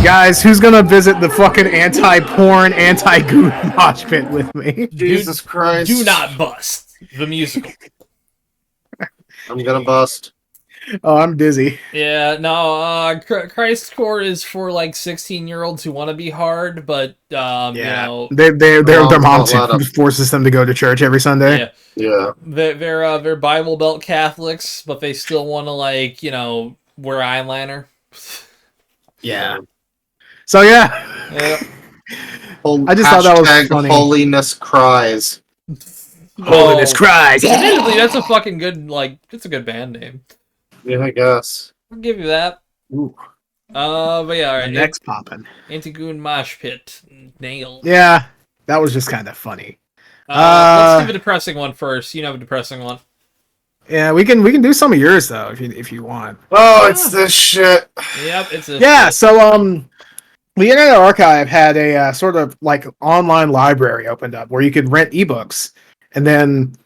Guys, who's gonna visit the fucking anti-porn, anti-goon mosh pit with me? Jesus Christ. Do not bust the musical. I'm gonna bust. Oh, I'm dizzy. Yeah, no, Christcore is for, like, 16-year-olds who want to be hard, but, you know... Their mom forces them to go to church every Sunday. Yeah. They're Bible Belt Catholics, but they still want to, like, you know, wear eyeliner. Yeah. So, yeah. I just thought that was funny. Holiness cries. Holiness cries. Admittedly, that's a fucking good, like, it's a good band name. Yeah, I guess. I'll give you that. Ooh. But yeah, all right. Next popping. Anti-Goon Mosh Pit. Nail. Yeah, that was just kind of funny. Let's do a depressing one first. You know a depressing one. Yeah, we can do some of yours though if you want. Oh, it's this shit. Yep, it's this Yeah, shit. so the Internet Archive had a sort of like online library opened up where you could rent ebooks, and then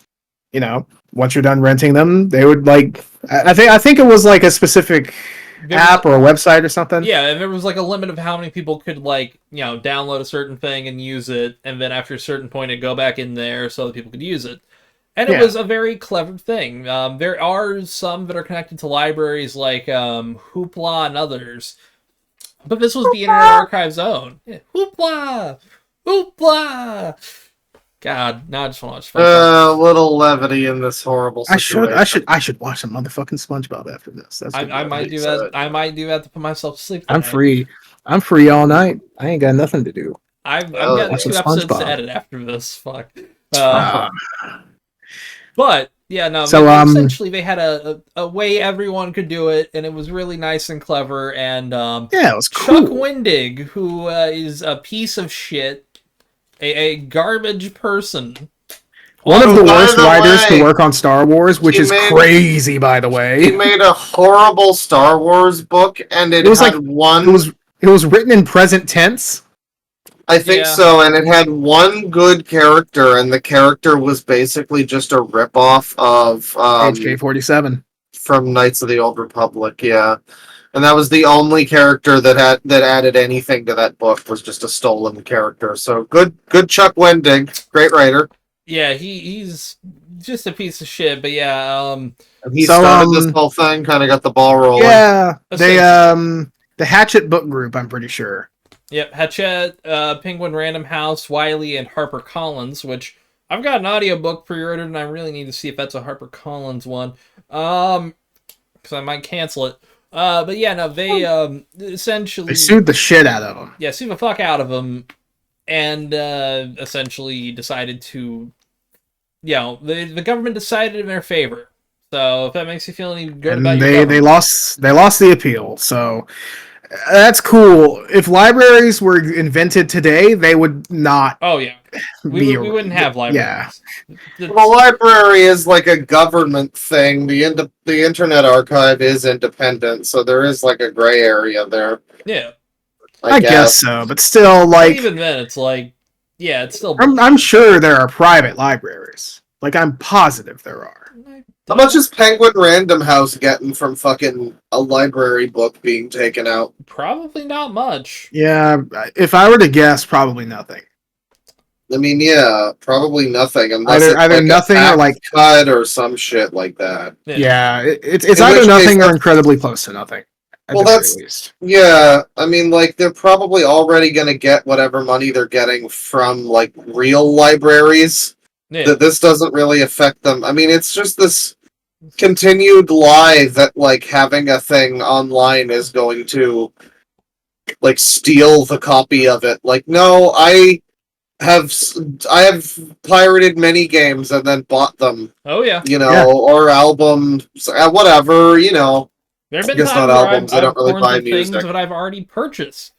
once you're done renting them, they would like I think it was like a specific app or a website or something. Yeah, and there was like a limit of how many people could like download a certain thing and use it, and then after a certain point it'd go back in there so that people could use it. And it was a very clever thing. There are some that are connected to libraries like Hoopla and others. But this was the Internet Archive's own. Yeah. Hoopla! Hoopla! God, now I just want to watch SpongeBob. Little levity in this horrible situation. I should watch some motherfucking SpongeBob after this. I might do that. I might do that to put myself to sleep. I'm free. I'm free all night. I ain't got nothing to do. I've got 2 episodes to edit after this. Fuck. But yeah, no. So essentially, they had a way everyone could do it, and it was really nice and clever. And yeah, it was cool. Chuck Wendig, who is a piece of shit, a garbage person. One of the worst writers to work on Star Wars, which is crazy, by the way. He made a horrible Star Wars book, and it was had like one. It was written in present tense. I think so, and it had one good character, and the character was basically just a ripoff of HK-47 from Knights of the Old Republic. Yeah, and that was the only character that added anything to that book, was just a stolen character. So good Chuck Wendig, great writer. Yeah, he's just a piece of shit, but yeah, he started this whole thing, kind of got the ball rolling. Yeah, they the Hatchet book group, I'm pretty sure. Yep, Hachette, Penguin Random House, Wiley, and HarperCollins, which I've got an audiobook pre-ordered, and I really need to see if that's a HarperCollins one, because I might cancel it. But yeah, no, they essentially... They sued the shit out of them. Yeah, sued the fuck out of them, and essentially decided to... the government decided in their favor. So if that makes you feel any good about your government... They lost the appeal, so... That's cool. If libraries were invented today, they would not. Oh yeah, we wouldn't have libraries. Yeah, the library is like a government thing. The Internet Archive is independent, so there is like a gray area there. Yeah, I guess so, but still, like even then, it's like it's still. I'm sure there are private libraries. Like I'm positive there are. How much is Penguin Random House getting from fucking a library book being taken out? Probably not much. Yeah, if I were to guess, probably nothing. I mean, yeah, probably nothing. Unless either like nothing or like cut or some shit like that. Yeah, it's either nothing or incredibly close to nothing. Well, that's yeah. I mean, like they're probably already gonna get whatever money they're getting from like real libraries. Yeah. That this doesn't really affect them. I mean, it's just this continued lie that like having a thing online is going to like steal the copy of it. Like, no, I have pirated many games and then bought them. Oh yeah, or albums, whatever. There have been times not where albums. I don't really buy things music that I've already purchased.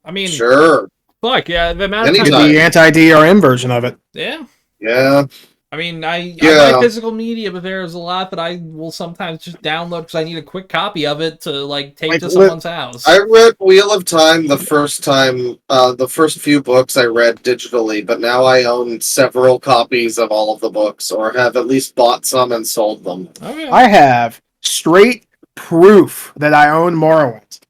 I mean, sure. Fuck yeah, the amount of the anti-DRM version of it. Yeah. Yeah. I mean, I buy physical media, but there's a lot that I will sometimes just download because I need a quick copy of it to like take to someone's house. I read Wheel of Time the first time, the first few books I read digitally, but now I own several copies of all of the books, or have at least bought some and sold them. Oh, yeah. I have straight proof that I own Morrowind.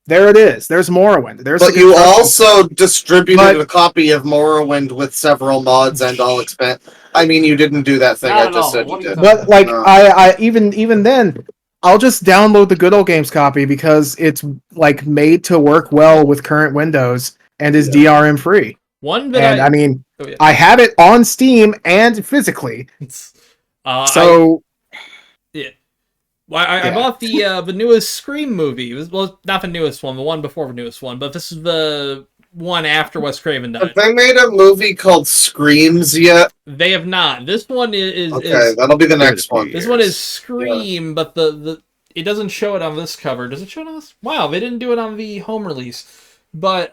There it is. There's Morrowind. But you also distributed a copy of Morrowind with several mods and all expense. I mean, you didn't do that thing I just said you did. But like, I even then, I'll just download the Good Old Games copy because it's like made to work well with current Windows and is DRM free. I mean, I have it on Steam and physically. Yeah. Well, I bought the newest Scream movie. Well, not the newest one, the one before the newest one, but this is the one after Wes Craven died. Have they made a movie called Screams yet? They have not. This one is okay. That'll be the next one. This one is Scream, but the it doesn't show it on this cover. Does it show it on this? Wow, they didn't do it on the home release. But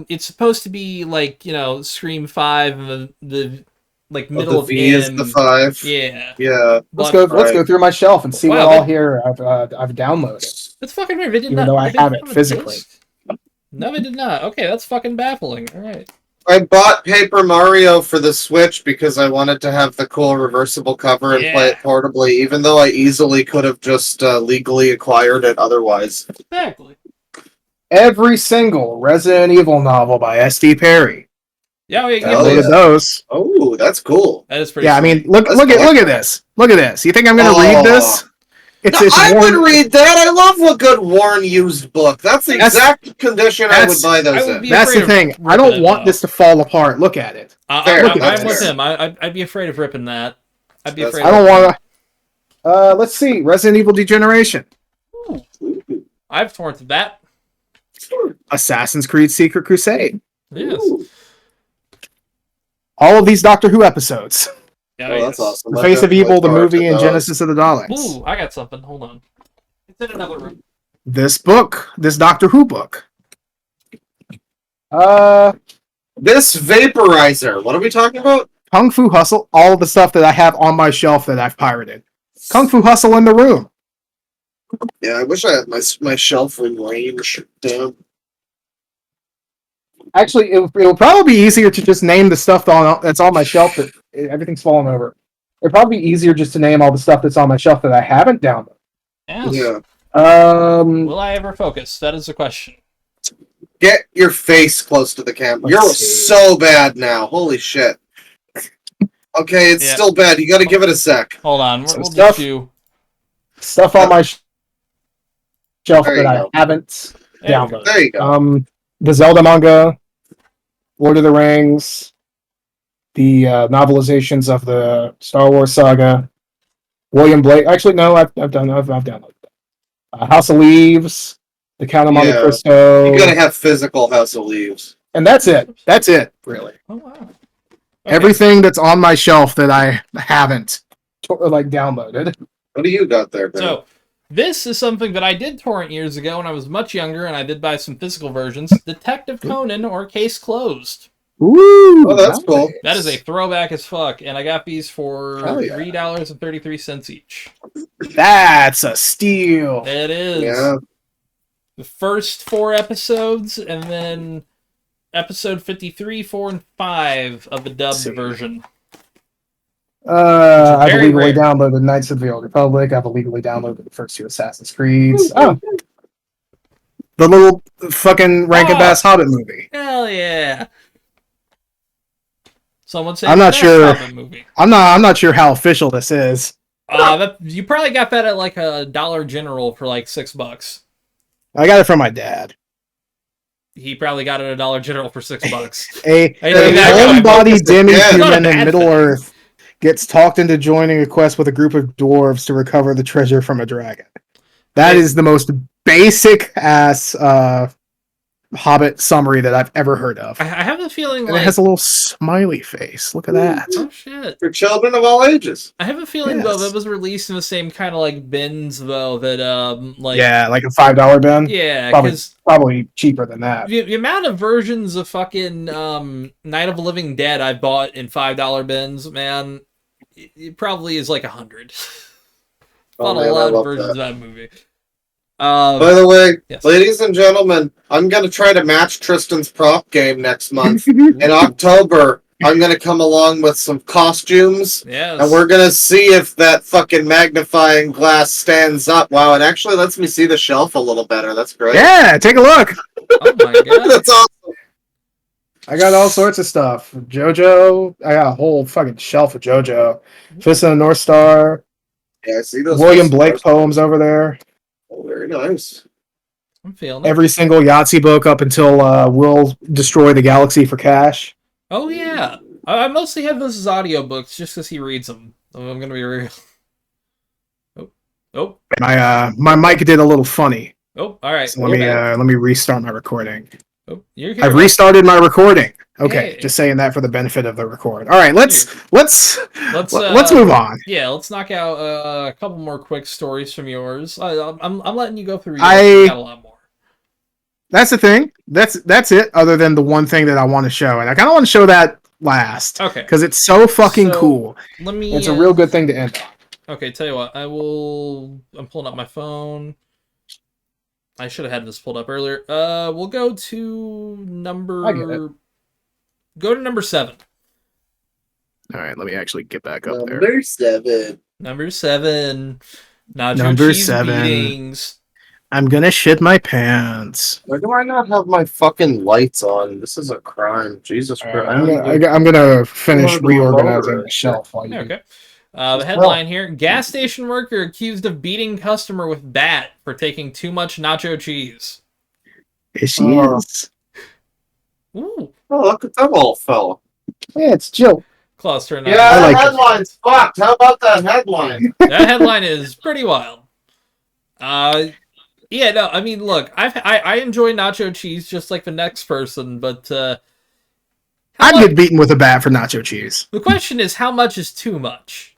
it's supposed to be like, you know, Scream 5 and the like middle the of V is M. the 5. Yeah. Yeah. Let's go through my shelf and see what all here I've downloaded. That's fucking weird. They did Even not, though I they didn't have it a physically. disc? No, they did not. Okay, that's fucking baffling. All right. I bought Paper Mario for the Switch because I wanted to have the cool reversible cover and play it portably, even though I easily could have just legally acquired it otherwise. Exactly. Every single Resident Evil novel by S.D. Perry. Yeah, we Hell Look yeah. at those. Oh, that's cool. That is pretty. Yeah, I sweet. mean, look at this. Look at this. You think I'm gonna read this? I would read that. I love a good worn used book. That's the exact condition I would buy those in. That's the thing. I don't want this to fall apart. Look at it. I'm with him. I'd be afraid of ripping that. I'd be afraid. I don't want to. Let's see. Resident Evil Degeneration. I've torn through that. Assassin's Creed Secret Crusade. Yes. All of these Doctor Who episodes. Yeah, that's awesome. The Face of Evil, the movie, and Genesis of the Daleks. Ooh, I got something. Hold on. It's in another room. This book, this Doctor Who book. This vaporizer. What are we talking about? Kung Fu Hustle. All of the stuff that I have on my shelf that I've pirated. Kung Fu Hustle in the room. Yeah, I wish I had my shelf in range. Damn. Actually, it would probably be easier to just name the stuff that's on my shelf that everything's falling over. It'd probably be easier just to name all the stuff that's on my shelf that I haven't downloaded. Yes. Yeah. Will I ever focus? That is the question. Get your face close to the camera. You're so bad now. Holy shit. Okay, it's still bad. You got to give it a sec. Hold on. We'll just do stuff on my shelf There that you I go. haven't downloaded. There you go. The Zelda manga, Lord of the Rings, the novelizations of the Star Wars saga, William Blake. Actually, no, I've downloaded that. House of Leaves, The Count of Monte Cristo. You got to have physical House of Leaves. And that's it. That's it, really. Oh wow. Okay. Everything that's on my shelf that I haven't downloaded. What do you got there, Ben? So, this is something that I did torrent years ago when I was much younger, and I did buy some physical versions. Detective Conan or Case Closed. Ooh, oh, that's cool. That is a throwback as fuck, and I got these for $3.33 each. That's a steal. It is. Yeah. The first 4 episodes, and then episode 53, 4, and 5 of the dubbed version. I've very illegally rare. downloaded Knights of the Old Republic. I've illegally downloaded the first 2 Assassin's Creeds. Oh, the little fucking Rankin Bass Hobbit movie. Hell yeah! Someone said I'm not the sure. Hobbit movie. I'm not sure how official this is. You probably got that at like a Dollar General for like $6. I got it from my dad. He probably got it at a Dollar General for $6. A homebody demi-human in Middle-earth gets talked into joining a quest with a group of dwarves to recover the treasure from a dragon. That is the most basic-ass Hobbit summary that I've ever heard of. I have a feeling And like it has a little smiley face. Look at that. oh shit! For children of all ages. I have a feeling though that was released in the same kind of like bins though that like Yeah, like a $5 bin. Yeah, probably cheaper than that. the amount of versions of fucking Night of the Living Dead I bought in $5 bins, man, it probably is like 100. Bought a lot of versions of that movie. By the way, yes. ladies and gentlemen, I'm going to try to match Tristan's prop game next month. In October, I'm going to come along with some costumes. Yes. And we're going to see if that fucking magnifying glass stands up. Wow, it actually lets me see the shelf a little better. That's great. Yeah, take a look. Oh my god. That's awesome. I got all sorts of stuff. JoJo. I got a whole fucking shelf of JoJo. Fist of the North Star. Yeah, I see those. William Blake poems over there. Oh, very nice. I'm feeling it. Every single Yahtzee book up until Will Destroy the Galaxy for Cash. Oh yeah. I mostly have those as audiobooks just because he reads them. I'm gonna be real. Oh. My mic did a little funny. Oh, all right. So let me restart my recording. Oh, you're here. I've restarted my recording. Okay, Hey. just saying that for the benefit of the record. All right, let's move on. Yeah, let's knock out a couple more quick stories from yours. I'm letting you go through yours. You got a lot more. That's the thing. That's it. Other than the one thing that I want to show, and I kind of want to show that last. Okay. Because it's so fucking cool. Let me. It's a real good thing to end on. Okay, tell you what. I'm pulling up my phone. I should have had this pulled up earlier. We'll go to number. I get it. Go to number 7. All right, let me actually get back up there. Number 7. Number 7. Nacho Number cheese 7. beatings. I'm gonna shit my pants. Why do I not have my fucking lights on? This is a crime. Jesus Christ. I'm gonna finish reorganizing the shelf while you. Okay. The headline here: Gas station worker accused of beating customer with bat for taking too much nacho cheese. Here she is. Ooh. Oh, look at that old fella. Yeah, it's Jill. Klaus, turn Yeah, on. that headline's fucked. How about that headline? That headline is pretty wild. Yeah, no, I mean, look, I enjoy nacho cheese just like the next person, but I'd get beaten with a bat for nacho cheese. The question is, how much is too much?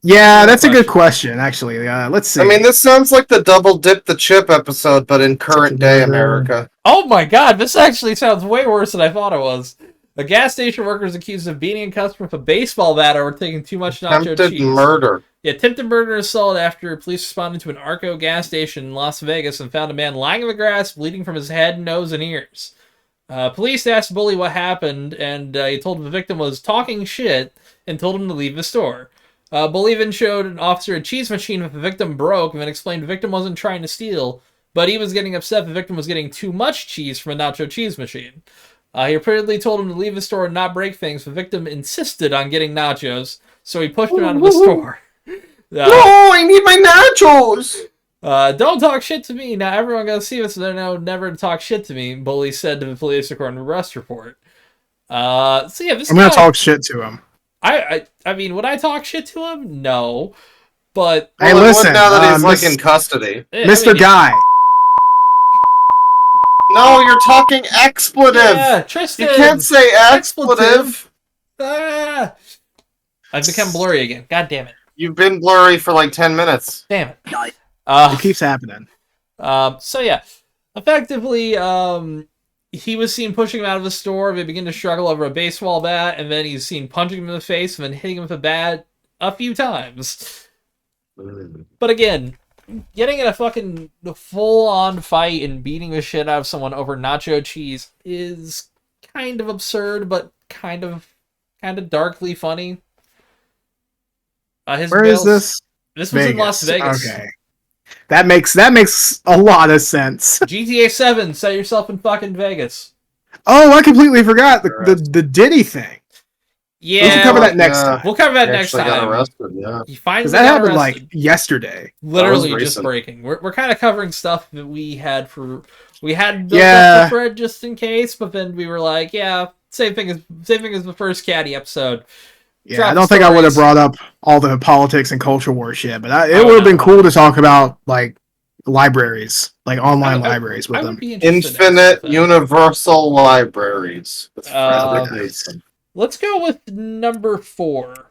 Yeah, that's a good question, actually. Let's see. I mean, this sounds like the double dip the chip episode, but in current day America. Oh my god, this actually sounds way worse than I thought it was. A gas station worker is accused of beating a customer with a baseball bat over taking too much nacho Attempted cheese. murder. Yeah, attempted murder and assault after police responded to an Arco gas station in Las Vegas and found a man lying in the grass, bleeding from his head, nose, and ears. Police asked Bully what happened, and he told him the victim was talking shit and told him to leave the store. Bully then showed an officer a cheese machine that the victim broke and then explained the victim wasn't trying to steal, but he was getting upset the victim was getting too much cheese from a nacho cheese machine. He reportedly told him to leave the store and not break things. The victim insisted on getting nachos, so he pushed him out of the store. No, I need my nachos! Don't talk shit to me. Now everyone gonna see this, so they know never to talk shit to me, Bully said to the police according to the arrest report. So yeah, this I'm gonna talk shit to him. I mean, would I talk shit to him? No. But hey, listen, now that he's like in custody. Mr. Guy. No, you're talking expletive. Yeah, Tristan. You can't say expletive. Ah, I've become blurry again. God damn it. You've been blurry for like 10 minutes. Damn it. It keeps happening. So yeah, effectively, he was seen pushing him out of the store. They begin to struggle over a baseball bat, and then he's seen punching him in the face and then hitting him with a bat a few times. But again, getting in a fucking full-on fight and beating the shit out of someone over nacho cheese is kind of absurd, but kind of darkly funny. Where is this? This was in Las Vegas. Okay. That makes a lot of sense. GTA 7, set yourself in fucking Vegas. Oh, I completely forgot the Diddy thing. Yeah, we can cover that next time. We'll cover that next time. Got arrested, yeah. Because that happened like yesterday. Literally just breaking. We're kind of covering stuff that we had built up the thread just in case, but then we were like, yeah, same thing as the first Caddy episode. Yeah, I don't think I would have brought up all the politics and culture war shit, but it would have been cool to talk about like libraries, like online libraries with them. Infinite universal libraries. Let's go with number 4.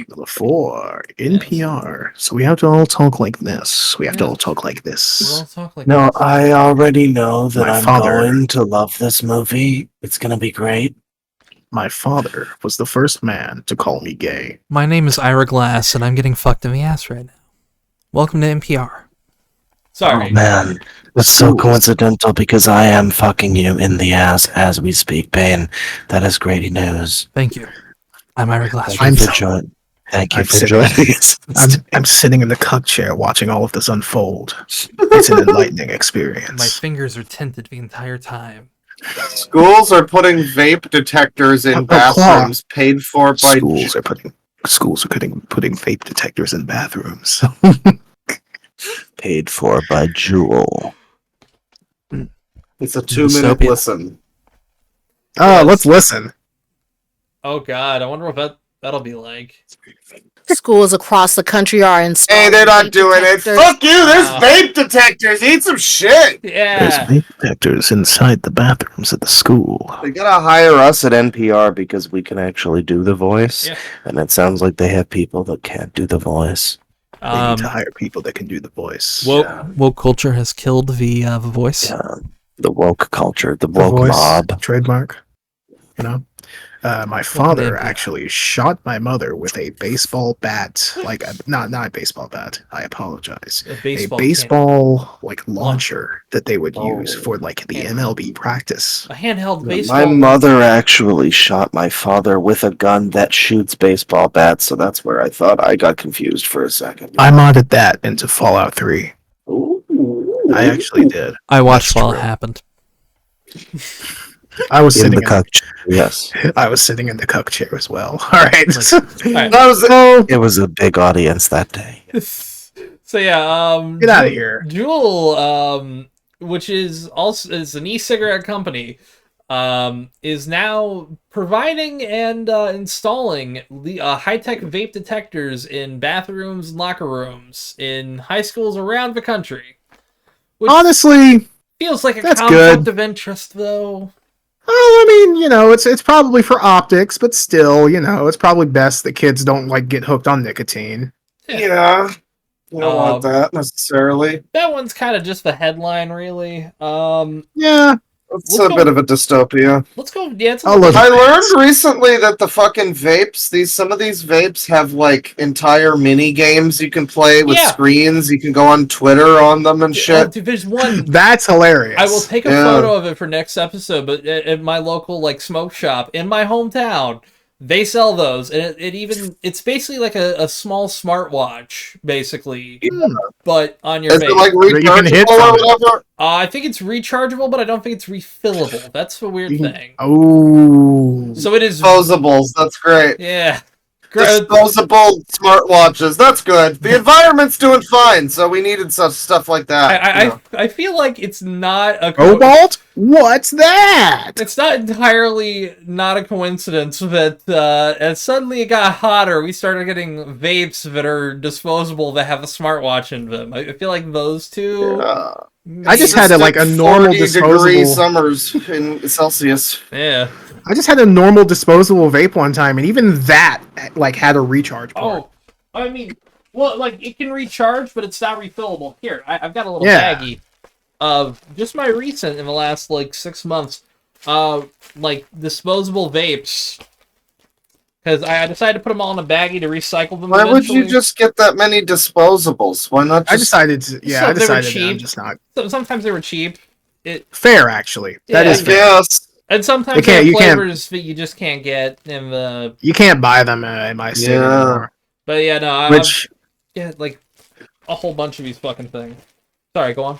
Number 4, NPR. So we have to all talk like this. We have to all talk like this. No, I already know that I'm going to love this movie. It's going to be great. My father was the first man to call me gay. My name is Ira Glass, and I'm getting fucked in the ass right now. Welcome to NPR. Sorry. Oh, man. It's so coincidental because I am fucking you in the ass as we speak, Bane. That is great news. Thank you. I'm Ira Glass. Thank you for joining us. I'm sitting in the cuck chair watching all of this unfold. It's an enlightening experience. My fingers are tinted the entire time. Schools are putting vape detectors in bathrooms paid for by schools are putting vape detectors in bathrooms. Paid for by Jewel. It's a 2-minute listen. Oh, let's listen. Oh god, I wonder if that that'll be like. Schools across the country are installing. Hey, they're not doing it. Fuck you. There's vape detectors. Eat some shit. There's Yeah. vape detectors inside the bathrooms at the school. They gotta hire us at NPR because we can actually do the voice, Yeah. and it sounds like they have people that can't do the voice. They need to hire people that can do the voice. Woke culture has killed the voice. The woke culture, the The woke voice mob. trademark. You know, my father actually shot my mother with a baseball bat, like not a baseball bat. I apologize. A baseball baseball like launcher that they would use for like the MLB practice. A handheld baseball. My mother actually shot my father with a gun that shoots baseball bats, so that's where I thought I got confused for a second. I modded that into Fallout 3. I actually did. I watched while it happened. I was In sitting the cuck chair, yes. I was sitting in the cuck chair as well. All right. It was a big audience that day. So yeah, Get outta here. Juul, which is an e-cigarette company, is now providing and installing high-tech vape detectors in bathrooms and locker rooms in high schools around the country. Which Honestly, feels like a that's conflict good. of interest, though. Oh, I mean, you know, it's probably for optics, but still, you know, it's probably best that kids don't like get hooked on nicotine. Yeah. You don't want that necessarily. That one's kind of just the headline, really. Yeah. It's a bit of a dystopia. Let's go. Yeah, it's I learned recently that the fucking vapes, some of these vapes have like entire mini games you can play with screens. You can go on Twitter on them and shit. Dude, there's one. That's hilarious. I will take a photo of it for next episode, but at my local like smoke shop in my hometown, they sell those, and it's basically like a small smartwatch, basically, but on your Is vape. it like rechargeable or whatever? I think it's rechargeable, but I don't think it's refillable. That's the weird thing. Oh. So it is Disposables. That's great. Yeah. Disposable smartwatches. That's good. The environment's doing fine, so we needed such stuff like that. I feel like it's not a Cobalt? What's that? It's not entirely not a coincidence that as suddenly it got hotter, we started getting vapes that are disposable that have a smartwatch in them. I feel like those two. I just had a normal 40 degree disposable. summers in Celsius. Yeah. I just had a normal disposable vape one time, and even that like had a recharge port. Oh, I mean, well, like it can recharge, but it's not refillable. Here, I've got a little Yeah. baggie of just my recent in the last like 6 months, like disposable vapes. Because I decided to put them all in a baggie to recycle them. Why would you eventually. just get that many disposables? Why not? I decided to. Yeah, I So they were decided that cheap. I'm just not Sometimes they were cheap. fair. Actually, that is fair. Yes. And sometimes You can't- they you have can't- flavors that you just can't get in the. You can't buy them in my city anymore. But yeah, no. Which yeah, like a whole bunch of these fucking things. Sorry, go on.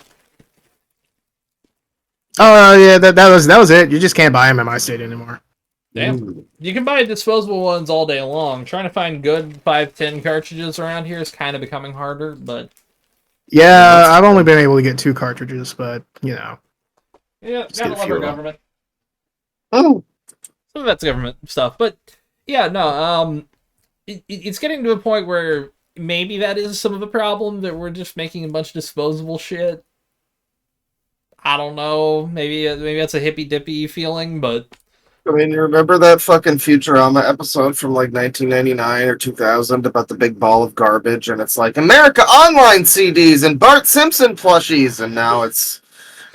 oh yeah, that was it. You just can't buy them in my state anymore. Damn. You can buy disposable ones all day long. Trying to find good 510 cartridges around here is kind of becoming harder, but Yeah, I've only been able to get 2 cartridges, but you know. yeah, Just gotta get a love few our of them. government. Oh. Some of that's government stuff, but yeah, no. It's getting to a point where maybe that is some of the problem, that we're just making a bunch of disposable shit. I don't know. Maybe that's a hippy dippy feeling, but I mean, you remember that fucking Futurama episode from like 1999 or 2000 about the big ball of garbage, and it's like America Online CDs and Bart Simpson plushies, and now it's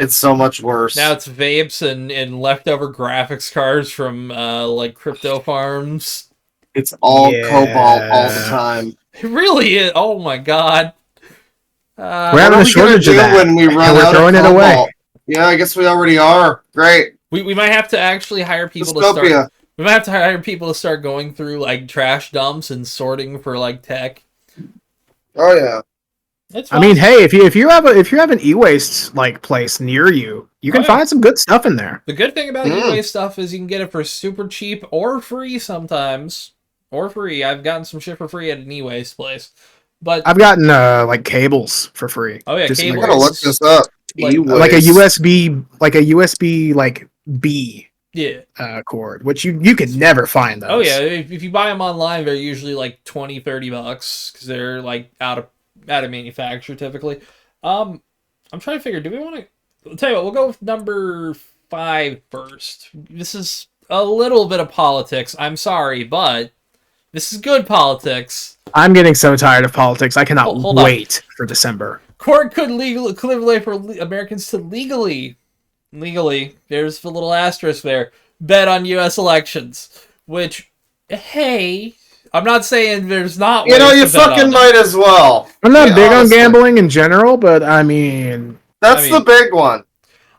so much worse. now it's vapes and leftover graphics cards from like crypto farms. It's all cobalt all the time. It really is. Oh my god. We're having a shortage of that, when we and run we're out throwing of it away. cobalt? Yeah, I guess we already are. Great. We might have to actually hire people to Dystopia. start. We might have to hire people to start going through like trash dumps and sorting for like tech. Oh yeah. It's I mean, hey, if you have an e-waste like place near you, you can Oh, yeah. find some good stuff in there. The good thing about e-waste stuff is you can get it for super cheap or free sometimes. Or free. I've gotten some shit for free at an e-waste place. But I've gotten like cables for free. oh yeah, Just cables. I gotta look this up. Like like a USB like B. cord, which you could never find those. Oh yeah, if you buy them online, they're usually like $20-$30 because they're like out of manufacture typically. I'm trying to figure. Do we want to? I'll tell you what. We'll go with number 5 first. This is a little bit of politics. I'm sorry, but this is good politics. I'm getting so tired of politics. I cannot wait for December. Court could clearly for Americans to legally, there's the little asterisk there, bet on U.S. elections. Which, hey, I'm not saying there's not. You know, you fucking might as well. I'm not big on gambling in general, but I mean, that's the big one.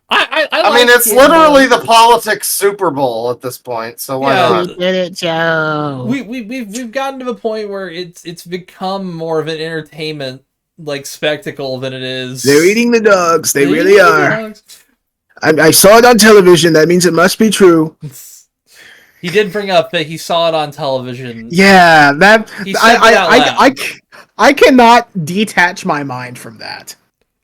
I mean, it's literally the politics Super Bowl at this point. So why not? We did it, Joe. We've gotten to the point where it's become more of an entertainment spectacle than it is. They're eating the dogs. They really are. I saw it on television. That means it must be true. He did bring up that he saw it on television. Yeah, I cannot detach my mind from that.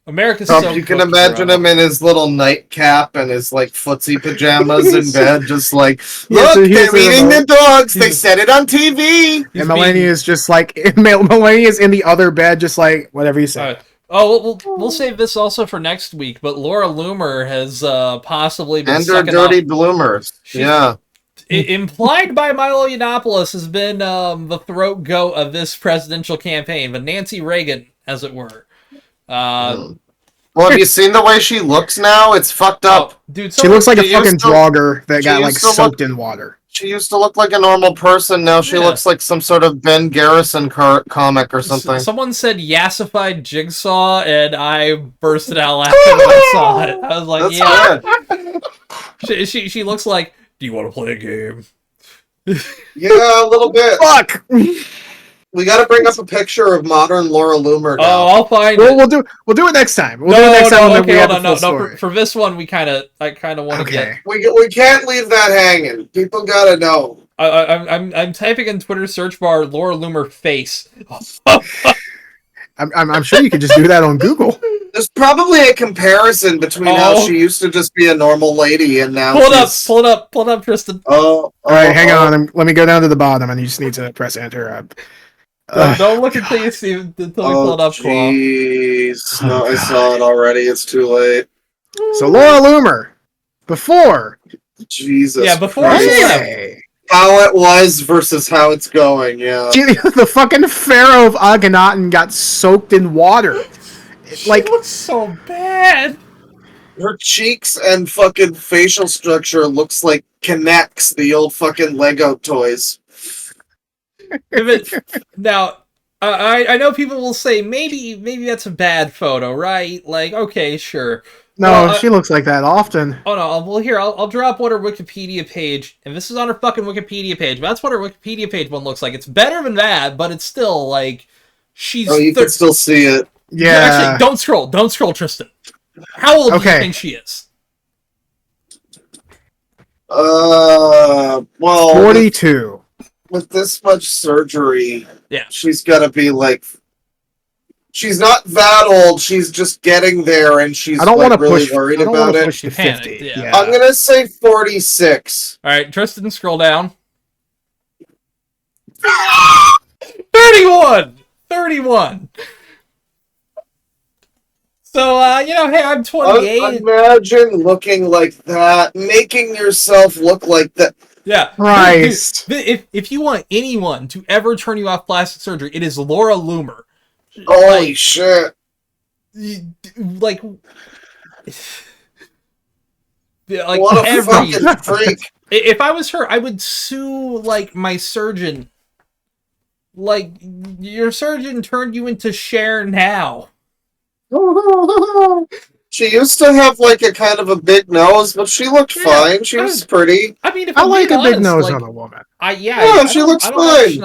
America's Trump, you can imagine him in his little nightcap and his footsie pajamas in bed, just look, they're eating the dogs. They said it on TV. And Melania's just Melania's in the other bed, just whatever you say. Oh, we'll save this also for next week. But Laura Loomer has possibly been and her dirty bloomers. Yeah. Implied by Milo Yiannopoulos has been the throat goat of this presidential campaign, the Nancy Reagan, as it were. Well, have you seen the way she looks now? It's fucked up. Dude, she looks like a fucking jogger that got soaked in water. She used to look like a normal person. Now she looks like some sort of Ben Garrison comic or something. Someone said yassified Jigsaw, and I bursted out laughing when I saw it. I was like, That's she looks like, do you want to play a game? Yeah, a little bit. Fuck! We got to bring up a picture of modern Laura Loomer now. Oh, I'll find it. We'll do it next time. We'll do it next time. Okay, hold on. No, for this one, I kind of want to get. We can't leave that hanging. People gotta know. I'm typing in Twitter search bar Laura Loomer face. I'm sure you could just do that on Google. There's probably a comparison between how she used to just be a normal lady and now pull it up, Tristan. All right, hang on. Let me go down to the bottom, and you just need to press enter. Don't look until you see until we pull it up. Jeez, no, I saw it already. It's too late. So Laura Loomer, before. Jesus. Yeah, before. How it was versus how it's going. Yeah. The fucking Pharaoh of Akhenaten got soaked in water. She looks so bad. Her cheeks and fucking facial structure looks like Connects, the old fucking Lego toys. Now, I know people will say maybe that's a bad photo, right? Okay, sure. No, she looks like that often. Oh no, well here, I'll drop what her Wikipedia page, and this is on her fucking Wikipedia page, but that's what her Wikipedia page one looks like. It's better than that, but it's still she's... Oh, you can still see it. Yeah. Actually, don't scroll, Tristan. How old do you think she is? Well... 42. With this much surgery, yeah, she's gotta be she's not that old. She's just getting there, and she's really worried about it. Push to 50. Yeah. I'm gonna say 46. All right, Tristan, scroll down. 31. So, hey, I'm 28. Imagine looking like that, making yourself look like that. Yeah. Christ. If you want anyone to ever turn you off plastic surgery, it is Laura Loomer. Holy shit. What a fucking freak. If I was her, I would sue, my surgeon. Your surgeon turned you into Cher now. She used to have a kind of a big nose, but she looked fine. She was pretty. I mean, if I like a big nose on a woman. She looks fine.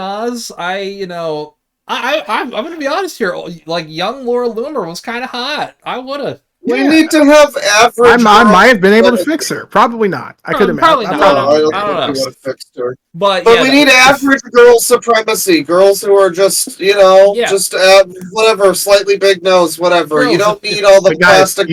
I'm gonna be honest here. Young Laura Loomer was kind of hot. I would've. We need to have average. I might have been able to girls. fix her. Probably not. I could imagine. Probably not. I don't I don't think we know. would have fixed her. But But yeah, we need average girl supremacy. Girls who are just, just whatever, slightly big nose, whatever. You don't need all the plastic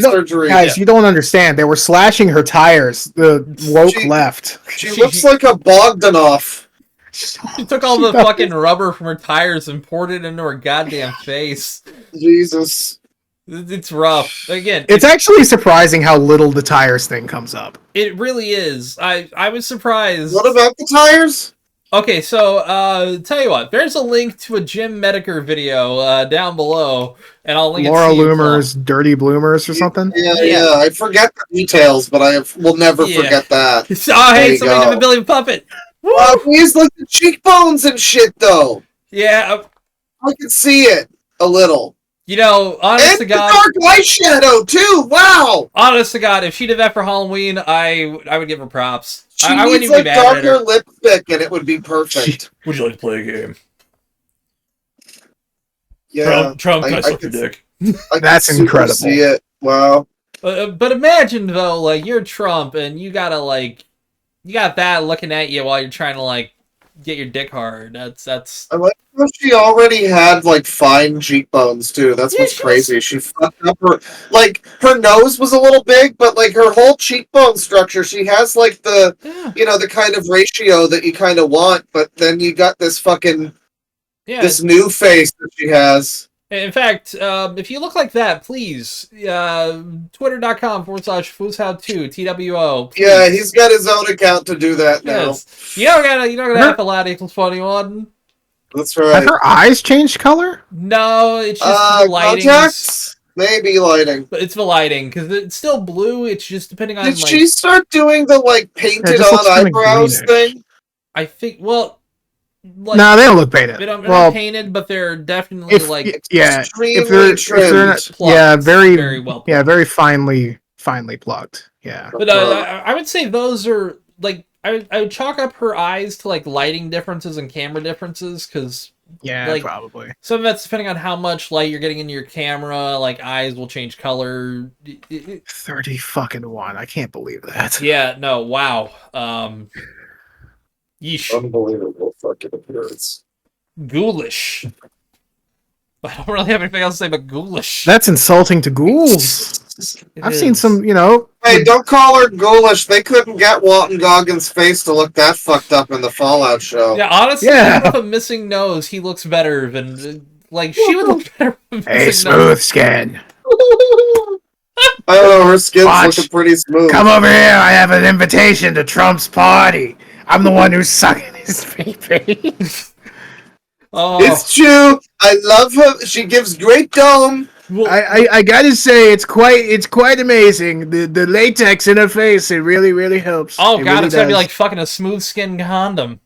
surgery. Guys, you don't understand. They were slashing her tires. The woke left. She looks like a Bogdanov. She took all the fucking rubber from her tires and poured it into her goddamn face. Jesus. It's rough. Again, It's actually surprising how little the tires thing comes up. it really is. I was surprised. What about the tires? Okay, so tell you what, there's a link to a Jim Mediker video down below, and I'll link Laura it to you. Loomer's Dirty Bloomers or something? Yeah. I forget the details, but I will never forget that. Oh, hey, somebody did a Billy Puppet. Please look at cheekbones and shit, though. Yeah. I can see it a little. You know, honest to God, dark eyeshadow too. Wow. Honest to God, if she did that for Halloween, I would give her props. She I wouldn't needs even be like mad at her. darker lipstick, and it would be perfect. Would you like to play a game? Yeah, Trump, can I suck can your dick? That's super incredible. See it. Wow. But imagine though, like you're Trump and you got that looking at you while you're trying to get your dick hard. That's. I like how she already had fine cheekbones too. That's what's crazy. She fucked up her nose was a little big, but her whole cheekbone structure, she has the the kind of ratio that you kind of want. But then you got this fucking this new face that she has. In fact, if you look like that, please, twitter.com/foozhow2, TWO. Please. Yeah, he's got his own account to do that now. Yes. You don't gotta have a lot equals 21. That's right. Have her eyes changed color? No, it's just the lighting. Contacts? Maybe lighting. But it's the lighting, because it's still blue, it's just depending on Did she start doing the painted on eyebrows thing? I think, well... No, they don't look painted. They're not painted, but they're definitely very well. Yeah, very finely plugged. Yeah. But I would say those are I would chalk up her eyes to lighting differences and camera differences because probably some of that's depending on how much light you're getting into your camera. Eyes will change color. 30 fucking 1. I can't believe that. Yeah. No. Wow. Yeesh. Unbelievable fucking appearance. Ghoulish. I don't really have anything else to say but ghoulish. That's insulting to ghouls. I've seen some, Hey, don't call her ghoulish. They couldn't get Walton Goggins' face to look that fucked up in the Fallout show. Yeah, honestly, with a missing nose, he looks better than she would look better with a smooth skin. I don't know, her skin's looking pretty smooth. Come over here, I have an invitation to Trump's party. I'm the one who's sucking his pee-pee. It's true. I love her. She gives great dome. I gotta say, it's quite amazing. The latex in her face, it really helps. Oh god, really it's gonna be does. like fucking a smooth skin condom.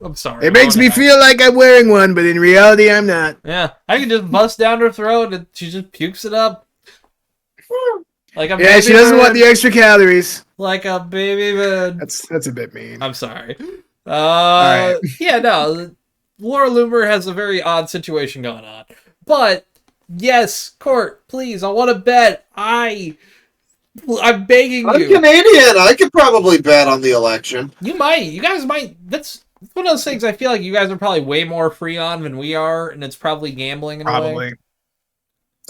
I'm sorry. It makes me feel like I'm wearing one, but in reality, I'm not. Yeah, I can just bust down her throat and she just pukes it up. Like a Yeah, baby she doesn't bird. want the extra calories. Like a baby bird. That's a bit mean. I'm sorry. right. Yeah, no. Laura Loomer has a very odd situation going on. But, yes, Court, please, I want to bet. I'm begging you. I'm Canadian. I could probably bet on the election. You might. You guys might. That's one of those things I feel like you guys are probably way more free on than we are, and it's probably gambling in a way. Probably.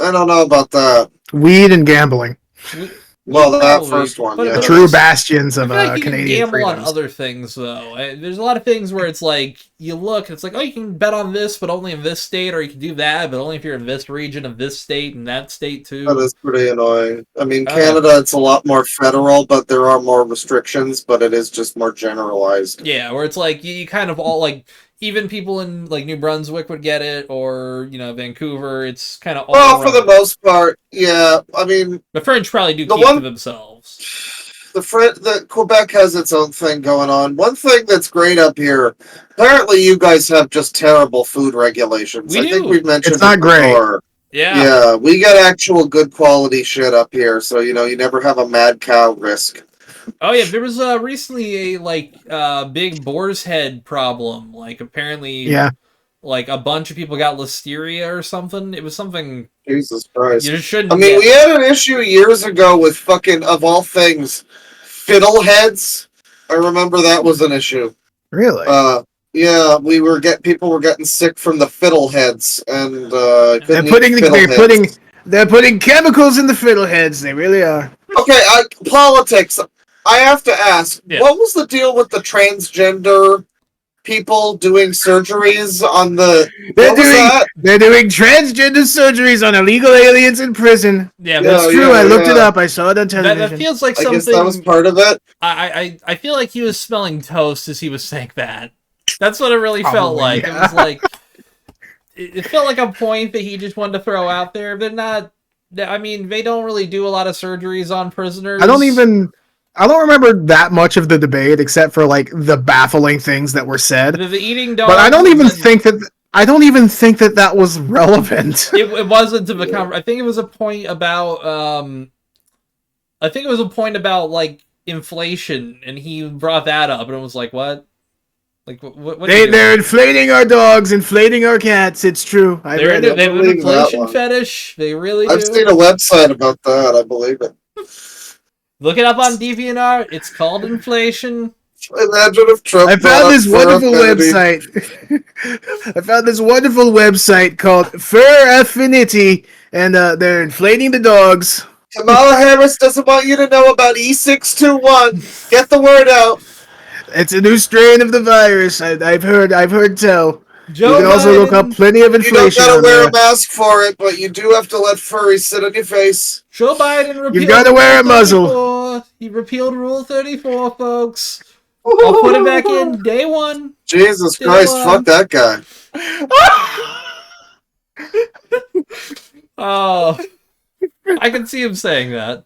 I don't know about that. Weed and gambling. Well, that first one, yeah. The true bastions of I feel like you Canadian can gamble freedoms. on other things, though. There's a lot of things where it's like, you look, and it's like, oh, you can bet on this, but only in this state, or you can do that, but only if you're in this region of this state and that state, too. That is pretty annoying. I mean, Canada, it's a lot more federal, but there are more restrictions, but it is just more generalized. Yeah, where it's like, you kind of all, even people in, New Brunswick would get it, or, Vancouver, it's kind of all Well, around. for the most part, yeah. I mean... The French probably do the keep one- to themselves. The Quebec has its own thing going on. One thing that's great up here, apparently you guys have just terrible food regulations. I think we've mentioned It's not it great. before. Yeah. Yeah, we got actual good quality shit up here, so, you never have a mad cow risk. Oh yeah, there was recently a big boar's head problem. Apparently, Yeah. like a bunch of people got listeria or something. It was something. Jesus Christ! You shouldn't. I mean, we had an issue years ago with fucking, of all things, fiddleheads. I remember that was an issue. Really? Yeah, people were getting sick from the fiddleheads, and they're putting chemicals in the fiddleheads. They really are. Okay, politics. I have to ask, what was the deal with the transgender people doing surgeries on the? They're doing transgender surgeries on illegal aliens in prison. Yeah, that's true. I looked it up. I saw it on television. That feels like something. I guess that was part of it. I feel like he was smelling toast as he was saying that. That's what it really felt like. Yeah. It was like it felt like a point that he just wanted to throw out there. They're not. I mean, they don't really do a lot of surgeries on prisoners. I don't remember that much of the debate except for like the baffling things that were said. The eating dog. But I don't even think that that was relevant. It wasn't to the conversation. I think it was a point about like inflation, and he brought that up, and it was like, what? Like what they're inflating our dogs, inflating our cats. It's true. They have an inflation fetish. They really do. I've seen a website about that. I believe it. Look it up on DeviantArt. It's called inflation. Imagine if Trump. I found this wonderful website. I found this wonderful website called Fur Affinity, and they're inflating the dogs. Kamala Harris doesn't want you to know about E621. Get the word out. It's a new strain of the virus. I've heard tell. Joe you can also look up plenty of inflation. You don't gotta wear a mask for it, but you do have to let furries sit on your face. Joe Biden repealed. You gotta wear a muzzle. He repealed Rule 34, folks. I'll put it back in day one. Jesus Christ, fuck that guy. Oh, I can see him saying that.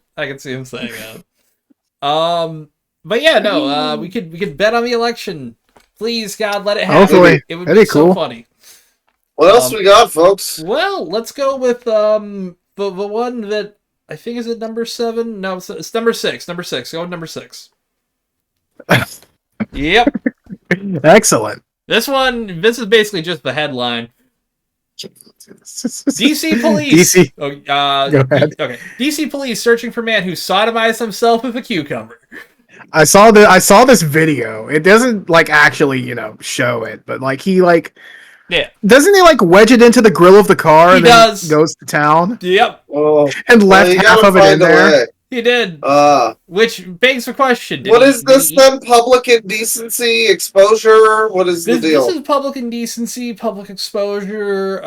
But yeah, no. We could bet on the election. Please, God, let it happen. Hopefully. It would That'd be be cool. so funny. What else we got, folks? Well, let's go with the one that I think is it number 7. No, it's number 6. Number 6. Go with number 6. Yep. Excellent. This is basically just the headline. DC police. DC. Go ahead. Okay. DC police searching for man who sodomized himself with a cucumber. I saw this video. It doesn't like actually, show it, but like he like doesn't he like wedge it into the grill of the car and then goes to town? Yep. Oh, and left half of it in there. He did. Which begs the question. What is this then? Public indecency, exposure? What is the deal? This is public indecency, public exposure.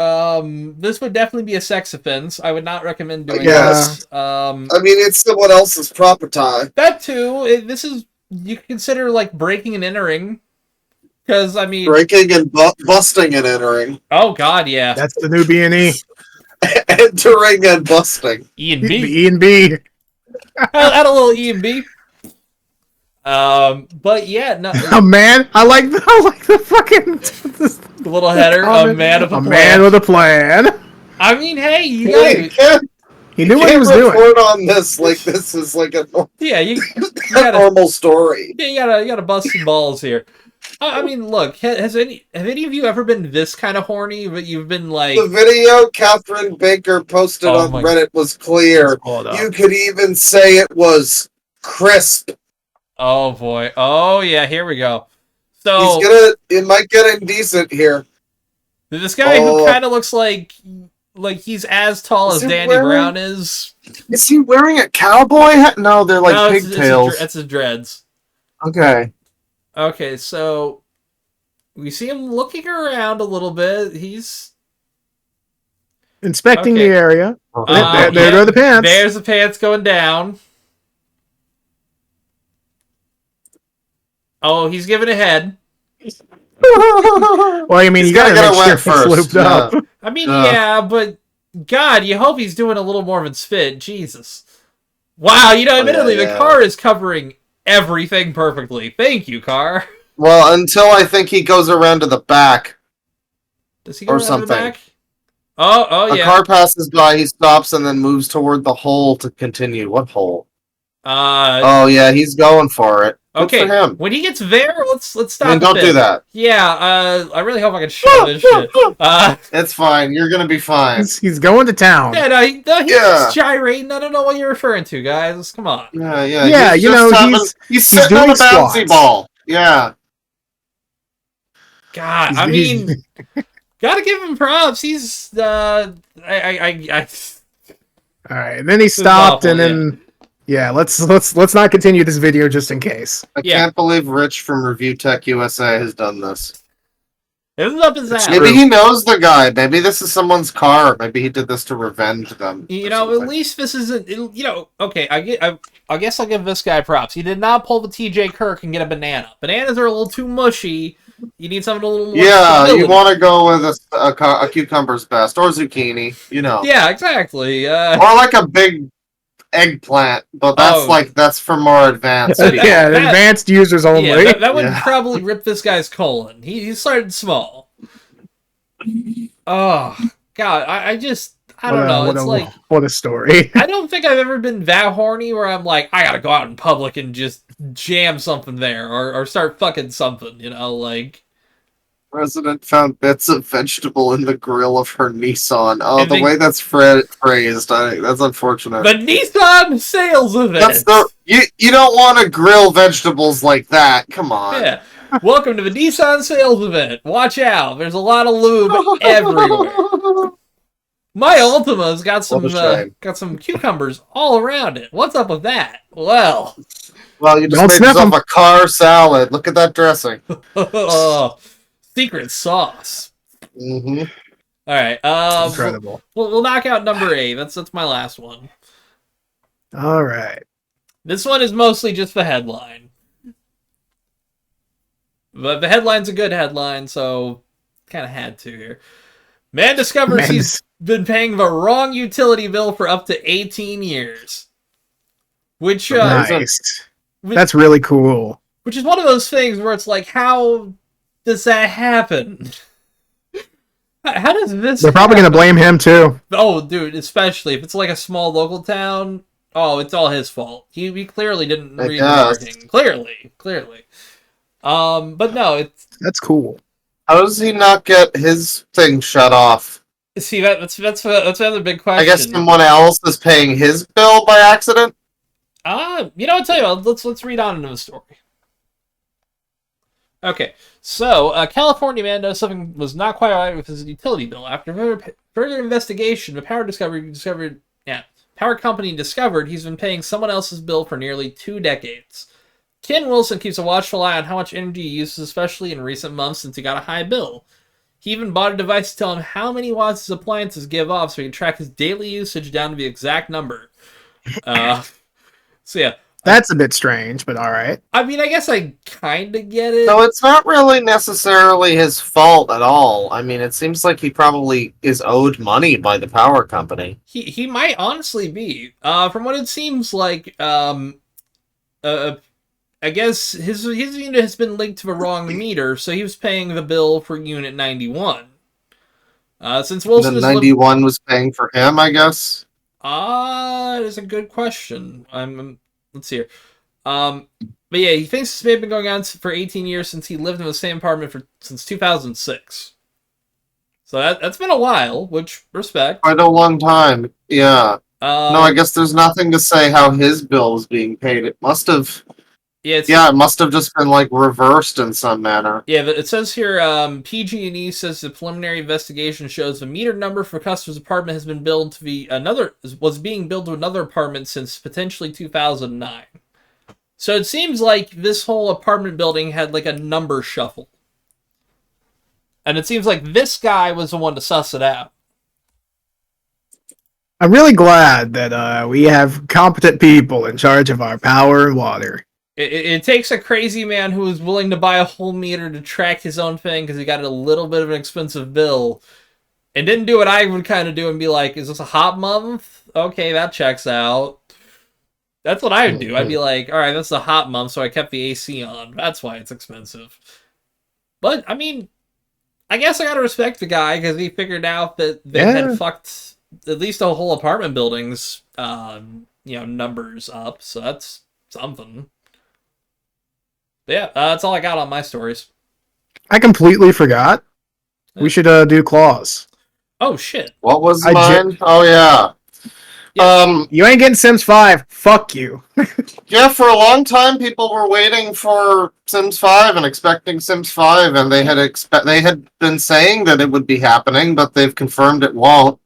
This would definitely be a sex offense. I would not recommend doing this. I mean, it's someone else's property. That too. This is, you can consider like breaking and entering. Because, I mean... Breaking and busting and entering. Oh, God, yeah. That's the new B&E. Entering and busting. E and B. E and B. Add a little E and B. But yeah, no. A man. I like the fucking the little header. A man with a plan. Man with a plan. I mean, hey, you he knew what he was doing. Report on this like this is like a you gotta, normal story. Yeah, you gotta bust some balls here. I mean, look, have any of you ever been this kind of horny, but you've been like... The video Catherine Baker posted on Reddit was clear. You could even say it was crisp. Oh, boy. Oh, yeah, here we go. So it might get indecent here. This guy who kind of looks like he's as tall as Danny Brown is. Is he wearing a cowboy hat? No, they're like pigtails. That's his dreads. Okay. Okay, so we see him looking around a little bit. He's inspecting the area. There go the pants. There's the pants going down. Oh, he's giving a head. Well, I mean, you gotta make sure he's looped up. I mean, yeah, but God, you hope he's doing a little more than spit. Jesus. Wow, admittedly, the car is covering everything perfectly. Thank you, car. Well, until I think he goes around to the back. Does he go around to the back? Oh, yeah. A car passes by, he stops, and then moves toward the hole to continue. What hole? Oh, yeah, he's going for it. Okay, for him. when he gets there, let's stop. I mean, don't do that. Yeah, I really hope I can show this shit. It's fine. You're gonna be fine. He's going to town. Yeah, no, he's just gyrating. I don't know what you're referring to, guys. Come on. Yeah. He's sitting doing on a bouncy squats. ball. Yeah. God, I mean, gotta give him props. He's All right, and then he stopped, awful, and then let's not continue this video just in case. I can't believe Rich from Review Tech USA has done this. This is up his ass. Maybe he knows the guy. Maybe this is someone's car. Maybe he did this to revenge them. You know, at least this isn't. You know, okay. I guess I'll give this guy props. He did not pull the T.J. Kirk and get a banana. Bananas are a little too mushy. You need something a little more. Yeah, stability. you want to go with a cucumber's best or zucchini. You know. Yeah, exactly. Or like a big eggplant, but that's for more advanced. Advanced users only. Yeah, that would probably rip this guy's colon. He started small. Oh God, I don't know. What a story. I don't think I've ever been that horny where I'm like, I gotta go out in public and just jam something there or start fucking something, you know, like. President found bits of vegetable in the grill of her Nissan. Oh, the way that's phrased, that's unfortunate. The Nissan sales event. You don't want to grill vegetables like that. Come on. Yeah. Welcome to the Nissan sales event. Watch out. There's a lot of lube everywhere. My Ultima's got some cucumbers all around it. What's up with that? Well, you just made yourself a car salad. Look at that dressing. Secret sauce. Mm-hmm. All right. Incredible. We'll knock out number 8. That's my last one. All right. This one is mostly just the headline. But the headline's a good headline, so kind of had to here. Man discovers he's been paying the wrong utility bill for up to 18 years. Which nice. That's really cool. Which is one of those things where it's like, how does that happen? How does this They're probably going to blame him too. Oh, dude, especially if it's like a small local town. Oh, it's all his fault. He clearly didn't read the marketing. Clearly. But no, that's cool. How does he not get his thing shut off? See, that's another big question. I guess someone else is paying his bill by accident. I'll tell you what, let's read on into the story. Okay, so California man knows something was not quite right with his utility bill. After further investigation, the power company discovered he's been paying someone else's bill for nearly 2 decades. Ken Wilson keeps a watchful eye on how much energy he uses, especially in recent months since he got a high bill. He even bought a device to tell him how many watts his appliances give off so he can track his daily usage down to the exact number. So yeah. That's a bit strange, but all right. I mean, I guess I kind of get it. So it's not really necessarily his fault at all. I mean, it seems like he probably is owed money by the power company. He might honestly be. From what it seems like, I guess his unit has been linked to the wrong meter, so he was paying the bill for unit 91. Since Wilson the 91 was paying for him, I guess. That is a good question. Let's see here. But yeah, he thinks this may have been going on for 18 years since he lived in the same apartment since 2006. So that's been a while, which respect. Quite a long time. Yeah. No, I guess there's nothing to say how his bill is being paid. It must have. Yeah, it must have just been like reversed in some manner. Yeah, but it says here, PG&E says the preliminary investigation shows the meter number for customer's apartment has been billed to was being billed to another apartment since potentially 2009. So it seems like this whole apartment building had like a number shuffle. And it seems like this guy was the one to suss it out. I'm really glad that we have competent people in charge of our power and water. It takes a crazy man who is willing to buy a whole meter to track his own thing because he got a little bit of an expensive bill and didn't do what I would kind of do and be like, is this a hot month? Okay, that checks out. That's what I would do. I'd be like, all right, that's a hot month, so I kept the AC on. That's why it's expensive. But, I mean, I guess I gotta respect the guy because he figured out that they had fucked at least a whole apartment building's, numbers up, so that's something. But yeah, that's all I got on my stories. I completely forgot. We should do claws. Oh shit! What was mine? Oh yeah. You ain't getting Sims 5. Fuck you. Yeah, for a long time, people were waiting for Sims 5 and expecting Sims 5, and they had been saying that it would be happening, but they've confirmed it won't.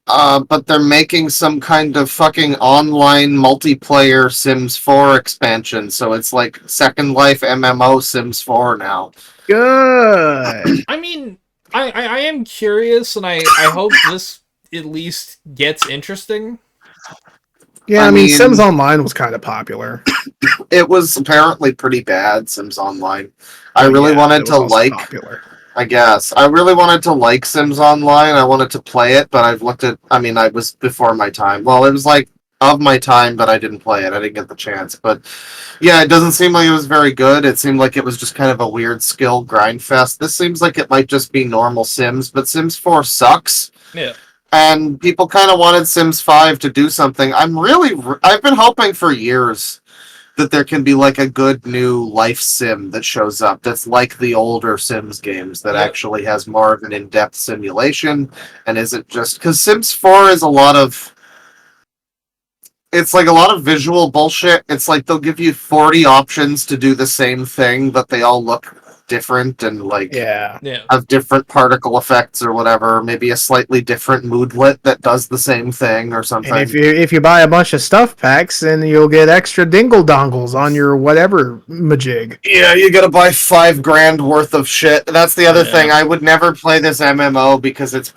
But they're making some kind of fucking online multiplayer Sims 4 expansion, so it's like Second Life MMO Sims 4 now. Good. I mean, I am curious, and I hope this at least gets interesting. Yeah, I mean, Sims Online was kind of popular. It was apparently pretty bad, Sims Online. I really wanted to I guess. I really wanted to like Sims Online. I wanted to play it, but I was before my time. Well, it was like of my time, but I didn't play it. I didn't get the chance. But yeah, it doesn't seem like it was very good. It seemed like it was just kind of a weird skill grind fest. This seems like it might just be normal Sims, but Sims 4 sucks. Yeah. And people kind of wanted Sims 5 to do something. I've been hoping for years that there can be like a good new life sim that shows up that's like the older Sims games that actually has more of an in-depth simulation and isn't just because Sims 4 is it's like a lot of visual bullshit. It's like they'll give you 40 options to do the same thing, but they all look different and like have different particle effects or whatever. Maybe a slightly different moodlet that does the same thing or something. And if you buy a bunch of stuff packs, then you'll get extra dingle dongles on your whatever majig. Yeah, you gotta buy $5,000 worth of shit. That's the other thing. I would never play this MMO because it's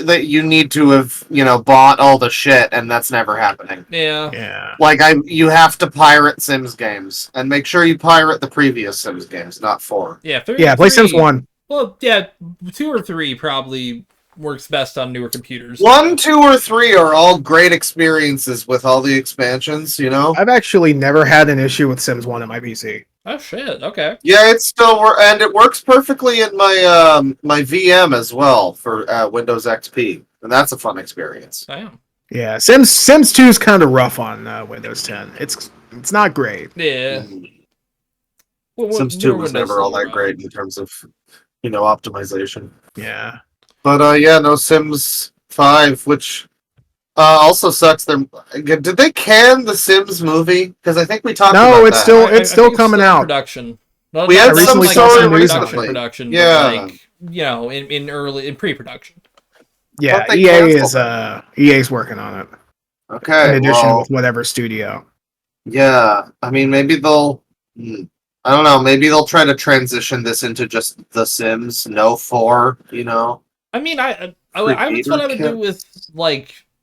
that you need to have bought all the shit, and that's never happening. Yeah. Like you have to pirate Sims games, and make sure you pirate the previous Sims games, not 4. Yeah. Play Sims 1. Well, yeah, 2 or 3 probably works best on newer computers. 1, 2, or 3 are all great experiences with all the expansions. I've actually never had an issue with Sims 1 on my PC. Oh shit! Okay. Yeah, it's still and it works perfectly in my my VM as well for Windows XP, and that's a fun experience. Damn. Yeah, Sims 2 is kind of rough on Windows 10. It's not great. Yeah. Sims 2 was never all that great in terms of optimization. Yeah. But no Sims 5, which also sucks. Did they can the Sims movie? Because I think we talked about that. No, it's still coming out. Production. We had some story recently. Production, yeah. But in pre-production. Yeah, EA's working on it. Okay. In addition with whatever studio. Yeah, I mean maybe they'll. I don't know. Maybe they'll try to transition this into just The Sims, no 4. I mean, that's what I would do with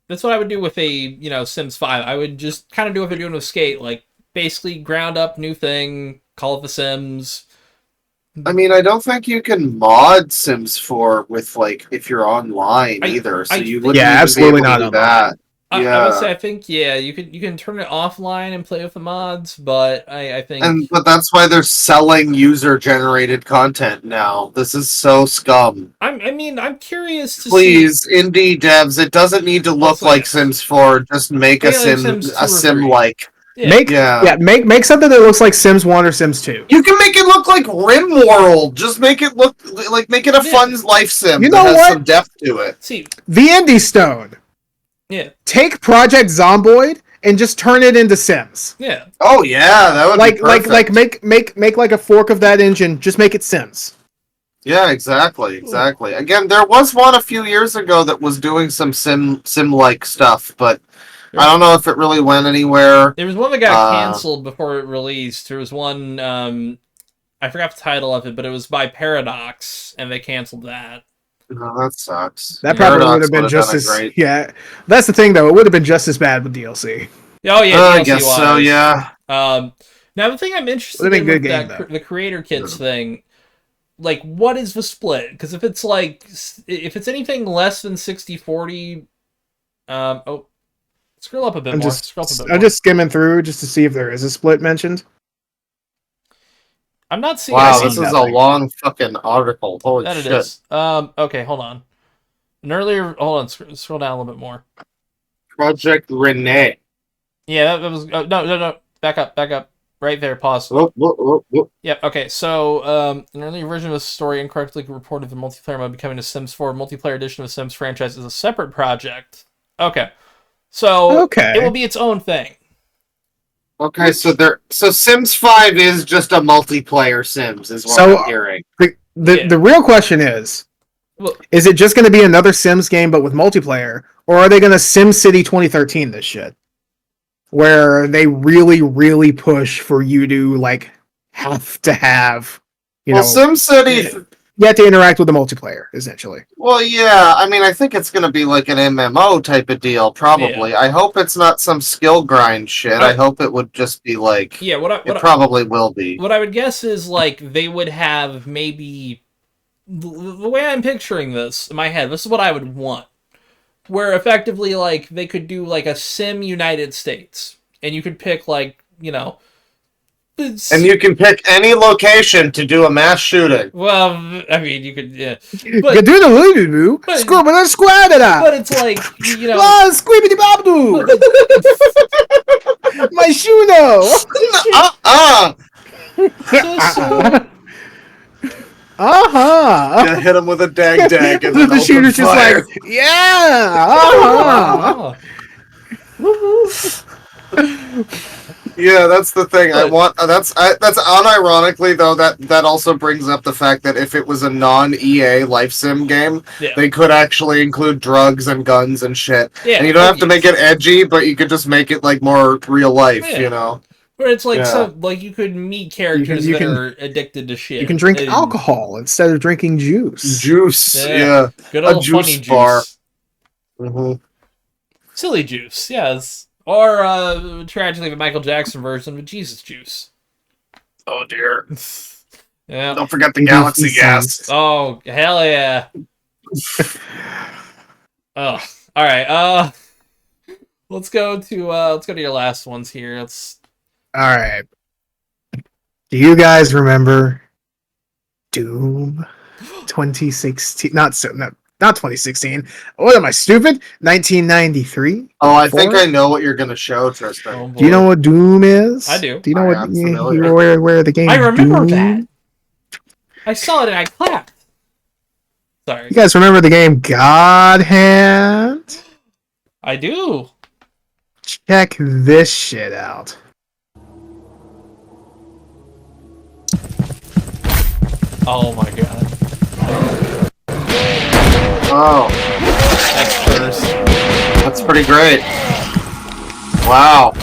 that's what I would do with a Sims 5. I would just kind of do what they're doing with Skate, like basically ground up new thing, call it The Sims. I mean, I don't think you can mod Sims 4 with if you're online either. So you wouldn't absolutely be able not to do online. that. I would say I think you can turn it offline and play with the mods, but I think but that's why they're selling user generated content now. This is so scum. I'm curious to Please, indie devs, it doesn't need to look like Sims 4. Just make a sim like. Make something that looks like Sims 1 or Sims 2. You can make it look like RimWorld. Just make it look make it a fun life sim. You know that has what? some depth to it. See, the Indie Stone. Yeah. Take Project Zomboid and just turn it into Sims. Yeah. Oh yeah, that would be perfect. make like a fork of that engine. Just make it Sims. Yeah, exactly. Again, there was one a few years ago that was doing some sim like stuff, but I don't know if it really went anywhere. There was one that got canceled before it released. There was one I forgot the title of it, but it was by Paradox, and they canceled that. No, that sucks. That probably would have been just as great. Yeah. That's the thing, though. It would have been just as bad with DLC. Oh yeah, I guess so. Yeah. Now the thing I'm interested in with the creator kits thing, like, what is the split? Because if it's anything less than 60-40, scroll up a bit more. I'm just skimming through just to see if there is a split mentioned. I'm not seeing. Wow, this is a long fucking article. Holy shit! It is. Okay, hold on. Hold on. Scroll down a little bit more. Project Renee. Yeah, that was no. Back up. Right there, pause. Whoop. Yep, okay, so, an early version of the story incorrectly reported the multiplayer mode becoming a Sims 4 multiplayer edition of the Sims franchise is a separate project. Okay. So, it will be its own thing. Okay, so Sims 5 is just a multiplayer Sims, is what I'm hearing. The real question is it just going to be another Sims game but with multiplayer, or are they going to SimCity 2013 this shit? Where they really, really push for you to like have to have, SimCity. You have to interact with the multiplayer essentially. Well, yeah, I mean, I think it's going to be like an MMO type of deal, probably. Yeah. I hope it's not some skill grind shit. I hope it would just be like. Yeah, it probably will be. What I would guess is like they would have maybe the way I'm picturing this in my head. This is what I would want. Where effectively, like, they could do, like, a Sim United States. And you could pick, like, And you can pick any location to do a mass shooting. Well, I mean, you could, yeah. But, you do the loo-doo-boo, squad it up. But it's like, you know... Oh, squeebity-bobdoo! My Shuno! Gonna hit him with a dag, and then the shooter's just fire. like, yeah! Yeah, that's the thing. I want that's unironically though that also brings up the fact that if it was a non-EA life sim game, they could actually include drugs and guns and shit. Yeah, and you don't have to make it edgy, but you could just make it like more real life, you know. Where it's like like you could meet characters that are addicted to shit. You can drink alcohol instead of drinking juice. Yeah. Good old funny bar. juice. Silly juice, yes. Or tragically the Michael Jackson version of Jesus juice. Oh dear. Yeah. Don't forget the galaxy gas. Oh, hell yeah. Oh. Alright, let's go to your last ones here. Alright. Do you guys remember Doom 2016? Not 2016. What am I, stupid? 1993? Oh, I think I know what you're going to show, Tristan. Do you know what Doom is? I do. Do you know where the game I remember Doom? that. I saw it and I clapped. Sorry. You guys remember the game God Hand? I do. Check this shit out. Oh my god. Oh. That's pretty great. Wow.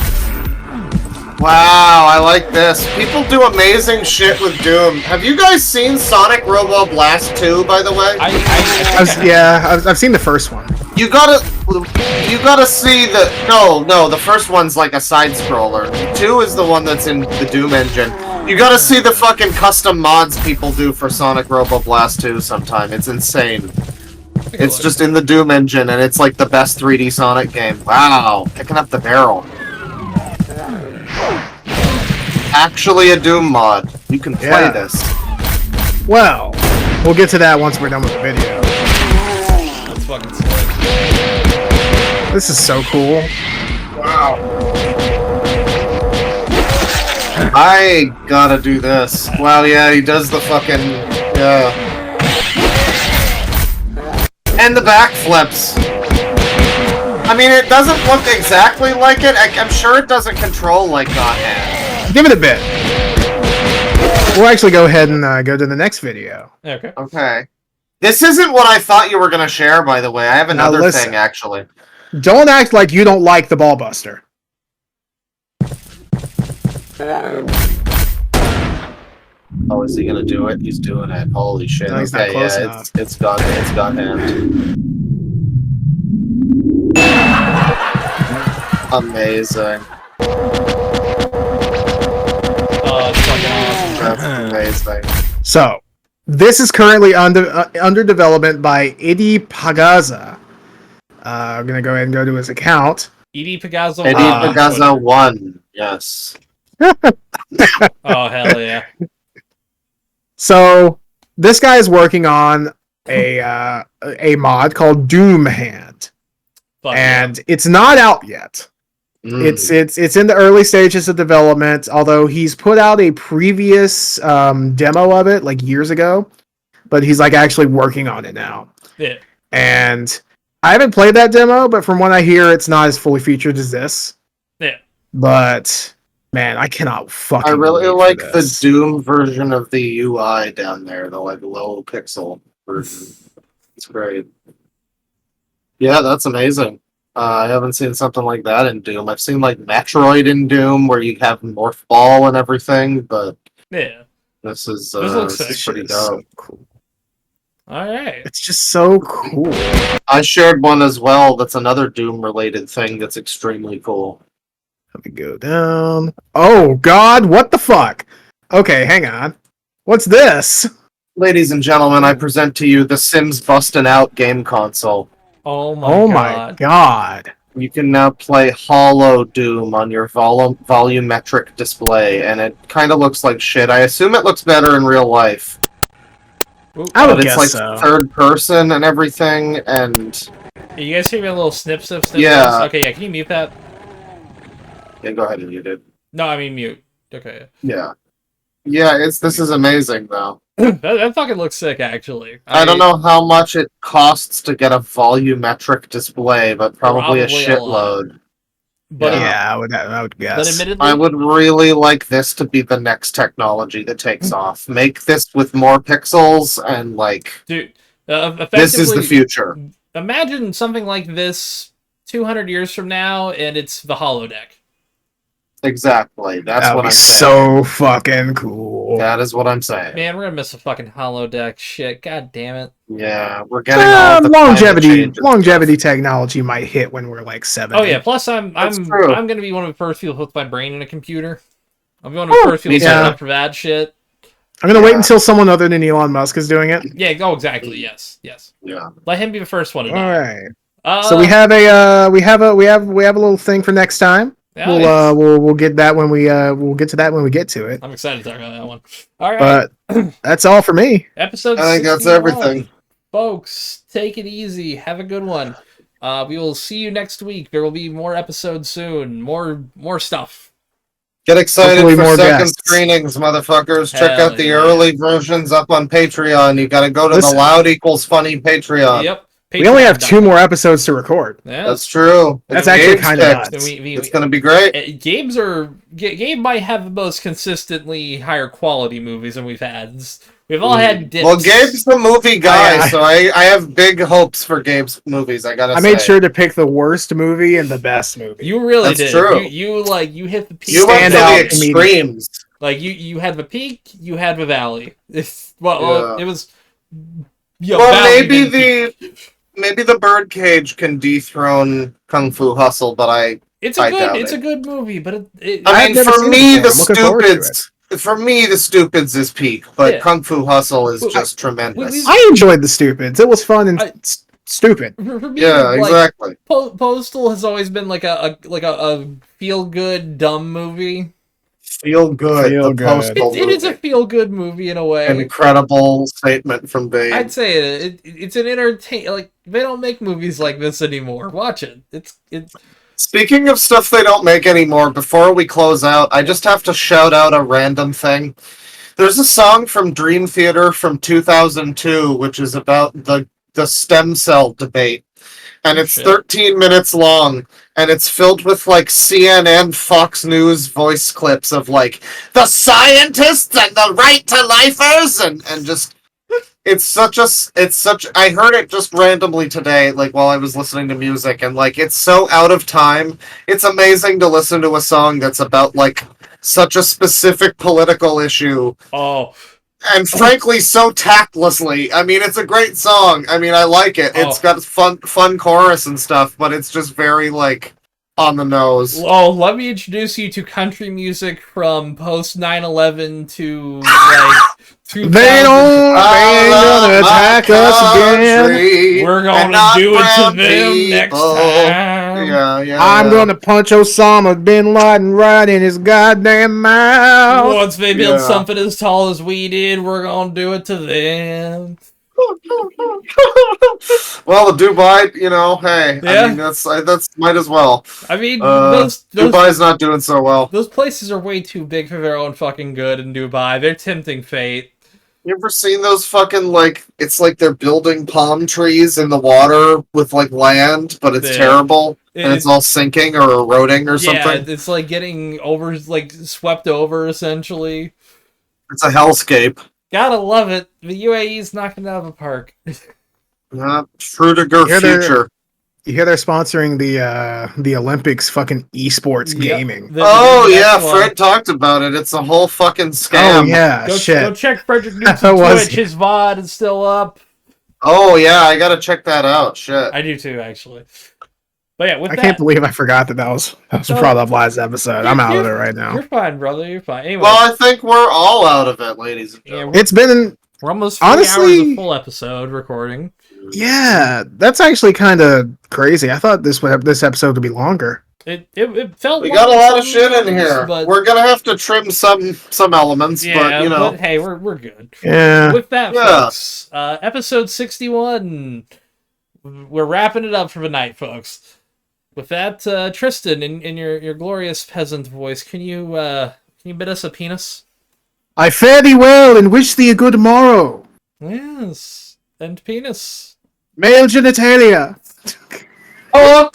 Wow, I like this. People do amazing shit with Doom. Have you guys seen Sonic Robo Blast 2, by the way? I've seen the first one. You gotta see the... No, the first one's like a side-scroller. 2 is the one that's in the Doom engine. You gotta see the fucking custom mods people do for Sonic Robo Blast 2 sometime. It's insane. It's just in the Doom engine, and it's like the best 3D Sonic game. Wow, picking up the barrel. Actually a Doom mod. You can play this. Well, we'll get to that once we're done with the video. That's fucking sick. This is so cool. Wow. I gotta do this. Wow, yeah, he does the fucking... Yeah. And the backflips. I mean, it doesn't look exactly like it. I'm sure it doesn't control like God Hand. Give it a bit. We'll actually go ahead and go to the next video. Okay. Okay. This isn't what I thought you were going to share, by the way. I have another thing, actually. Don't act like you don't like the Ball Buster. Oh, is he going to do it? He's doing it. Holy shit. No, he's not close enough. It's God Hand. Amazing. That's amazing. So, this is currently under development by Eddie Pagaza. I'm gonna go ahead and go to his account. Eddie Pagaza. Eddie Pagaza 1. Yes. Oh hell yeah. So, this guy is working on a mod called Doom Hand, and it's not out yet. It's in the early stages of development, although he's put out a previous demo of it like years ago, but he's like actually working on it now. Yeah. And I haven't played that demo, but from what I hear, it's not as fully featured as this. Yeah. But man, I cannot fucking. I really wait like for the this. Doom version of the UI down there, the like low pixel version. It's great. Yeah, that's amazing. I haven't seen something like that in Doom. I've seen like Metroid in Doom where you have Morph Ball and everything, but Yeah. this is looks this is sick. pretty So dope. cool. All right. It's just so cool. I shared one as well. That's another Doom related thing that's extremely cool. Let me go down. Oh God, what the fuck? Okay, hang on. What's this? Ladies and gentlemen, I present to you the Sims Bustin' Out game console. Oh my Oh god. my God. You can now play Hollow Doom on your volumetric display, and it kind of looks like shit. I assume it looks better in real life. I would But it's guess like so. third person and everything, and You guys hear me a little snip? Yeah. Okay, yeah. Can you mute that? yeah, go ahead and mute it. No, I mean mute. Okay. Yeah, this is amazing though. that fucking looks sick, actually. I don't know how much it costs to get a volumetric display, but probably a Probably a lot. shitload. But Yeah, I would But guess. admittedly, I would really like this to be the next technology that takes off. Make this with more pixels and like dude, this is the effectively, future. Imagine something like this 200 years from now, and it's the holodeck. Exactly. That's That would what be I'm saying. so fucking cool. That is what I'm saying. Man, we're gonna miss a fucking holodeck. Shit, god damn it. Yeah, we're getting all the longevity technology might hit when we're like 70. Oh yeah. Plus, I'm true. gonna be one of the first people to put my brain in a computer. I'm one of the first people to sign up for that shit. I'm gonna wait until someone other than Elon Musk is doing it. Yeah. Oh, exactly. Yes. Yeah. Let him be the first one to All die. right. So we have a little thing for next time. Yeah, We'll get that when we'll get to that when we get to it. I'm excited to talk about that one. All right. But that's all for me. Episode I think that's 61. everything. Folks, take it easy. Have a good one. We will see you next week. There will be more episodes soon. More stuff. Get excited Hopefully for more second guests. screenings, motherfuckers. Hell Check out the yeah. early versions up on Patreon. You gotta go to Listen. the Loud Equals Funny Patreon. Yep. We only have 2 more episodes to record. Yeah. That's true. That's It's actually Gabe's kind of pick. nuts. It's gonna be great. Gabe might have the most consistently higher quality movies than we've had. We've all had dips. Well, Gabe's the movie guy, I- so I have big hopes for Gabe's movies. I gotta say. I made sure to pick the worst movie and the best movie. You really That's did. true. You hit the peak. You went Stand to out the extremes. Like you had the peak, you had the valley. It was. Yeah, Well, valley didn't peak. maybe the Birdcage can dethrone Kung Fu Hustle, but I It's I a doubt it's it. a good movie, but I I've mean, never for seen me, it the before. I'm looking forward to Stupids. For me, the Stupids is peak, but Yeah. Kung Fu Hustle is just tremendous. I enjoyed the Stupids. It was fun and stupid. For me, Yeah, like, exactly. Postal has always been like a feel good dumb movie. Feel good. Feel the good. Postal It is a movie. feel good movie in a way. An incredible statement from Babe. I'd say it's an entertain. Like they don't make movies like this anymore. Watch it. It's Speaking of stuff they don't make anymore, before we close out, I just have to shout out a random thing. There's a song from Dream Theater from 2002, which is about the stem cell debate. And it's 13 minutes long, and it's filled with, like, CNN, Fox News voice clips of, like, the scientists and the right-to-lifers, and just... I heard it just randomly today, like, while I was listening to music, and, like, it's so out of time. It's amazing to listen to a song that's about, like, such a specific political issue. Oh. And frankly, so tactlessly. I mean, it's a great song. I mean, I like it. It's got fun chorus and stuff, but it's just very, like, on the nose. Oh, let me introduce you to country music from post 9/11 to like 2000. They ain't gonna attack us again. We're gonna do it to them next time. Yeah. I'm gonna punch Osama bin Laden right in his goddamn mouth. Once they build something as tall as we did, we're gonna do it to them. Well, Dubai, you know, hey, Yeah. I mean, that's might as well. I mean, Dubai's not doing so well. Those places are way too big for their own fucking good in Dubai. They're tempting fate. You ever seen those fucking, like, it's like they're building palm trees in the water with, like, land, but it's terrible, and it's all sinking or eroding or something? Yeah, it's like getting swept over, essentially. It's a hellscape. Gotta love it. The UAE's knocking it out of the park. Frutiger future. You hear they're sponsoring the Olympics fucking esports gaming. Fred talked about it. It's a whole fucking scam. Oh, yeah, shit. Go check Frederick Newton's Twitch. His VOD is still up. Oh, yeah, I gotta check that out. Shit. I do too, actually. But yeah, I can't believe I forgot that was brought up last episode. I'm out of it right now. You're fine, brother. You're fine. Anyway. Well, I think we're all out of it, ladies and gentlemen. It's been... We're almost 3 hours of full episode recording. Yeah, that's actually kind of crazy. I thought this episode would be longer. It felt. We got a lot of shit in here. But... We're gonna have to trim some elements, but you know. But hey, we're good. Yeah. With that, folks, episode 61. We're wrapping it up for the night, folks. With that, Tristan, in your glorious peasant voice, can you bid us a penis? I fare thee well and wish thee a good morrow. Yes, and penis. Male genitalia. Oh.